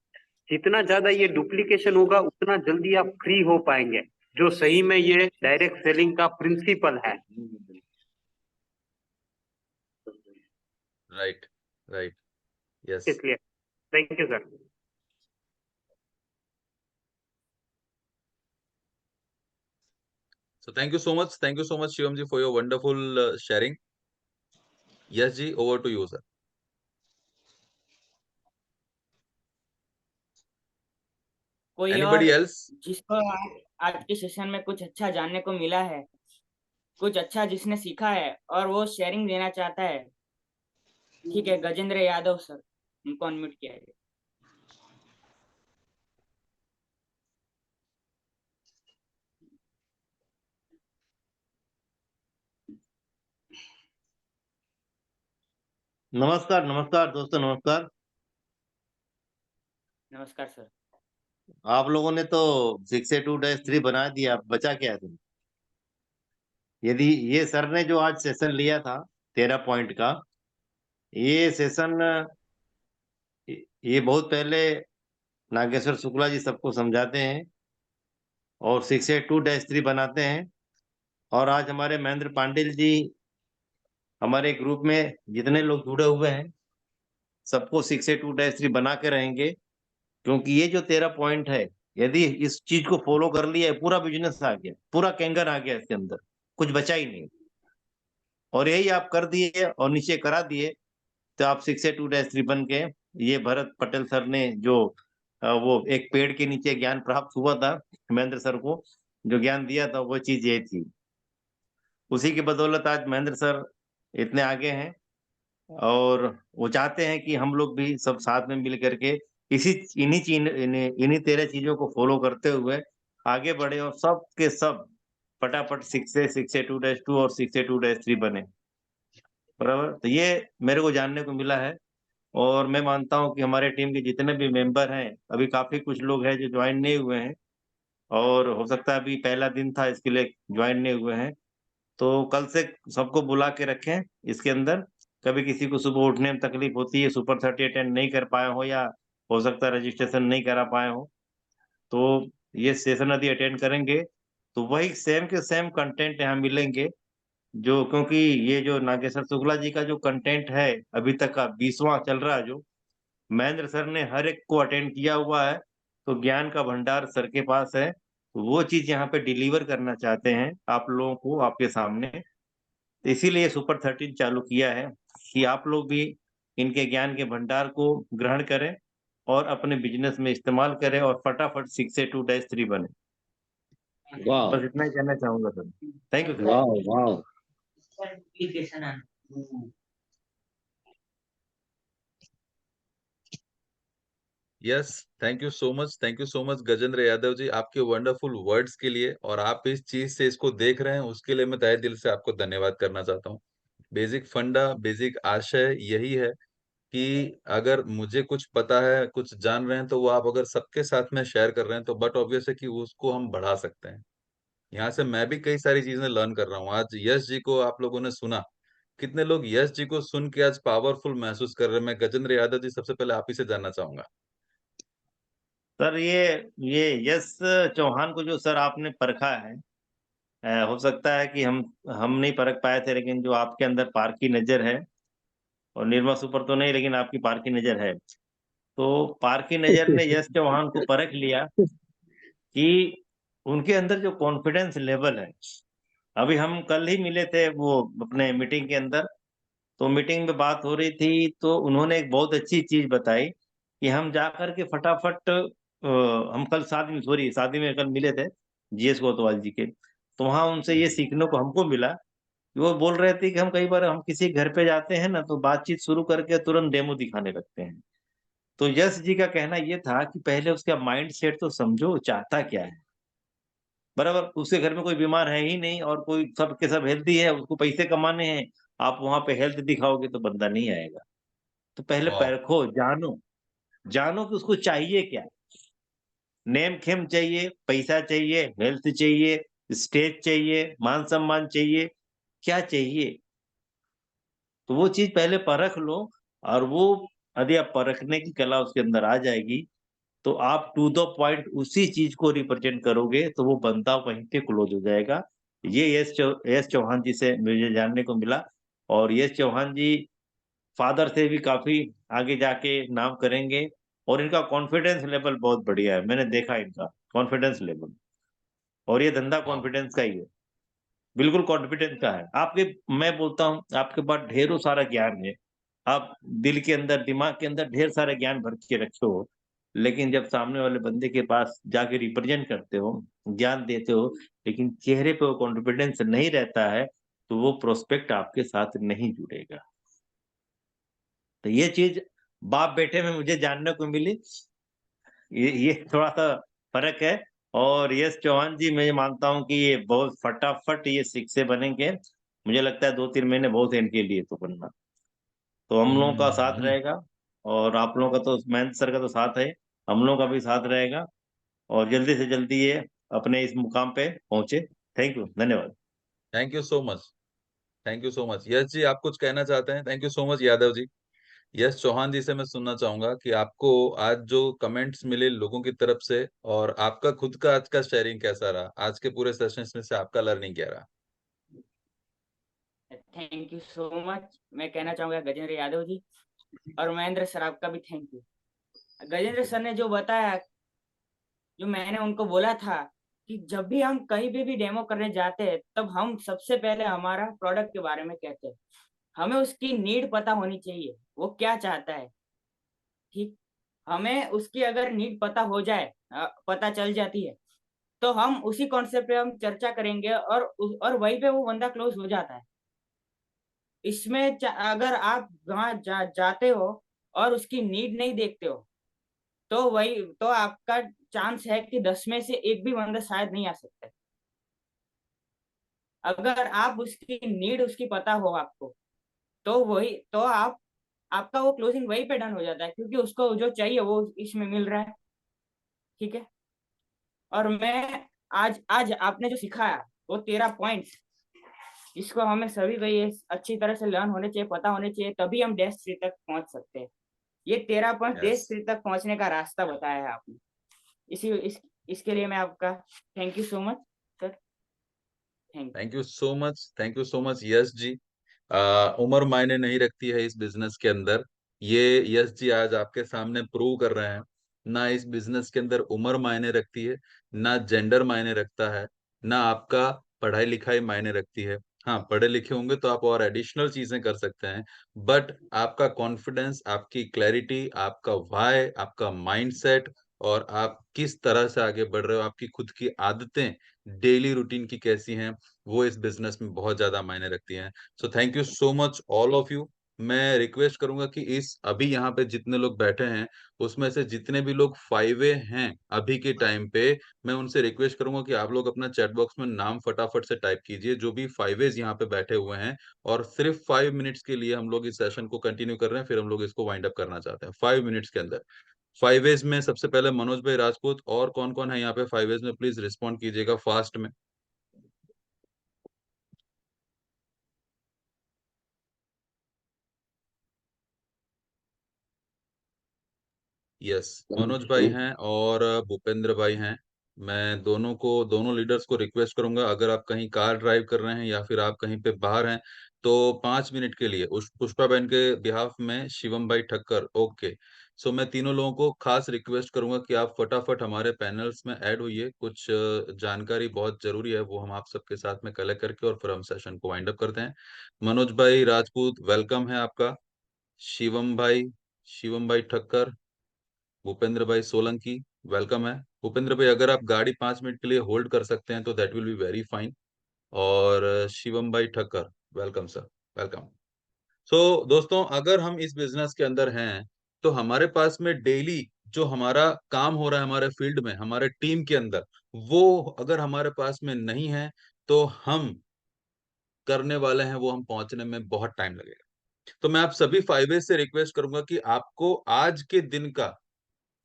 [SPEAKER 12] जितना ज्यादा ये डुप्लीकेशन होगा उतना जल्दी आप फ्री हो पाएंगे, जो सही में ये डायरेक्ट सेलिंग का प्रिंसिपल है।
[SPEAKER 1] Right right, yes.
[SPEAKER 12] इसलिए thank you sir.
[SPEAKER 1] So thank you so much Shivam ji for your wonderful sharing. Yes ji, over to you sir.
[SPEAKER 2] कोई और
[SPEAKER 1] Anybody else?
[SPEAKER 2] जिसको आज के सेशन में कुछ अच्छा जानने को मिला है, कुछ अच्छा जिसने सीखा है और वो शेयरिंग देना चाहता है? ठीक है, गजेंद्र यादव सर, उनको अनम्यूट किया है।
[SPEAKER 16] नमस्कार नमस्कार दोस्तों, नमस्कार।
[SPEAKER 2] नमस्कार सर।
[SPEAKER 16] आप लोगों ने तो 6A2-3 बना दिया, बचा क्या है तुम? यदि ये सर ने जो आज सेशन लिया था 13 पॉइंट का, ये सेशन ये बहुत पहले नागेश्वर शुक्ला जी सबको समझाते हैं और 6A2-3 बनाते हैं। और आज हमारे महेंद्र पांडिल जी हमारे ग्रुप में जितने लोग जुड़े हुए हैं सबको 6A2-3 बना के रहेंगे, क्योंकि ये जो 13 पॉइंट है, यदि इस चीज को फॉलो कर लिया, पूरा बिजनेस आ गया, पूरा कैंगर आ गया इसके अंदर, कुछ बचा ही नहीं। और यही आप कर दिए और नीचे करा दिए तो आप 6A2-3 बन के, ये भरत पटेल सर ने जो वो एक पेड़ के नीचे ज्ञान प्राप्त हुआ था महेंद्र सर को, जो ज्ञान दिया था वो चीज ये थी। उसी की बदौलत आज महेंद्र सर इतने आगे हैं और वो चाहते हैं कि हम लोग भी सब साथ में मिल करके इसी इन्हीं 13 चीजों को फॉलो करते हुए आगे बढ़े और सब के सब फटाफट 6A2-2 और 6A2-3 बने। बराबर, तो ये मेरे को जानने को मिला है। और मैं मानता हूँ कि हमारे टीम के जितने भी मेंबर हैं, अभी काफी कुछ लोग हैं जो ज्वाइन नहीं हुए हैं, और हो सकता है अभी पहला दिन था इसके लिए ज्वाइन नहीं हुए हैं। तो कल से सबको बुला के रखें इसके अंदर। कभी किसी को सुबह उठने में तकलीफ होती है, सुपर 30 अटेंड नहीं कर पाए हो, या हो सकता है रजिस्ट्रेशन नहीं करा पाए हो, तो ये सेशन यदि अटेंड करेंगे तो वही सेम के सेम कंटेंट यहाँ मिलेंगे। जो क्योंकि ये जो नागेश्वर शुक्ला जी का जो कंटेंट है अभी तक का 20वां चल रहा है, जो महेंद्र सर ने हर एक को अटेंड किया हुआ है, तो ज्ञान का भंडार सर के पास है। तो वो चीज यहाँ पे डिलीवर करना चाहते हैं आप लोगों को, आपके सामने। इसीलिए सुपर 13 चालू किया है कि आप लोग भी इनके ज्ञान के भंडार को ग्रहण करें और अपने बिजनेस में इस्तेमाल करें और फटाफट 6A2-3 बने।
[SPEAKER 11] वाह
[SPEAKER 16] बस इतना ही कहना चाहूंगा सर। Thank you sir.
[SPEAKER 11] वाह वाह।
[SPEAKER 1] Yes, thank you so much Gajendra Yadav ji, आपके वंडरफुल वर्ड्स के लिए। और आप इस चीज से इसको देख रहे हैं उसके लिए मैं तहे दिल से आपको धन्यवाद करना चाहता हूँ। बेसिक फंडा, बेसिक आशय यही है कि अगर मुझे कुछ पता है, कुछ जान रहे हैं, तो वो आप अगर सबके साथ में शेयर कर रहे हैं तो बट ऑब्वियस है कि उसको हम बढ़ा सकते हैं। यहाँ से मैं भी कई सारी चीजें लर्न कर रहा हूँ। आज यश जी को आप लोगों ने सुना, कितने लोग यश जी को सुन के आज पावरफुल महसूस कर रहे हैं। मैं गजेंद्र यादव जी सबसे पहले आप ही से जानना चाहूंगा।
[SPEAKER 16] सर ये यश चौहान को जो सर आपने परखा है, हो सकता है कि हम नहीं परख पाए थे, लेकिन जो आपके अंदर पार की नजर है, और निर्मा सुपर तो नहीं, लेकिन आपकी पार की नजर है, तो पार की नजर ने यश चौहान को परख लिया कि उनके अंदर जो कॉन्फिडेंस लेवल है। अभी हम कल ही मिले थे वो अपने मीटिंग के अंदर, तो मीटिंग में बात हो रही थी, तो उन्होंने एक बहुत अच्छी चीज बताई कि हम जाकर के फटाफट हम कल शादी में कल मिले थे जीएस कोतवाल जी के, तो वहां उनसे ये सीखने को हमको मिला कि वो बोल रहे थे कि हम कई बार हम किसी घर पे जाते हैं ना, तो बातचीत शुरू करके तुरंत डेमो दिखाने लगते हैं। तो यश जी का कहना ये था कि पहले उसका माइंड सेट तो समझो, चाहता क्या है। बराबर, उसके घर में कोई बीमार है ही नहीं और कोई सब के सब हेल्दी है, उसको पैसे कमाने हैं। आप वहां पे हेल्थ दिखाओगे तो बंदा नहीं आएगा। तो पहले
[SPEAKER 1] वाह,
[SPEAKER 16] परखो, जानो जानो कि उसको चाहिए क्या। नेम खेम चाहिए, पैसा चाहिए, हेल्थ चाहिए, स्टेज चाहिए, मान सम्मान चाहिए, क्या चाहिए। तो वो चीज पहले परख लो, और वो यदि आप परखने की कला उसके अंदर आ जाएगी, तो आप टू द पॉइंट उसी चीज को रिप्रेजेंट करोगे, तो वो बंदा वहीं पे क्लोज हो जाएगा। ये यश चौहान जी से मुझे जानने को मिला। और यश चौहान जी फादर से भी काफी आगे जाके नाम करेंगे, और इनका कॉन्फिडेंस लेवल बहुत बढ़िया है। मैंने देखा इनका कॉन्फिडेंस लेवल, और ये धंधा
[SPEAKER 1] वाह,
[SPEAKER 16] कॉन्फिडेंस का ही है, बिल्कुल कॉन्फिडेंस का है। आपके मैं बोलता हूँ आपके पास ढेरों सारा ज्ञान है, आप दिल के अंदर, दिमाग के अंदर ढेर सारा ज्ञान भर के रखे हो, लेकिन जब सामने वाले बंदे के पास जाके रिप्रेजेंट करते हो, ज्ञान देते हो, लेकिन चेहरे पे वो कॉन्फिडेंस नहीं रहता है, तो वो प्रोस्पेक्ट आपके साथ नहीं जुड़ेगा। तो ये चीज बाप बेटे में मुझे जानने को मिली। ये थोड़ा सा फर्क है। और यश चौहान जी, मैं ये मानता हूँ कि ये बहुत फटाफट ये 6 से बनेंगे। मुझे लगता है 2-3 महीने बहुत है इनके लिए तो बनना। तो हम लोगों का साथ
[SPEAKER 1] हम्म।
[SPEAKER 16] रहेगा, और आप लोगों का तो महेंद्र सर का तो साथ है, हम लोगों का भी साथ रहेगा, और जल्दी से जल्दी ये अपने इस मुकाम पे पहुंचे। थैंक यू, धन्यवाद।
[SPEAKER 1] Thank you so much. Thank you so much. Yash ji, आप कुछ कहना चाहते हैं? Thank you so much Yadav ji. Yash Chauhan ji से मैं सुनना चाहूंगा कि आपको आज जो कमेंट्स मिले लोगों की तरफ से, और आपका खुद का आज का शेयरिंग कैसा रहा, आज के पूरे सेशंस में से आपका लर्निंग क्या रहा?
[SPEAKER 2] Thank you so much. मैं कहना चाहूंगा गजेंद्र यादव जी और महेंद्र सर, आपका भी थैंक यू। गजेंद्र सर ने जो बताया, जो मैंने उनको बोला था कि जब भी हम कहीं भी डेमो करने जाते हैं, तब हम सबसे पहले हमारा प्रोडक्ट के बारे में कहते हैं। हमें उसकी नीड पता होनी चाहिए, वो क्या चाहता है। ठीक, हमें उसकी अगर नीड पता हो जाए, पता चल जाती है, तो हम उसी कॉन्सेप्ट पे हम चर्चा करेंगे, और वहीं पे वो बंदा क्लोज हो जाता है। इसमें अगर आप वहां जाते हो और उसकी नीड नहीं देखते हो, तो वही तो आपका चांस है कि 10 में से एक भी बंदा शायद नहीं आ सकता है। अगर आप उसकी नीड उसकी पता हो आपको, तो वही तो आपका वो क्लोजिंग वहीं पे डन हो जाता है, क्योंकि उसको जो चाहिए वो इसमें मिल रहा है। ठीक है। और मैं आज आज आपने जो सिखाया वो 13 पॉइंट्स, इसको हमें सभी को ये अच्छी तरह से लर्न होने चाहिए, पता होने चाहिए, तभी हम डैश 3 तक पहुंच सकते हैं। ये 13 पॉइंट डैश 3 तक पहुंचने का रास्ता बताया है आपने। इसके लिए मैं आपका thank you so much sir.
[SPEAKER 1] Thank you so much. Thank you so much Yash ji. उम्र मायने नहीं रखती है इस बिजनेस के अंदर। ये यश जी आज आपके सामने प्रूव कर रहे हैं। ना इस बिजनेस के अंदर उम्र मायने रखती है, ना जेंडर मायने रखता है, ना आपका पढ़ाई लिखाई मायने रखती है। हाँ, पढ़े लिखे होंगे तो आप और एडिशनल चीजें कर सकते हैं, बट आपका कॉन्फिडेंस, आपकी क्लैरिटी, आपका वाई, आपका माइंडसेट, और आप किस तरह से आगे बढ़ रहे हो, आपकी खुद की आदतें डेली रूटीन की कैसी हैं, वो इस बिजनेस में बहुत ज्यादा मायने रखती हैं। सो thank you so much all of you. मैं रिक्वेस्ट करूंगा कि इस अभी यहाँ पे जितने लोग बैठे हैं, उसमें से जितने भी लोग 5A हैं अभी के टाइम पे, मैं उनसे रिक्वेस्ट करूंगा कि आप लोग अपना चैट बॉक्स में नाम फटाफट से टाइप कीजिए, जो भी 5As यहाँ पे बैठे हुए हैं। और सिर्फ 5 मिनट्स के लिए हम लोग इस सेशन को कंटिन्यू कर रहे हैं, फिर हम लोग इसको वाइंड अप करना चाहते हैं 5 मिनट्स के अंदर। 5As में सबसे पहले मनोज भाई राजपूत, और कौन कौन है यहाँ पे 5As में, प्लीज रिस्पॉन्ड कीजिएगा फास्ट में। यस, मनोज भाई हैं और भूपेंद्र भाई हैं। मैं दोनों लीडर्स को रिक्वेस्ट करूंगा, अगर आप कहीं कार ड्राइव कर रहे हैं या फिर आप कहीं पे बाहर हैं, तो 5 मिनट के लिए उस पुष्पा बहन के बिहाफ में शिवम भाई ठक्कर, ओके। सो मैं तीनों लोगों को खास रिक्वेस्ट करूंगा कि आप फटाफट हमारे पैनल्स में ऐड होइए। कुछ जानकारी बहुत जरूरी है, वो हम आप सबके साथ में कलेक्ट करके और फिर हम सेशन को वाइंड अप करते हैं। मनोज भाई राजपूत, वेलकम है आपका। शिवम भाई, शिवम भाई ठक्कर, भूपेंद्र भाई सोलंकी, वेलकम है। भूपेंद्र भाई, अगर आप गाड़ी 5 मिनट के लिए होल्ड कर सकते हैं तो that will be very fine. और शिवम भाई ठक्कर, वेलकम सर, वेलकम। सो दोस्तों, अगर हम इस बिजनेस के अंदर हैं, तो हमारे पास में डेली जो हमारा काम हो रहा है हमारे फील्ड में, हमारे टीम के अंदर, वो अगर हमारे पास में नहीं है, तो हम करने वाले हैं वो हम पहुंचने में बहुत टाइम लगेगा। तो मैं आप सभी 5A से रिक्वेस्ट करूंगा कि आपको आज के दिन का,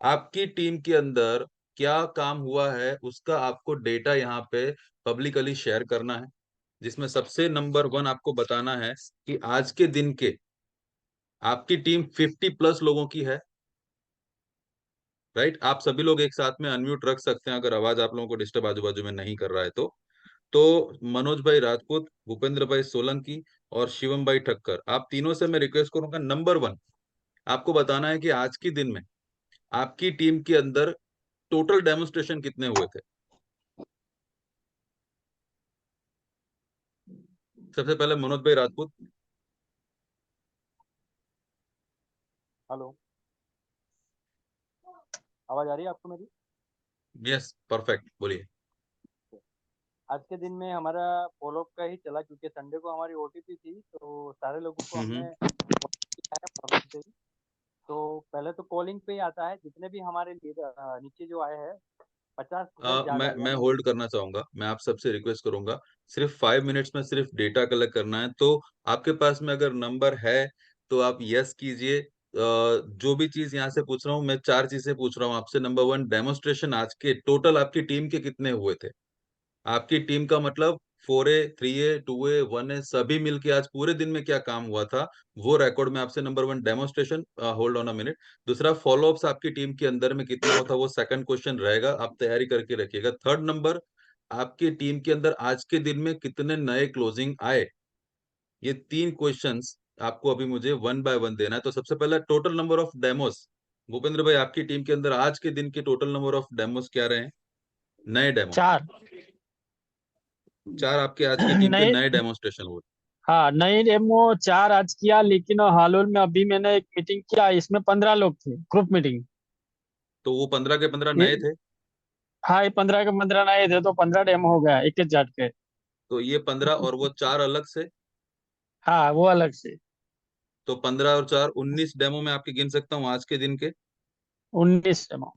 [SPEAKER 1] आपकी टीम के अंदर क्या काम हुआ है, उसका आपको डेटा यहाँ पे पब्लिकली शेयर करना है, जिसमें सबसे नंबर 1 आपको बताना है कि आज के दिन के आपकी टीम 50+ लोगों की है। राइट, आप सभी लोग एक साथ में अनम्यूट रख सकते हैं अगर आवाज आप लोगों को डिस्टर्ब आजू बाजू में नहीं कर रहा है तो मनोज भाई राजपूत, भूपेंद्र भाई सोलंकी और शिवम भाई ठक्कर, आप तीनों से मैं रिक्वेस्ट करूंगा, नंबर 1 आपको बताना है कि आज के दिन में आपकी टीम के अंदर टोटल डेमोन्स्ट्रेशन कितने हुए थे। सबसे पहले मनोज भाई राजपूत।
[SPEAKER 17] हेलो, आवाज आ रही है आपको मेरी?
[SPEAKER 1] यस, परफेक्ट, बोलिए।
[SPEAKER 17] आज के दिन में हमारा फॉलोअप का ही चला, क्योंकि संडे को हमारी ओटीपी थी, तो सारे लोगों को हमने से ही। तो पहले तो कॉलिंग पे ही आता है, जितने भी हमारे लीडर नीचे जो आए हैं 50 ज्यादा,
[SPEAKER 1] मैं
[SPEAKER 17] यानी
[SPEAKER 1] होल्ड करना चाहूंगा, मैं आप सबसे रिक्वेस्ट करूंगा, सिर्फ 5 मिनट्स में सिर्फ डेटा कलेक्ट करना है। तो आपके पास में अगर नंबर है तो आप यस कीजिए। जो भी चीज यहाँ से पूछ रहा हूँ मैं, 4 चीजें पूछ रहा हूँ आपसे। नंबर 1, डेमोस्ट्रेशन आज के टोटल आपकी टीम के कितने हुए थे? आपकी टीम का मतलब 4A 3A 2A 1A सभी मिलके आज पूरे दिन में क्या काम हुआ था, वो रिकॉर्ड में आपसे। Number 1 demonstration, hold on a minute. दूसरा, फॉलोअप्स आपकी टीम के अंदर में कितना होता, वो सेकंड क्वेश्चन रहेगा, आप तैयारी करके रखिएगा। थर्ड नंबर, आपकी टीम के अंदर आज के दिन में कितने नए क्लोजिंग आए, ये 3 क्वेश्चंस आपको अभी मुझे 1 बाय 1 देना है। तो सबसे पहला, total number of demos. Bhupendra भाई, आपकी टीम के अंदर आज के दिन के टोटल नंबर ऑफ डेमोस क्या रहे हैं? नए डेमो
[SPEAKER 6] 4
[SPEAKER 1] 4 आपके आज की टीम के
[SPEAKER 6] नए।
[SPEAKER 1] नए डेमोस्ट्रेशन हुए।
[SPEAKER 6] हाँ, नई डेमो 4 आज किया, लेकिन हाल में अभी मैंने एक मीटिंग किया, इसमें 15 लोग थे, ग्रुप मीटिंग।
[SPEAKER 1] तो वो 15 के 15
[SPEAKER 6] ये
[SPEAKER 1] नए थे।
[SPEAKER 6] हाँ, ये 15 के 15 नए थे, तो 15 डेमो हो गया एक एक जाट के।
[SPEAKER 1] तो ये 15 और वो 4 अलग से,
[SPEAKER 6] हाँ, वो अलग से।
[SPEAKER 1] तो 15 और 4 19 डेमो में आपके गिन सकता हूँ आज के दिन के।
[SPEAKER 6] 19 डेमो।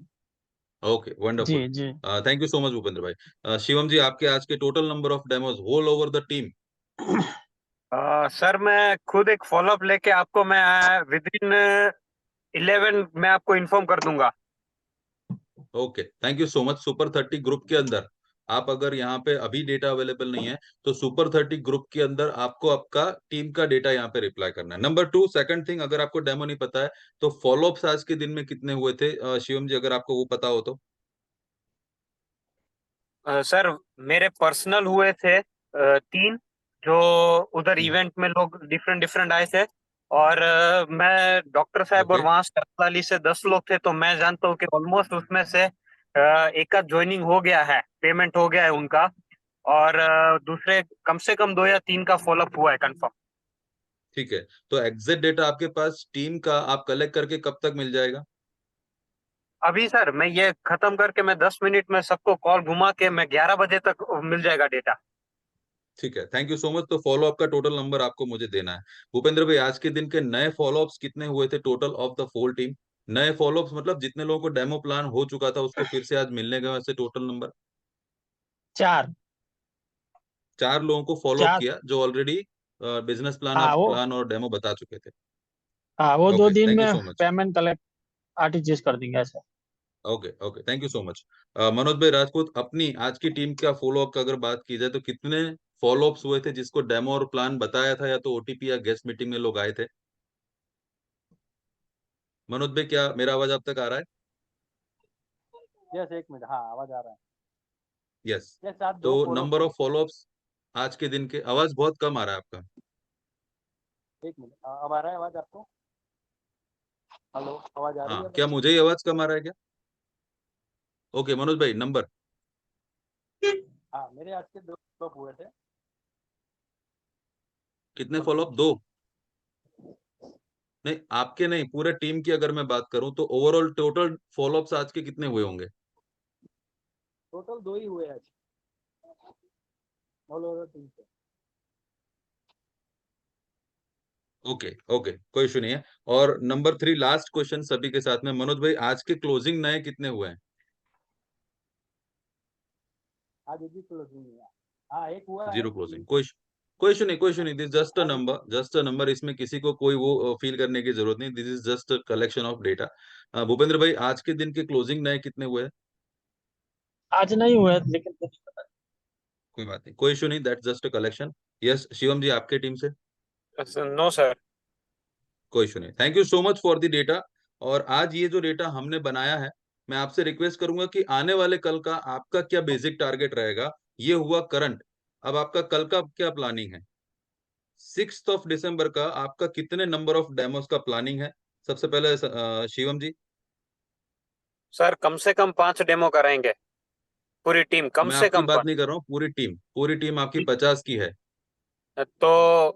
[SPEAKER 1] Okay, wonderful.
[SPEAKER 6] जी जी।
[SPEAKER 1] Thank you so much Bhupendra भाई। शिवम जी, आपके आज के total number of demos whole over the team?
[SPEAKER 12] Sir मैं खुद एक फॉलोअप लेके आपको मैं विद इन 11 मैं आपको इन्फॉर्म कर दूंगा।
[SPEAKER 1] Okay, thank you so much. Super 30 group के अंदर आप, अगर यहाँ पे अभी डेटा अवेलेबल नहीं है, तो सुपर 30 ग्रुप के अंदर आपको आपका टीम का डेटा यहाँ पे रिप्लाई करना है। नंबर 2, सेकंड थिंग, अगर आपको डेमो नहीं पता है तो फॉलोअप्स आज के दिन में कितने हुए थे? शिवम जी, अगर आपको वो पता हो तो।
[SPEAKER 12] सर मेरे पर्सनल हुए थे 3, जो उधर इवेंट में लोग डिफरेंट डिफरेंट आए थे। और मैं डॉक्टर साहब और
[SPEAKER 1] ओके,
[SPEAKER 12] वहां वाली से 10 लोग थे, तो मैं जानता हूँ कि ऑलमोस्ट उसमें से एक का ज्वाइनिंग हो गया है, पेमेंट हो गया है उनका। और दूसरे कम से कम 2 या 3 का फॉलोअप हुआ है कंफर्म।
[SPEAKER 1] ठीक है। तो एग्जैक्ट डेटा आपके पास टीम का आप कलेक्ट करके कब तक मिल जाएगा?
[SPEAKER 12] अभी सर मैं ये खत्म करके मैं 10 मिनट में सबको कॉल घुमा के मैं 11 बजे तक मिल जाएगा डेटा।
[SPEAKER 1] ठीक है, थैंक यू सो मच। तो फॉलोअप का टोटल नंबर आपको मुझे देना है। भूपेंद्र भाई, आज के दिन के नए फॉलोअप्स कितने हुए थे टोटल ऑफ द फोल टीम? नए फॉलोअप्स मतलब जितने लोगों को डेमो प्लान हो चुका था उसको फिर से आज मिलने गए, वैसे टोटल नंबर?
[SPEAKER 6] 4।
[SPEAKER 1] 4 लोगों को फॉलोअप
[SPEAKER 6] 4।
[SPEAKER 1] किया जो ऑलरेडी बिजनेस प्लान
[SPEAKER 6] हाँ वो
[SPEAKER 1] प्लान और डेमो बता चुके थे।
[SPEAKER 6] हाँ, वो 2
[SPEAKER 1] ओके,
[SPEAKER 6] दिन
[SPEAKER 1] थैंक यू
[SPEAKER 6] में
[SPEAKER 1] so much.
[SPEAKER 6] Payment collect RTGS कर देंगे ऐसा।
[SPEAKER 1] Okay okay, thank you so much. Manoj भाई राजपूत, अपनी आज की टीम का फॉलोअप का अगर बात की जाए तो कितने फॉलोअप्स हुए थे जिसको डेमो और प्लान बताया था, या तो ओटीपी या गेस्ट मीटिंग में लोग आए थे? मनोज भाई, क्या मेरा आवाज आप तक आ रहा है?
[SPEAKER 17] यस, एक मिनट, हाँ आवाज आ रहा है।
[SPEAKER 1] यस।
[SPEAKER 17] यस, आप
[SPEAKER 1] तो
[SPEAKER 17] 2 फॉलोअप
[SPEAKER 1] नंबर
[SPEAKER 17] हो
[SPEAKER 1] ऑफ फॉलोअप्स आज के दिन के, आवाज बहुत कम आ रहा है आपका।
[SPEAKER 17] गए। 1 मिनट, अब आ रहा है आवाज आपको? हेलो, आवाज आ रही है
[SPEAKER 1] हाँ, क्या
[SPEAKER 17] अब?
[SPEAKER 1] मुझे ही आवाज कम आ रहा है क्या? ओके मनोज भाई, नंबर
[SPEAKER 17] हाँ, मेरे आज के 2 फॉलोअप हुए थे।
[SPEAKER 1] कितने फॉलोअप? 2? नहीं, आपके नहीं, पूरे टीम की अगर मैं बात करूं तो ओवरऑल टोटल फॉलोअप्स आज के कितने हुए होंगे?
[SPEAKER 17] टोटल 2 ही हुए आज, ऑल ओवर टीम से।
[SPEAKER 1] ओके ओके, कोई इशू नहीं है। और नंबर 3, लास्ट क्वेश्चन सभी के साथ में, मनोज भाई आज के क्लोजिंग नए कितने हुए हैं?
[SPEAKER 17] आज एक भी क्लोजिंग नहीं है। हाँ, एक हुआ है।
[SPEAKER 1] 0 क्लोजिंग। कोई इशू नहीं, कोई इशू नहीं। This just a number, just a number. इसमें किसी को कोई वो फील करने की जरूरत नहीं। This is just collection of data. Bhupendra भाई, आज के दिन के क्लोजिंग नए कितने हुए हैं?
[SPEAKER 6] आज नहीं हुए, लेकिन
[SPEAKER 1] कोई बात नहीं, कोई इशू नहीं, that just a collection. Yes Shivam ji, आपके टीम से?
[SPEAKER 12] No sir.
[SPEAKER 1] कोई इशू नहीं, thank you so much for the data. और आज ये जो डेटा हमने बनाया है, मैं आपसे रिक्वेस्ट करूंगा कि आने वाले कल का आपका क्या बेसिक टारगेट रहेगा। ये हुआ करंट। अब आपका कल का क्या प्लानिंग है? 6 दिसंबर का आपका कितने नंबर ऑफ डेमोस का प्लानिंग है? सबसे पहले शिवम जी।
[SPEAKER 12] सर कम से कम 5 डेमो कराएंगे, पूरी टीम कम
[SPEAKER 1] मैं
[SPEAKER 12] से
[SPEAKER 1] आपकी
[SPEAKER 12] कम
[SPEAKER 1] बात
[SPEAKER 12] 5।
[SPEAKER 1] नहीं कर रहा हूँ, पूरी टीम आपकी 50 की है।
[SPEAKER 12] तो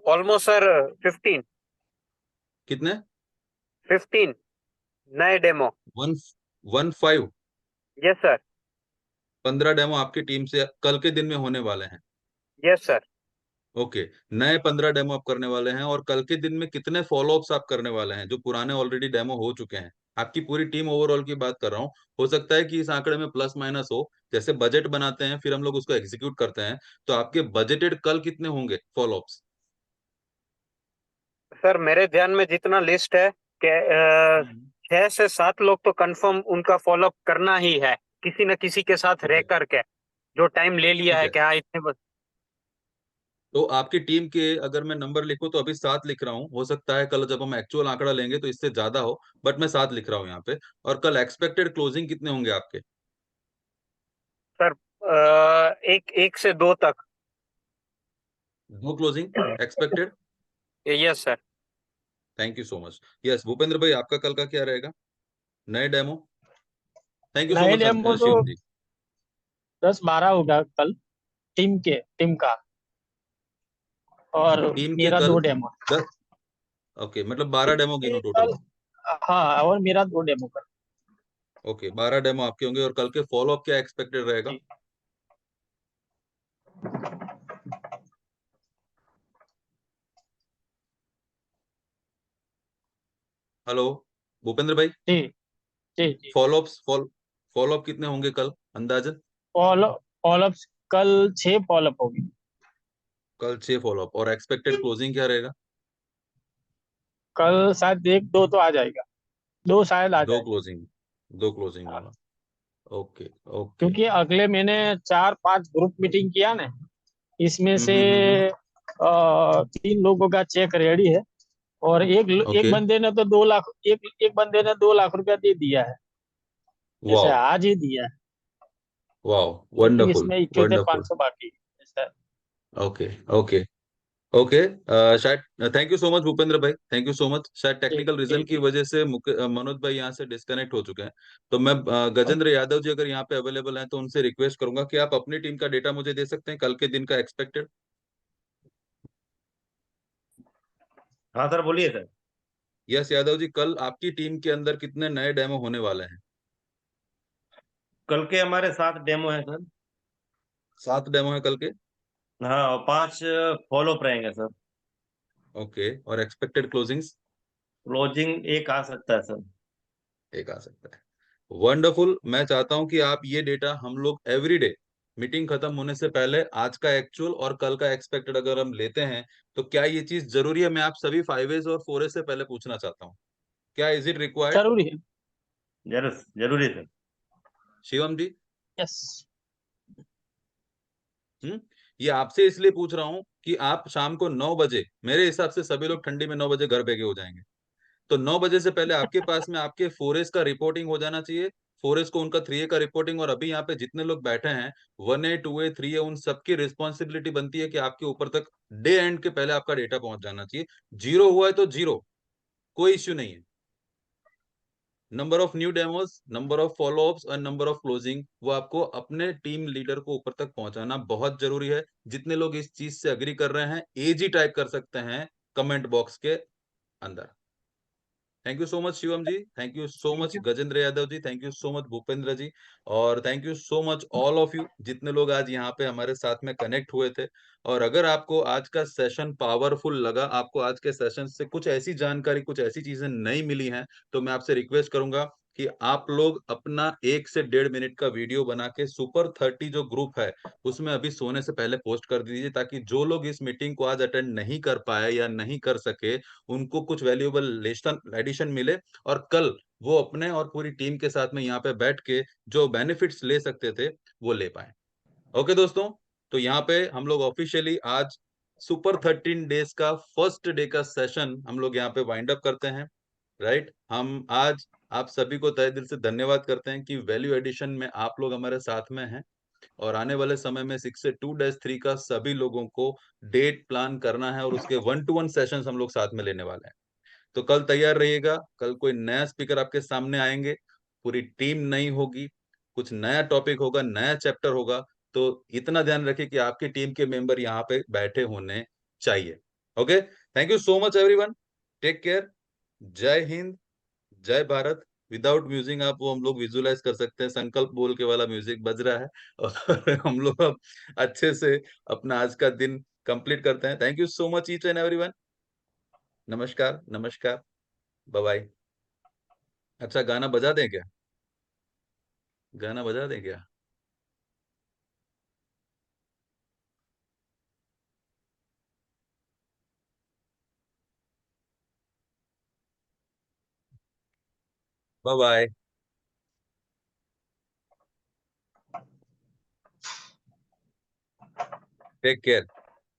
[SPEAKER 12] ऑलमोस्ट सर 15
[SPEAKER 1] कितने?
[SPEAKER 12] 15 नए डेमो।
[SPEAKER 1] 115?
[SPEAKER 12] Yes sir.
[SPEAKER 1] 15 डेमो आपकी टीम से कल के दिन में होने वाले हैं।
[SPEAKER 12] Yes sir.
[SPEAKER 1] ओके, नए 15 डेमो आप करने वाले हैं। और कल के दिन में कितने फॉलोअप्स आप करने वाले हैं जो पुराने ऑलरेडी डेमो हो चुके हैं? आपकी पूरी टीम ओवरऑल की बात कर रहा हूँ। हो सकता है कि इस आंकड़े में प्लस माइनस हो, जैसे बजट बनाते हैं फिर हम लोग उसको एग्जीक्यूट करते हैं। तो आपके बजटेड कल कितने होंगे फॉलोअप्स?
[SPEAKER 12] सर मेरे ध्यान में जितना लिस्ट है कि 6 से 7 लोग तो कंफर्म उनका फॉलोअप करना ही है, किसी न किसी के साथ रह करके, जो टाइम ले लिया
[SPEAKER 1] ठीक
[SPEAKER 12] है
[SPEAKER 1] है,
[SPEAKER 12] कि हाँ इतने बस।
[SPEAKER 1] तो आपकी टीम के अगर मैं नंबर लिखूं तो अभी 7 लिख रहा हूँ, हो सकता है कल जब हम एक्चुअल आंकड़ा लेंगे तो इससे ज्यादा हो, बट मैं 7 लिख रहा हूँ यहाँ पे। और कल एक्सपेक्टेड क्लोजिंग कितने होंगे आपके?
[SPEAKER 12] सर एक से 2 तक।
[SPEAKER 1] 2 closing expected?
[SPEAKER 12] Yes sir.
[SPEAKER 1] Thank you so much. Yes Bhupendra भाई, आपका कल का क्या रहेगा? नए डेमो? थैंक यू सो
[SPEAKER 6] नए
[SPEAKER 1] मच
[SPEAKER 6] डेमो तो
[SPEAKER 1] शिवम जी।
[SPEAKER 6] 10-12 होगा कल, टीम का, और
[SPEAKER 1] टीम के
[SPEAKER 6] मेरा 2
[SPEAKER 1] कल
[SPEAKER 6] डेमो
[SPEAKER 1] 10? ओके, मतलब 12 डेमो गिनो टोटल।
[SPEAKER 6] कल। हाँ, और मेरा 2 डेमो कल।
[SPEAKER 1] ओके, 12 डेमो आपके होंगे। और कल के फॉलो अप क्या एक्सपेक्टेड रहेगा? हेलो भूपेंद्र भाई,
[SPEAKER 6] जी जी जी।
[SPEAKER 1] फॉलो अप कितने होंगे कल अंदाजन?
[SPEAKER 6] फॉलोअप कल 6 फॉलोअप होगी।
[SPEAKER 1] कल 6 फॉलो अप। और एक्सपेक्टेड क्लोजिंग क्या रहेगा?
[SPEAKER 6] कल शायद 1-2 तो आ जाएगा, 2 शायद आ
[SPEAKER 1] 2
[SPEAKER 6] जाएगा।
[SPEAKER 1] क्लोजिंग, 2 क्लोजिंग होगा। Okay okay.
[SPEAKER 6] क्योंकि अगले महीने 4-5 ग्रुप मीटिंग किया ना, इसमें से 3 लोगों का चेक रेडी है, और एक
[SPEAKER 1] ओके।
[SPEAKER 6] बंदे ने तो 2 लाख, एक बंदे ने 2 लाख रुपया दे दिया है, जैसे
[SPEAKER 1] वाओ
[SPEAKER 6] आज ही दिया है।
[SPEAKER 1] वाओ,
[SPEAKER 6] अभी
[SPEAKER 1] वंडरफुल
[SPEAKER 6] इसमें
[SPEAKER 1] वंडरफुल।
[SPEAKER 6] 71,500 बाकी है सर।
[SPEAKER 1] Okay okay okay. शायद thank you so much Bhupendra भाई, थैंक यू सो मच। शायद
[SPEAKER 6] जी
[SPEAKER 1] टेक्निकल
[SPEAKER 6] जी
[SPEAKER 1] रीजन की
[SPEAKER 6] जी।
[SPEAKER 1] वजह से मनोज भाई यहाँ से डिस्कनेक्ट हो चुके हैं। तो मैं गजेंद्र यादव जी अगर यहाँ पे अवेलेबल हैं तो उनसे रिक्वेस्ट करूंगा कि आप अपनी टीम का डेटा मुझे दे सकते हैं कल के दिन का एक्सपेक्टेड।
[SPEAKER 16] हाँ सर, बोलिए सर।
[SPEAKER 1] यस यादव जी, कल आपकी टीम के अंदर कितने नए डेमो होने वाले हैं?
[SPEAKER 16] कल के हमारे 7 डेमो है सर।
[SPEAKER 1] 7 डेमो है कल के?
[SPEAKER 16] हाँ, और 5 फॉलो अप रहेंगे सर।
[SPEAKER 1] ओके, और एक्सपेक्टेड क्लोजिंग्स?
[SPEAKER 16] क्लोजिंग एक आ सकता है सर।
[SPEAKER 1] एक आ सकता है। वंडरफुल। मैं चाहता हूं कि आप ये डेटा हम लोग एवरी डे मीटिंग खत्म होने से पहले आज का एक्चुअल और कल का एक्सपेक्टेड अगर हम लेते हैं तो क्या ये चीज जरूरी है? मैं आप सभी 5 और 4 से पहले पूछना चाहता हूँ, क्या इज इट रिक्वायर्ड?
[SPEAKER 6] जरूरी है।
[SPEAKER 16] जरूर जरूरी सर।
[SPEAKER 1] शिवम जी?
[SPEAKER 6] यस।
[SPEAKER 1] ये आपसे इसलिए पूछ रहा हूँ कि आप शाम को 9 बजे, मेरे हिसाब से सभी लोग ठंडी में 9 बजे घर भेगे हो जाएंगे, तो 9 बजे से पहले आपके पास में आपके 4 का रिपोर्टिंग हो जाना चाहिए। 4 को उनका 3 का रिपोर्टिंग। और अभी यहाँ पे जितने लोग बैठे हैं 1A 2A 3A, उन सबकी रिस्पॉन्सिबिलिटी बनती है कि आपके ऊपर तक डे एंड के पहले आपका डेटा पहुंच जाना चाहिए। जीरो हुआ है तो जीरो, कोई इश्यू नहीं है। Number of new demos, number of follow-ups और नंबर ऑफ क्लोजिंग, वो आपको अपने टीम लीडर को ऊपर तक पहुंचाना बहुत जरूरी है। जितने लोग इस चीज से अग्री कर रहे हैं एजी टाइप कर सकते हैं कमेंट बॉक्स के अंदर। Thank you so much Shivam ji, thank you so
[SPEAKER 9] thank
[SPEAKER 1] much
[SPEAKER 9] you.
[SPEAKER 1] Gajendra Yadav ji, thank you so much Bhupendra ji, और thank you so much all of you जितने लोग आज यहाँ पे हमारे साथ में कनेक्ट हुए थे। और अगर आपको आज का सेशन पावरफुल लगा, आपको आज के सेशन से कुछ ऐसी जानकारी, कुछ ऐसी चीजें नहीं मिली हैं, तो मैं आपसे रिक्वेस्ट करूंगा कि आप लोग अपना 1 से 1.5 मिनट का वीडियो बना के सुपर 30 जो ग्रुप है उसमें अभी सोने से पहले पोस्ट कर दीजिए, ताकि जो लोग इस मीटिंग को आज अटेंड नहीं कर पाए या नहीं कर सके उनको कुछ वैल्यूएबल लेसन एडिशन मिले, और कल वो अपने और पूरी टीम के साथ में यहाँ पे बैठ के जो बेनिफिट्स ले सकते थे वो ले पाए। ओके दोस्तों, तो यहाँ पे हम लोग ऑफिशियली आज सुपर 13 डेज का फर्स्ट डे का सेशन हम लोग यहाँ पे वाइंड अप करते हैं। राइट, हम आज आप सभी को तहे दिल से धन्यवाद करते हैं कि वैल्यू एडिशन में आप लोग हमारे साथ में हैं। और आने वाले समय में 6 से 2-3 का सभी लोगों को डेट प्लान करना है, और उसके 1-to-1 सेशंस हम लोग साथ में लेने वाले हैं। तो कल तैयार रहिएगा, कल कोई नया स्पीकर आपके सामने आएंगे, पूरी टीम नई होगी, कुछ नया टॉपिक होगा, नया चैप्टर होगा। तो इतना ध्यान रखिए कि आपकी टीम के मेंबर यहाँ पे बैठे होने चाहिए। Okay, thank you so much everyone, take care, जय हिंद, जय भारत। विदाउट म्यूजिक आप वो हम लोग विजुलाइज कर सकते हैं, संकल्प बोल के वाला म्यूजिक बज रहा है और हम लोग अब अच्छे से अपना आज का दिन कंप्लीट करते हैं। Thank you so much each and everyone. नमस्कार नमस्कार, बाय बाय। अच्छा, गाना बजा दें क्या? गाना बजा दें क्या? Bye bye, take care.